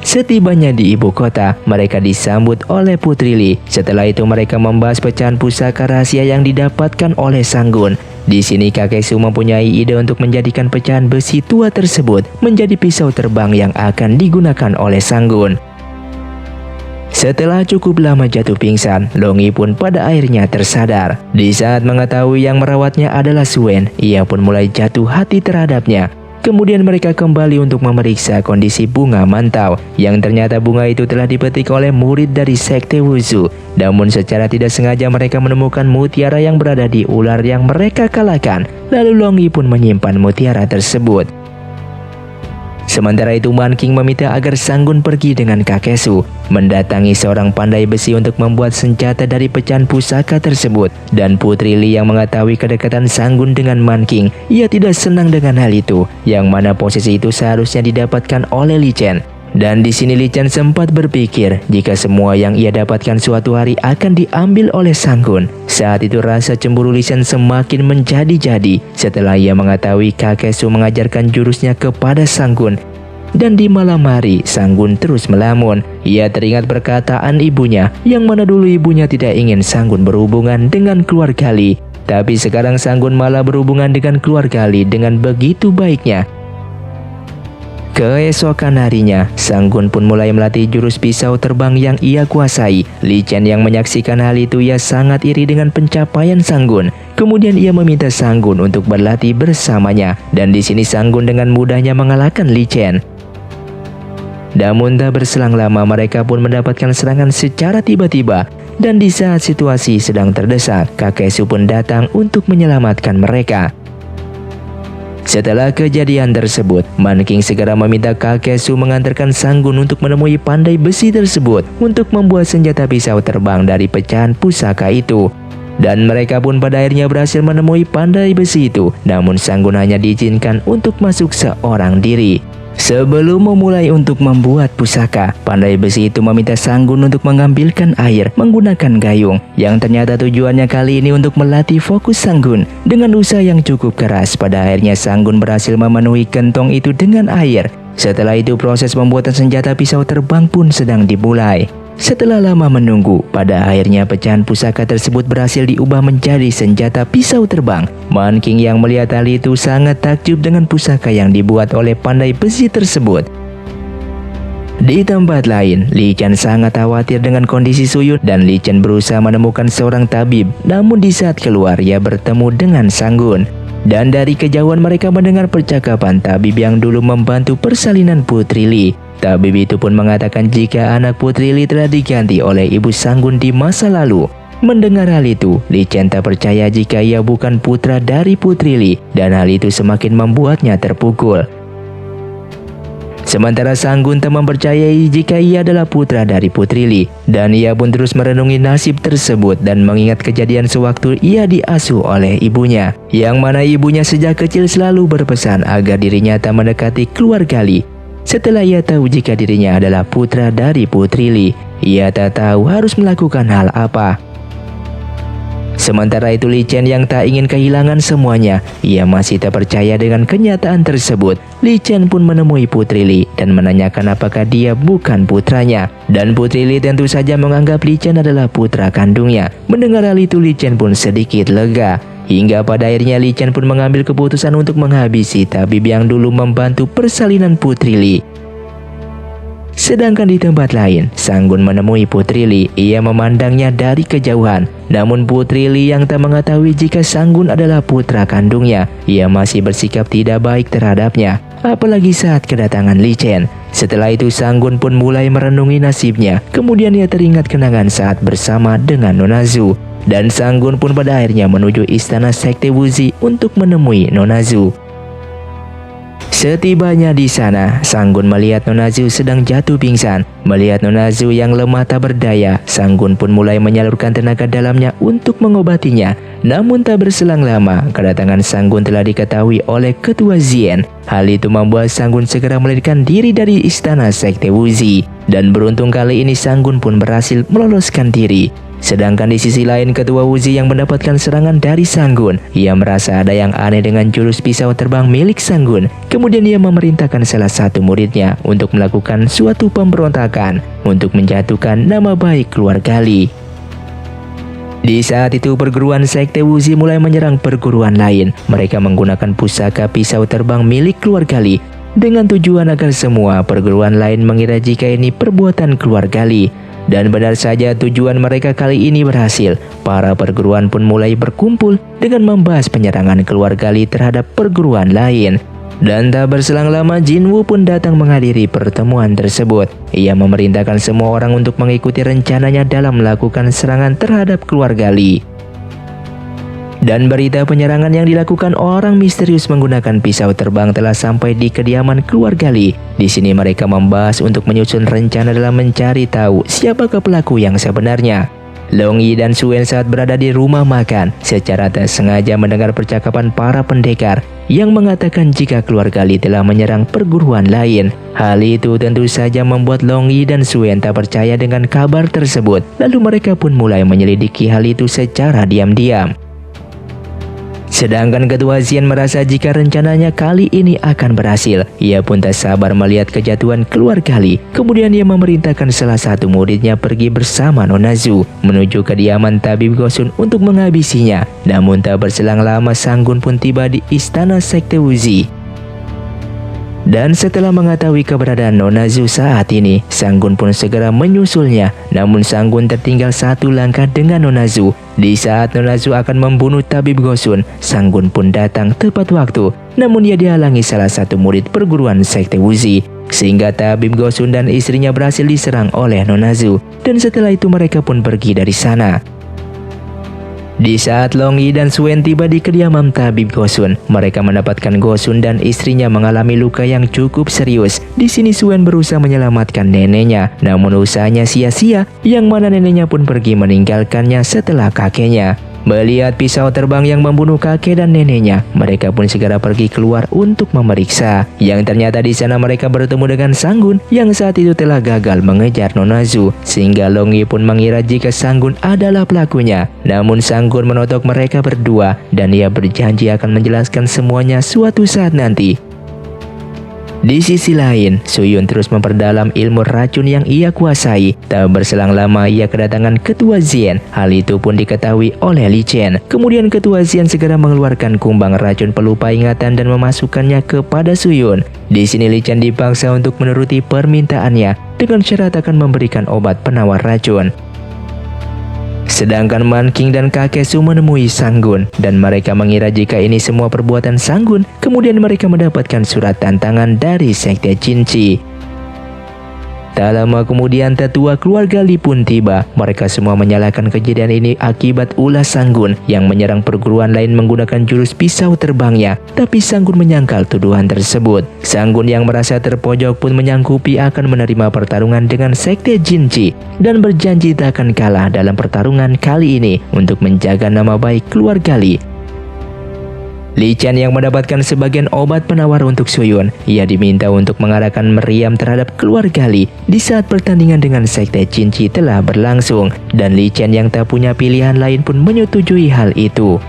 Setibanya di ibu kota, mereka disambut oleh Putri Li. Setelah itu mereka membahas pecahan pusaka rahasia yang didapatkan oleh Sanggun. Di sini kakek Su mempunyai ide untuk menjadikan pecahan besi tua tersebut menjadi pisau terbang yang akan digunakan oleh Sanggun. Setelah cukup lama jatuh pingsan, Longi pun pada akhirnya tersadar. Di saat mengetahui yang merawatnya adalah Suen, ia pun mulai jatuh hati terhadapnya. Kemudian mereka kembali untuk memeriksa kondisi bunga mantau, yang ternyata bunga itu telah dipetik oleh murid dari Sekte Wuzu. Namun secara tidak sengaja mereka menemukan mutiara yang berada di ular yang mereka kalahkan. Lalu Longi pun menyimpan mutiara tersebut. Sementara itu Man King meminta agar Sanggun pergi dengan kakek Su, mendatangi seorang pandai besi untuk membuat senjata dari pecahan pusaka tersebut. Dan Putri Li yang mengetahui kedekatan Sanggun dengan Man King, ia tidak senang dengan hal itu, yang mana posisi itu seharusnya didapatkan oleh Li Chen. Dan di sini Lee Chen sempat berpikir jika semua yang ia dapatkan suatu hari akan diambil oleh Sang Gun. Saat itu rasa cemburu Lee Chen semakin menjadi-jadi setelah ia mengetahui kakek Su mengajarkan jurusnya kepada Sang Gun. Dan di malam hari, Sang Gun terus melamun. Ia teringat perkataan ibunya, yang mana dulu ibunya tidak ingin Sang Gun berhubungan dengan keluarga Lee. Tapi sekarang Sang Gun malah berhubungan dengan keluarga Lee dengan begitu baiknya. Keesokan harinya, Sang Gun pun mulai melatih jurus pisau terbang yang ia kuasai. Lee Chen yang menyaksikan hal itu, ia sangat iri dengan pencapaian Sang Gun. Kemudian ia meminta Sang Gun untuk berlatih bersamanya. Dan di sini Sang Gun dengan mudahnya mengalahkan Lee Chen. Namun tak berselang lama mereka pun mendapatkan serangan secara tiba-tiba. Dan di saat situasi sedang terdesak, kakek Su pun datang untuk menyelamatkan mereka. Setelah kejadian tersebut, Man King segera meminta kakek Su mengantarkan Sang Gun untuk menemui pandai besi tersebut untuk membuat senjata pisau terbang dari pecahan pusaka itu. Dan mereka pun pada akhirnya berhasil menemui pandai besi itu. Namun Sang Gun hanya diizinkan untuk masuk seorang diri. Sebelum memulai untuk membuat pusaka, pandai besi itu meminta Sang Gun untuk mengambilkan air menggunakan gayung, yang ternyata tujuannya kali ini untuk melatih fokus Sang Gun. Dengan usaha yang cukup keras, pada akhirnya Sang Gun berhasil memenuhi kantong itu dengan air. Setelah itu proses pembuatan senjata pisau terbang pun sedang dimulai. Setelah lama menunggu, pada akhirnya pecahan pusaka tersebut berhasil diubah menjadi senjata pisau terbang. Man King yang melihat hal itu sangat takjub dengan pusaka yang dibuat oleh pandai besi tersebut. Di tempat lain, Lee Chen sangat khawatir dengan kondisi Su Yun dan Lee Chen berusaha menemukan seorang tabib. Namun di saat keluar, ia bertemu dengan Sang Gun. Dan dari kejauhan mereka mendengar percakapan tabib yang dulu membantu persalinan Putri Lee. Tabib itu pun mengatakan jika anak Putri Lee telah diganti oleh ibu Sang Gun di masa lalu. Mendengar hal itu, Lee Chen tak percaya jika ia bukan putra dari Putri Lee, dan hal itu semakin membuatnya terpukul. Sementara Sang Gun tak mempercayai jika ia adalah putra dari Putri Lee, dan ia pun terus merenungi nasib tersebut dan mengingat kejadian sewaktu ia diasuh oleh ibunya, yang mana ibunya sejak kecil selalu berpesan agar dirinya tak mendekati keluarga Lee. Setelah ia tahu jika dirinya adalah putra dari Putri Lee, ia tak tahu harus melakukan hal apa. Sementara itu Lee Chen yang tak ingin kehilangan semuanya, ia masih tak percaya dengan kenyataan tersebut. Lee Chen pun menemui Putri Lee dan menanyakan apakah dia bukan putranya. Dan Putri Lee tentu saja menganggap Lee Chen adalah putra kandungnya. Mendengar hal itu Lee Chen pun sedikit lega. Hingga pada akhirnya Lee Chen pun mengambil keputusan untuk menghabisi tabib yang dulu membantu persalinan Putri Lee. Sedangkan di tempat lain, Sang Gun menemui Putri Lee. Ia memandangnya dari kejauhan. Namun Putri Lee yang tak mengetahui jika Sang Gun adalah putra kandungnya, ia masih bersikap tidak baik terhadapnya. Apalagi saat kedatangan Lee Chen. Setelah itu Sang Gun pun mulai merenungi nasibnya. Kemudian ia teringat kenangan saat bersama dengan Nona Zhu. Dan Sang Gun pun pada akhirnya menuju istana Sekte Wuzi untuk menemui Nona Zhu. Setibanya di sana, Sang Gun melihat Nona Zhu sedang jatuh pingsan. Melihat Nona Zhu yang lemah tak berdaya, Sang Gun pun mulai menyalurkan tenaga dalamnya untuk mengobatinya. Namun tak berselang lama, kedatangan Sang Gun telah diketahui oleh Ketua Zien. Hal itu membuat Sang Gun segera melarikan diri dari istana Sekte Wuzi. Dan beruntung kali ini Sang Gun pun berhasil meloloskan diri. Sedangkan di sisi lain Ketua Wuzi yang mendapatkan serangan dari Sang Gun. Ia merasa ada yang aneh dengan jurus pisau terbang milik Sang Gun. Kemudian ia memerintahkan salah satu muridnya untuk melakukan suatu pemberontakan untuk menjatuhkan nama baik keluarga Lee. Di saat itu perguruan Sekte Wuzi mulai menyerang perguruan lain. Mereka menggunakan pusaka pisau terbang milik keluarga Lee dengan tujuan agar semua perguruan lain mengira jika ini perbuatan keluarga Lee. Dan benar saja tujuan mereka kali ini berhasil. Para perguruan pun mulai berkumpul dengan membahas penyerangan keluarga Lee terhadap perguruan lain. Dan tak berselang lama Jin Woo pun datang menghadiri pertemuan tersebut. Ia memerintahkan semua orang untuk mengikuti rencananya dalam melakukan serangan terhadap keluarga Lee. Dan berita penyerangan yang dilakukan orang misterius menggunakan pisau terbang telah sampai di kediaman keluarga Lee. Di sini mereka membahas untuk menyusun rencana dalam mencari tahu siapakah pelaku yang sebenarnya. Long Yi dan Suen saat berada di rumah makan secara tak sengaja mendengar percakapan para pendekar yang mengatakan jika keluarga Li telah menyerang perguruan lain. Hal itu tentu saja membuat Long Yi dan Suen tak percaya dengan kabar tersebut. Lalu mereka pun mulai menyelidiki hal itu secara diam-diam. Sedangkan Ketua Xian merasa jika rencananya kali ini akan berhasil. Ia pun tak sabar melihat kejatuhan keluarga Li. Kemudian ia memerintahkan salah satu muridnya pergi bersama Nona Zhu menuju kediaman tabib Gosun untuk menghabisinya. Namun tak berselang lama Sang Gun pun tiba di istana Sekte Wuzi. Dan setelah mengetahui keberadaan Nona Zhu saat ini, Sang Gun pun segera menyusulnya. Namun Sang Gun tertinggal satu langkah dengan Nona Zhu. Di saat Nona Zhu akan membunuh tabib Gosun, Sang Gun pun datang tepat waktu. Namun ia dihalangi salah satu murid perguruan Sekte Wuzi, sehingga tabib Gosun dan istrinya berhasil diserang oleh Nona Zhu. Dan setelah itu mereka pun pergi dari sana. Di saat Long Yi dan Suen tiba di kediaman tabib Gosun, mereka mendapatkan Gosun dan istrinya mengalami luka yang cukup serius. Di sini Suen berusaha menyelamatkan neneknya, namun usahanya sia-sia, yang mana neneknya pun pergi meninggalkannya setelah kakeknya. Melihat pisau terbang yang membunuh kakek dan neneknya, mereka pun segera pergi keluar untuk memeriksa. Yang ternyata di sana mereka bertemu dengan Sang Gun yang saat itu telah gagal mengejar Nona Zhu, sehingga Long Yi pun mengira jika Sang Gun adalah pelakunya. Namun Sang Gun menotok mereka berdua dan ia berjanji akan menjelaskan semuanya suatu saat nanti. Di sisi lain, Suyun terus memperdalam ilmu racun yang ia kuasai. Tak berselang lama ia kedatangan Ketua Xian. Hal itu pun diketahui oleh Li Chen. Kemudian Ketua Xian segera mengeluarkan kumbang racun pelupa ingatan dan memasukkannya kepada Suyun. Di sini Li Chen dipaksa untuk menuruti permintaannya dengan syarat akan memberikan obat penawar racun. Sedangkan Man King dan kakek Su menemui Sang Gun dan mereka mengira jika ini semua perbuatan Sang Gun. Kemudian mereka mendapatkan surat tantangan dari Sekte Jinchi. Tak lama kemudian tetua keluarga Li pun tiba. Mereka semua menyalahkan kejadian ini akibat ulah Sang Gun yang menyerang perguruan lain menggunakan jurus pisau terbangnya. Tapi Sang Gun menyangkal tuduhan tersebut. Sang Gun yang merasa terpojok pun menyanggupi akan menerima pertarungan dengan Sekte Jinchi dan berjanji tak akan kalah dalam pertarungan kali ini untuk menjaga nama baik keluarga Li. Li Chen yang mendapatkan sebagian obat penawar untuk Suyun, ia diminta untuk mengarahkan meriam terhadap keluarga Li di saat pertandingan dengan Sekte Jinchi telah berlangsung, dan Li Chen yang tak punya pilihan lain pun menyetujui hal itu.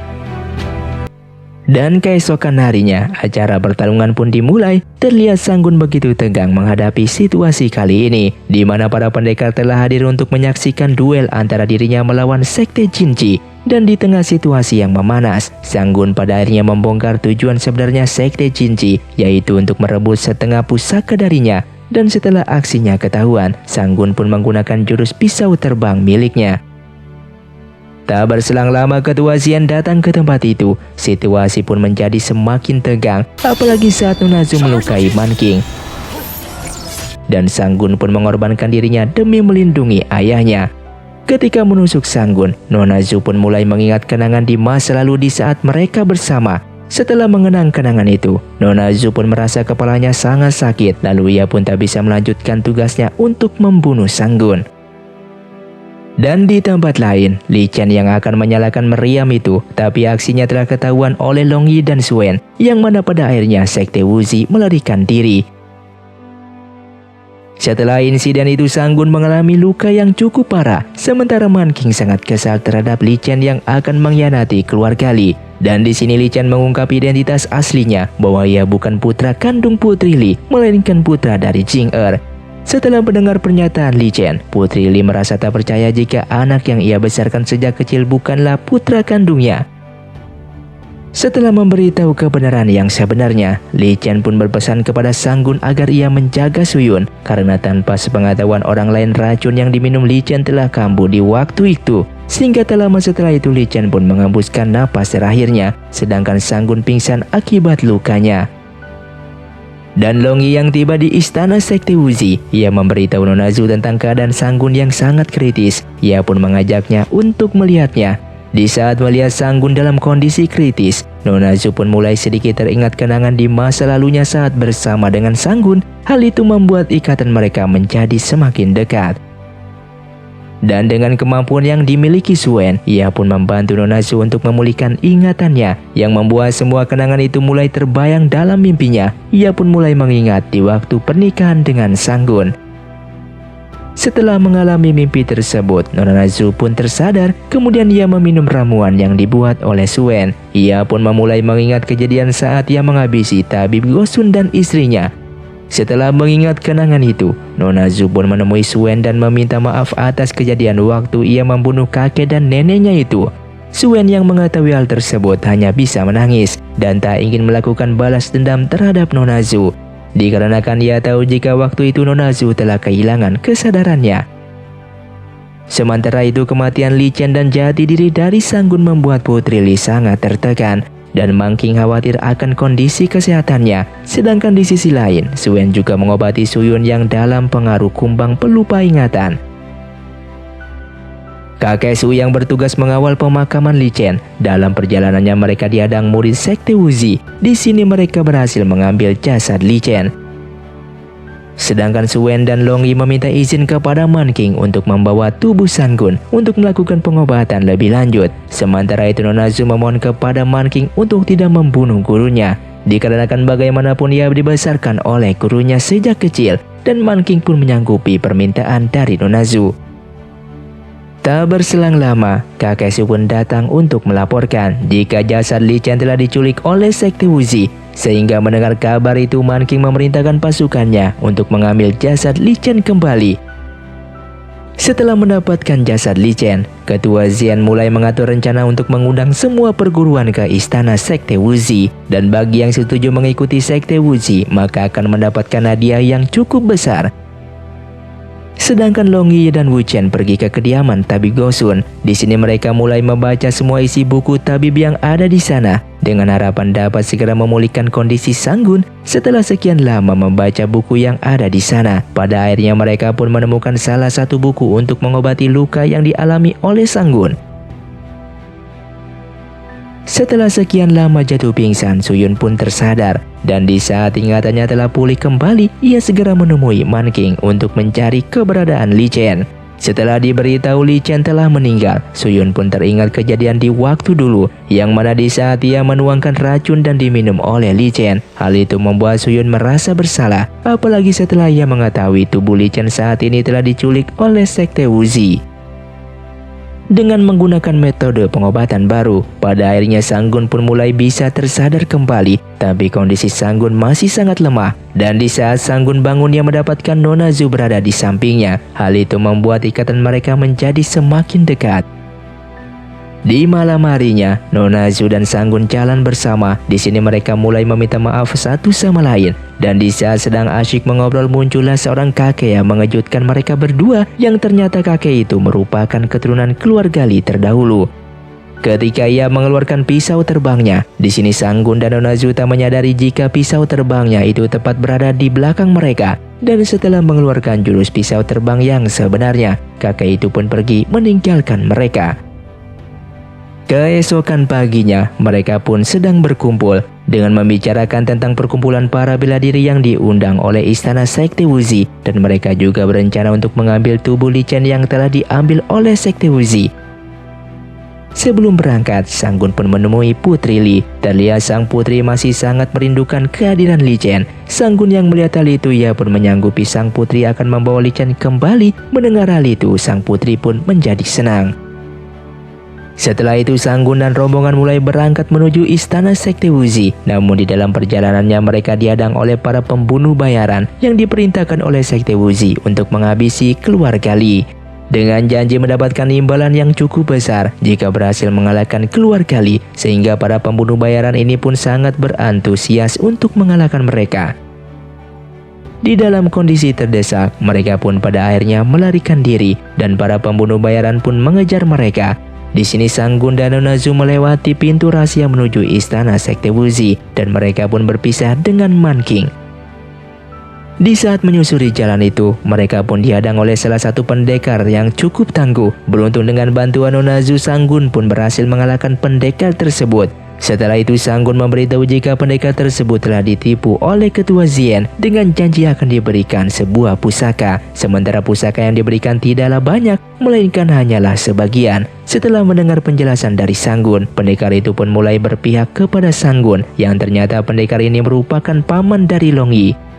Dan keesokan harinya, acara pertarungan pun dimulai. Terlihat Sang Gun begitu tegang menghadapi situasi kali ini, di mana para pendekar telah hadir untuk menyaksikan duel antara dirinya melawan Sekte Jinchi. Dan di tengah situasi yang memanas, Sang Gun pada akhirnya membongkar tujuan sebenarnya Sekte Jinchi, yaitu untuk merebut setengah pusaka darinya. Dan setelah aksinya ketahuan, Sang Gun pun menggunakan jurus pisau terbang miliknya. Tak berselang lama Ketua Xian datang ke tempat itu. Situasi pun menjadi semakin tegang, apalagi saat Nona Zhu melukai Man King. Dan Sang Gun pun mengorbankan dirinya demi melindungi ayahnya. Ketika menusuk Sang Gun, Nona Zhu pun mulai mengingat kenangan di masa lalu di saat mereka bersama. Setelah mengenang kenangan itu, Nona Zhu pun merasa kepalanya sangat sakit. Lalu ia pun tak bisa melanjutkan tugasnya untuk membunuh Sang Gun. Dan di tempat lain, Li Chen yang akan menyalakan meriam itu, tapi aksinya telah ketahuan oleh Long Yi dan Suen, yang mana pada akhirnya Sekte Wuzi melarikan diri. Setelah insiden itu, Sang Gun mengalami luka yang cukup parah, sementara Man King sangat kesal terhadap Li Chen yang akan mengkhianati keluarga Li. Dan di sini Li Chen mengungkap identitas aslinya, bahwa ia bukan putra kandung Putri Li, melainkan putra dari Jing Er. Setelah mendengar pernyataan Li Chen, Putri Li merasa tak percaya jika anak yang ia besarkan sejak kecil bukanlah putra kandungnya. Setelah memberitahu kebenaran yang sebenarnya, Li Chen pun berpesan kepada Sang Gun agar ia menjaga Suyun, karena tanpa sepengetahuan orang lain racun yang diminum Li Chen telah kambuh di waktu itu. Sehingga tak lama setelah itu Li Chen pun menghembuskan napas terakhirnya, sedangkan Sang Gun pingsan akibat lukanya. Dan Long Yi yang tiba di istana Sekte Wuzi, ia memberitahu Nona Zhu tentang keadaan Sang Gun yang sangat kritis. Ia pun mengajaknya untuk melihatnya. Di saat melihat Sang Gun dalam kondisi kritis, Nona Zhu pun mulai sedikit teringat kenangan di masa lalunya saat bersama dengan Sang Gun. Hal itu membuat ikatan mereka menjadi semakin dekat. Dan dengan kemampuan yang dimiliki Suen, ia pun membantu Nona Zhu untuk memulihkan ingatannya, yang membuat semua kenangan itu mulai terbayang dalam mimpinya. Ia pun mulai mengingat di waktu pernikahan dengan Sang-gun. Setelah mengalami mimpi tersebut, Nona Zhu pun tersadar, kemudian ia meminum ramuan yang dibuat oleh Suen. Ia pun memulai mengingat kejadian saat ia menghabisi tabib Gosun dan istrinya. Setelah mengingat kenangan itu, Nona Zhu pun menemui Suen dan meminta maaf atas kejadian waktu ia membunuh kakek dan neneknya itu. Suen yang mengetahui hal tersebut hanya bisa menangis dan tak ingin melakukan balas dendam terhadap Nona Zhu, dikarenakan ia tahu jika waktu itu Nona Zhu telah kehilangan kesadarannya. Sementara itu, kematian Li Chen dan jati diri dari Sang-gun membuat Putri Li sangat tertekan, dan Man Qing khawatir akan kondisi kesehatannya. Sedangkan di sisi lain, Suen juga mengobati Suyun yang dalam pengaruh kumbang pelupa ingatan. Kakek Su yang bertugas mengawal pemakaman Li Chen. Dalam perjalanannya mereka dihadang murid sekte Wuzi. Di sini mereka berhasil mengambil jasad Li Chen. Sedangkan Suen dan Long Yi meminta izin kepada Man Qing untuk membawa tubuh Sang-gun untuk melakukan pengobatan lebih lanjut. Sementara itu Nona Zhu memohon kepada Man Qing untuk tidak membunuh gurunya, dikarenakan bagaimanapun ia dibesarkan oleh gurunya sejak kecil, dan Man Qing pun menyanggupi permintaan dari Nona Zhu. Tak berselang lama, kakek Su pun datang untuk melaporkan jika jasad Li Chen telah diculik oleh sekte Wuzi. Sehingga mendengar kabar itu, Man Qing memerintahkan pasukannya untuk mengambil jasad Li Chen kembali. Setelah mendapatkan jasad Li Chen, Ketua Xian mulai mengatur rencana untuk mengundang semua perguruan ke istana sekte Wuzi. Dan bagi yang setuju mengikuti sekte Wuzi, maka akan mendapatkan hadiah yang cukup besar. Sedangkan Long Yi dan Wu Chen pergi ke kediaman tabib Gosun. Di sini mereka mulai membaca semua isi buku tabib yang ada di sana, dengan harapan dapat segera memulihkan kondisi Sang-gun. Setelah sekian lama membaca buku yang ada di sana, pada akhirnya mereka pun menemukan salah satu buku untuk mengobati luka yang dialami oleh Sang-gun. Setelah sekian lama jatuh pingsan, Suyun pun tersadar, dan di saat ingatannya telah pulih kembali, ia segera menemui Man Qing untuk mencari keberadaan Li Chen. Setelah diberitahu Li Chen telah meninggal, Suyun pun teringat kejadian di waktu dulu, yang mana di saat ia menuangkan racun dan diminum oleh Li Chen. Hal itu membuat Suyun merasa bersalah, apalagi setelah ia mengetahui tubuh Li Chen saat ini telah diculik oleh sekte Wuzi. Dengan menggunakan metode pengobatan baru, pada akhirnya Sang-gun pun mulai bisa tersadar kembali. Tapi kondisi Sang-gun masih sangat lemah, dan di saat Sang-gun bangun ia mendapatkan Nona Zhu berada di sampingnya. Hal itu membuat ikatan mereka menjadi semakin dekat. Di malam harinya, Nona Zhu dan Sang-gun jalan bersama. Di sini mereka mulai meminta maaf satu sama lain. Dan di saat sedang asyik mengobrol, muncullah seorang kakek yang mengejutkan mereka berdua, yang ternyata kakek itu merupakan keturunan keluarga Li terdahulu. Ketika ia mengeluarkan pisau terbangnya, di sini Sang-gun dan Nona Zhu tak menyadari jika pisau terbangnya itu tepat berada di belakang mereka. Dan setelah mengeluarkan jurus pisau terbang yang sebenarnya, kakek itu pun pergi meninggalkan mereka. Keesokan paginya, mereka pun sedang berkumpul dengan membicarakan tentang perkumpulan para bela diri yang diundang oleh istana sekte Wuzi, dan mereka juga berencana untuk mengambil tubuh Li Chen yang telah diambil oleh sekte Wuzi. Sebelum berangkat, Sang-gun pun menemui Putri Li. Terlihat sang putri masih sangat merindukan kehadiran Li Chen. Sang-gun yang melihat hal itu, ia pun menyanggupi sang putri akan membawa Li Chen kembali. Mendengar hal itu, sang putri pun menjadi senang. Setelah itu Sang-gun dan rombongan mulai berangkat menuju istana sekte Wuzi. Namun di dalam perjalanannya mereka dihadang oleh para pembunuh bayaran yang diperintahkan oleh sekte Wuzi untuk menghabisi keluarga Li, dengan janji mendapatkan imbalan yang cukup besar jika berhasil mengalahkan keluarga Li. Sehingga para pembunuh bayaran ini pun sangat berantusias untuk mengalahkan mereka. Di dalam kondisi terdesak, mereka pun pada akhirnya melarikan diri, dan para pembunuh bayaran pun mengejar mereka. Di sini Sang-gun dan Nona Zhu melewati pintu rahasia menuju istana sekte Wuzi, dan mereka pun berpisah dengan Man Qing. Di saat menyusuri jalan itu, mereka pun dihadang oleh salah satu pendekar yang cukup tangguh. Beruntung dengan bantuan Nona Zhu, Sang-gun pun berhasil mengalahkan pendekar tersebut. Setelah itu Sanggun memberitahu jika pendekar tersebut telah ditipu oleh ketua Zien dengan janji akan diberikan sebuah pusaka. Sementara pusaka yang diberikan tidaklah banyak, melainkan hanyalah sebagian. Setelah mendengar penjelasan dari Sanggun, pendekar itu pun mulai berpihak kepada Sanggun yang ternyata pendekar ini merupakan paman dari Longi.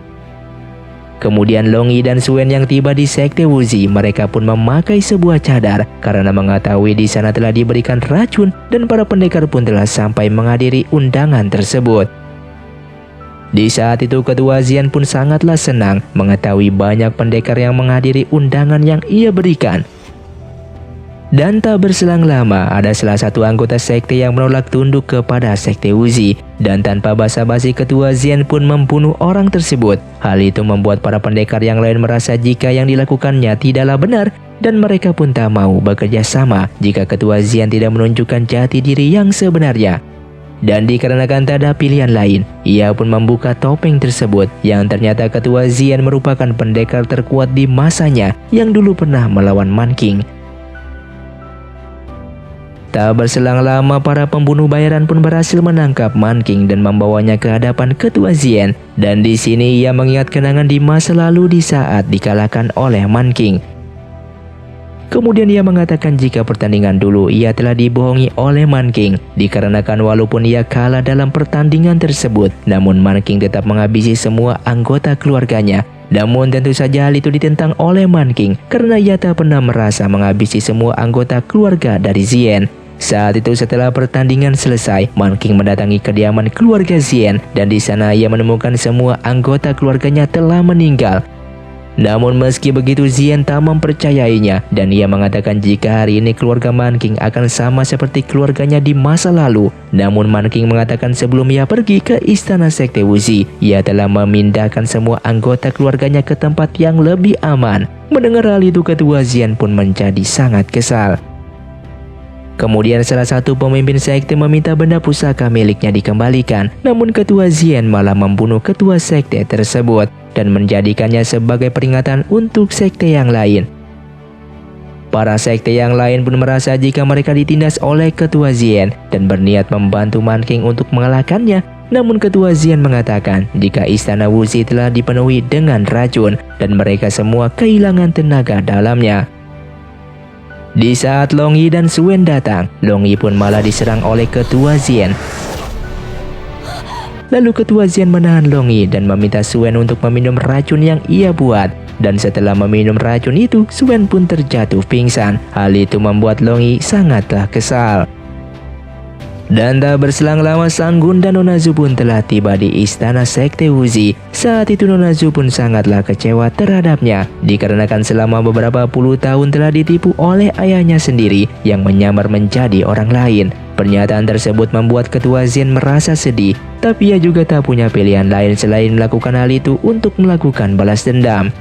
Kemudian Longi dan Suen yang tiba di sekte Wuzi, mereka pun memakai sebuah cadar karena mengetahui di sana telah diberikan racun dan para pendekar pun telah sampai menghadiri undangan tersebut. Di saat itu ketua Zien pun sangatlah senang mengetahui banyak pendekar yang menghadiri undangan yang ia berikan. Dan tak berselang lama, ada salah satu anggota sekte yang menolak tunduk kepada sekte Wuzi. Dan tanpa basa-basi ketua Zien pun membunuh orang tersebut. Hal itu membuat para pendekar yang lain merasa jika yang dilakukannya tidaklah benar. Dan mereka pun tak mau bekerja sama jika ketua Zien tidak menunjukkan jati diri yang sebenarnya. Dan dikarenakan tak ada pilihan lain, ia pun membuka topeng tersebut. Yang ternyata ketua Zien merupakan pendekar terkuat di masanya yang dulu pernah melawan Man King. Tak berselang lama, para pembunuh bayaran pun berhasil menangkap Man King dan membawanya ke hadapan ketua Zien. Dan di sini ia mengingat kenangan di masa lalu di saat dikalahkan oleh Man King. Kemudian ia mengatakan jika pertandingan dulu ia telah dibohongi oleh Man King. Dikarenakan walaupun ia kalah dalam pertandingan tersebut, namun Man King tetap menghabisi semua anggota keluarganya. Namun tentu saja hal itu ditentang oleh Man King karena ia tak pernah merasa menghabisi semua anggota keluarga dari Zien. Saat itu setelah pertandingan selesai, Man King mendatangi kediaman keluarga Zien dan di sana ia menemukan semua anggota keluarganya telah meninggal. Namun meski begitu Zien tak mempercayainya dan ia mengatakan jika hari ini keluarga Man King akan sama seperti keluarganya di masa lalu. Namun Man King mengatakan sebelum ia pergi ke istana sekte Wuzi, ia telah memindahkan semua anggota keluarganya ke tempat yang lebih aman. Mendengar hal itu ketua Zien pun menjadi sangat kesal. Kemudian salah satu pemimpin sekte meminta benda pusaka miliknya dikembalikan. Namun ketua Zien malah membunuh ketua sekte tersebut dan menjadikannya sebagai peringatan untuk sekte yang lain. Para sekte yang lain pun merasa jika mereka ditindas oleh ketua Zien dan berniat membantu Man King untuk mengalahkannya. Namun ketua Zien mengatakan jika istana Wuzi telah dipenuhi dengan racun dan mereka semua kehilangan tenaga dalamnya. Di saat Longi dan Suen datang, Longi pun malah diserang oleh ketua Zien. Lalu ketua Zien menahan Longi dan meminta Suen untuk meminum racun yang ia buat. Dan setelah meminum racun itu, Suen pun terjatuh pingsan. Hal itu membuat Longi sangatlah kesal. Dan tak berselang lama Sanggun dan Nona Zu pun telah tiba di istana sekte Wuzi. Saat itu Nona Zu pun sangatlah kecewa terhadapnya dikarenakan selama beberapa puluh tahun telah ditipu oleh ayahnya sendiri yang menyamar menjadi orang lain. Pernyataan tersebut membuat ketua Zien merasa sedih, tapi ia juga tak punya pilihan lain selain melakukan hal itu untuk melakukan balas dendam.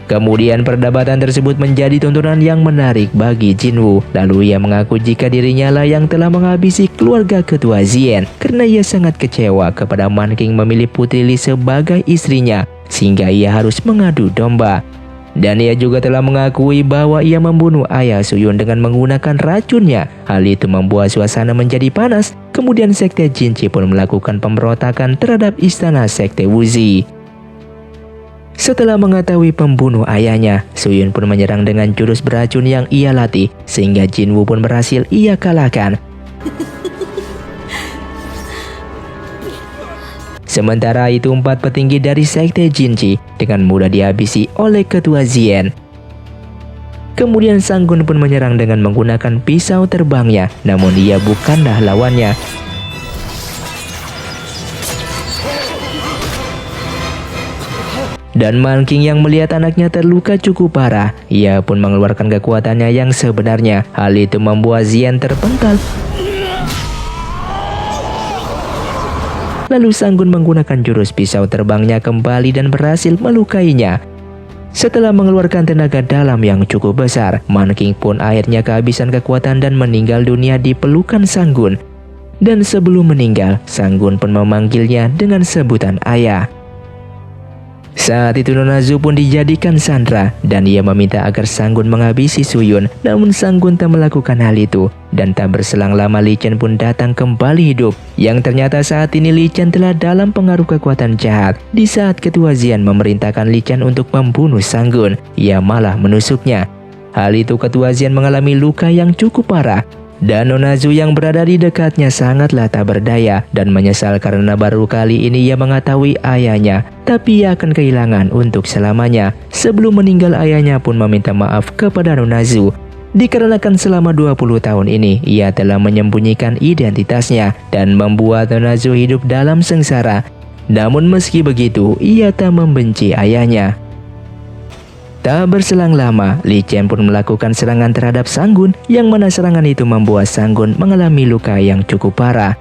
Kemudian perdebatan tersebut menjadi tontonan yang menarik bagi Jinwoo. Lalu ia mengaku jika dirinya lah yang telah menghabisi keluarga ketua Zien karena ia sangat kecewa kepada Man King memilih Putri Lee sebagai istrinya sehingga ia harus mengadu domba. Dan ia juga telah mengakui bahwa ia membunuh ayah Suyun dengan menggunakan racunnya. Hal itu membuat suasana menjadi panas. Kemudian sekte Jinchi pun melakukan pemberontakan terhadap istana sekte Wuzi. Setelah mengetahui pembunuh ayahnya, Suyun pun menyerang dengan jurus beracun yang ia latih, sehingga Jinwoo pun berhasil ia kalahkan. Sementara itu 4 petinggi dari sekte Jinchi dengan mudah dihabisi oleh ketua Zien. Kemudian Sanggun pun menyerang dengan menggunakan pisau terbangnya, namun ia bukanlah lawannya. Dan Man King yang melihat anaknya terluka cukup parah, ia pun mengeluarkan kekuatannya yang sebenarnya. Hal itu membuat Zien terpental. Lalu Sanggun menggunakan jurus pisau terbangnya kembali dan berhasil melukainya. Setelah mengeluarkan tenaga dalam yang cukup besar, Man King pun akhirnya kehabisan kekuatan dan meninggal dunia di pelukan Sanggun. Dan sebelum meninggal, Sanggun pun memanggilnya dengan sebutan ayah. Saat itu Nona Zu pun dijadikan sandera dan ia meminta agar Sanggun menghabisi Suyun, namun Sanggun tak melakukan hal itu. dan tak berselang lama Li Chen pun datang kembali hidup. Yang ternyata saat ini Li Chen telah dalam pengaruh kekuatan jahat. Di saat Ketua Xian memerintahkan Li Chen untuk membunuh Sang Gun, ia malah menusuknya. Hal itu Ketua Xian mengalami luka yang cukup parah. Dan Nona Zhu yang berada di dekatnya sangatlah tak berdaya dan menyesal karena baru kali ini ia mengetahui ayahnya. Tapi ia akan kehilangan untuk selamanya. Sebelum meninggal ayahnya pun meminta maaf kepada Nona Zhu. Dikarenakan selama 20 tahun ini ia telah menyembunyikan identitasnya dan membuat Nona Zhu hidup dalam sengsara. Namun meski begitu ia tak membenci ayahnya. Tak berselang lama, Li Chen pun melakukan serangan terhadap Sang Gun, yang mana serangan itu membuat Sang Gun mengalami luka yang cukup parah.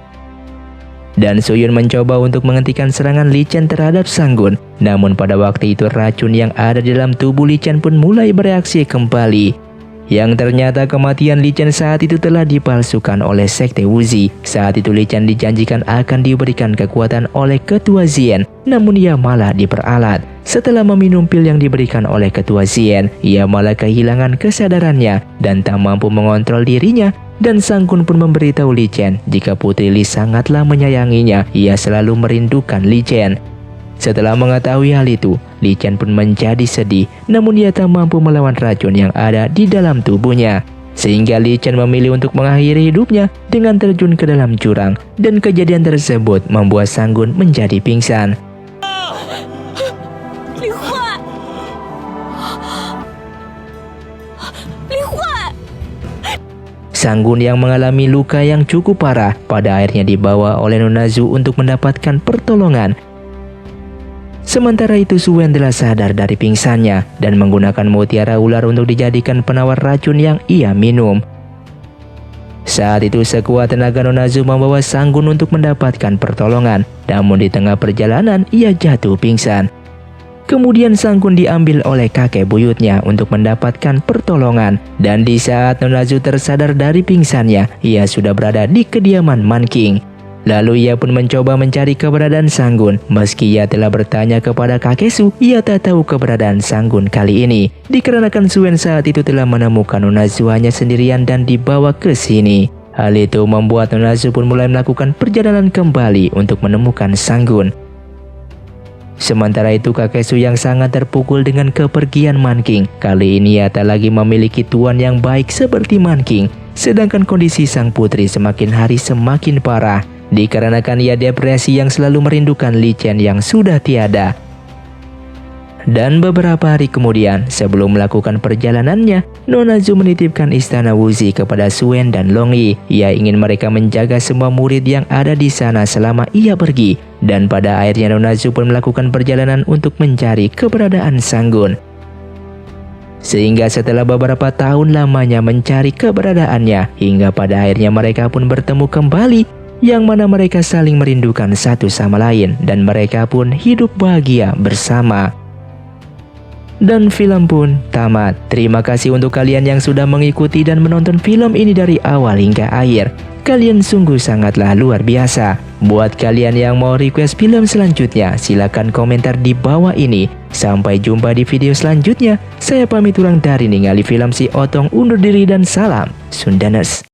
Dan Su Yun mencoba untuk menghentikan serangan Li Chen terhadap Sang Gun. Namun pada waktu itu racun yang ada di dalam tubuh Li Chen pun mulai bereaksi kembali. Yang ternyata kematian Li Chen saat itu telah dipalsukan oleh Sekte Wuzi. Saat itu Li Chen dijanjikan akan diberikan kekuatan oleh Ketua Xian, namun ia malah diperalat. Setelah meminum pil yang diberikan oleh Ketua Xian, ia malah kehilangan kesadarannya dan tak mampu mengontrol dirinya. Dan Sang Gun pun memberitahu Li Chen jika Putri Li sangatlah menyayanginya, ia selalu merindukan Li Chen. Setelah mengetahui hal itu, Li Chen pun menjadi sedih, namun ia tak mampu melawan racun yang ada di dalam tubuhnya. Sehingga Li Chen memilih untuk mengakhiri hidupnya dengan terjun ke dalam jurang, dan kejadian tersebut membuat Sang Gun menjadi pingsan. Sang Gun yang mengalami luka yang cukup parah pada akhirnya dibawa oleh Nona Zhu untuk mendapatkan pertolongan. Sementara itu Su Wen telah sadar dari pingsannya dan menggunakan mutiara ular untuk dijadikan penawar racun yang ia minum. Saat itu sekuat tenaga Nona Zhu membawa Sang Gun untuk mendapatkan pertolongan, namun di tengah perjalanan ia jatuh pingsan. Kemudian Sang Gun diambil oleh kakek buyutnya untuk mendapatkan pertolongan, dan di saat Nona Zhu tersadar dari pingsannya, ia sudah berada di kediaman Man King. Lalu ia pun mencoba mencari keberadaan Sang Gun. Meski ia telah bertanya kepada kakek Su, ia tak tahu keberadaan Sang Gun kali ini. Dikarenakan Su Wen saat itu telah menemukan Nona Zhu hanya sendirian dan dibawa ke sini. Hal itu membuat Nona Zhu pun mulai melakukan perjalanan kembali untuk menemukan Sang Gun. Sementara itu kakek Su yang sangat terpukul dengan kepergian Man King. Kali ini ia tak lagi memiliki tuan yang baik seperti Man King. Sedangkan kondisi sang putri semakin hari semakin parah. Dikarenakan ia depresi yang selalu merindukan Li Chen yang sudah tiada. Dan beberapa hari kemudian, sebelum melakukan perjalanannya, Nona Zhu menitipkan istana Wuzi kepada Su Wen dan Long Yi. Ia ingin mereka menjaga semua murid yang ada di sana selama ia pergi. Dan pada akhirnya Nona Zhu pun melakukan perjalanan untuk mencari keberadaan Sang Gun. Sehingga setelah beberapa tahun lamanya mencari keberadaannya, hingga pada akhirnya mereka pun bertemu kembali, yang mana mereka saling merindukan satu sama lain dan mereka pun hidup bahagia bersama. Dan film pun tamat. Terima kasih untuk kalian yang sudah mengikuti dan menonton film ini dari awal hingga akhir. Kalian sungguh sangatlah luar biasa. Buat kalian yang mau request film selanjutnya, silakan komentar di bawah ini. Sampai jumpa di video selanjutnya. Saya pamit ulang dari ningali film si Otong, undur diri dan salam Sundaners.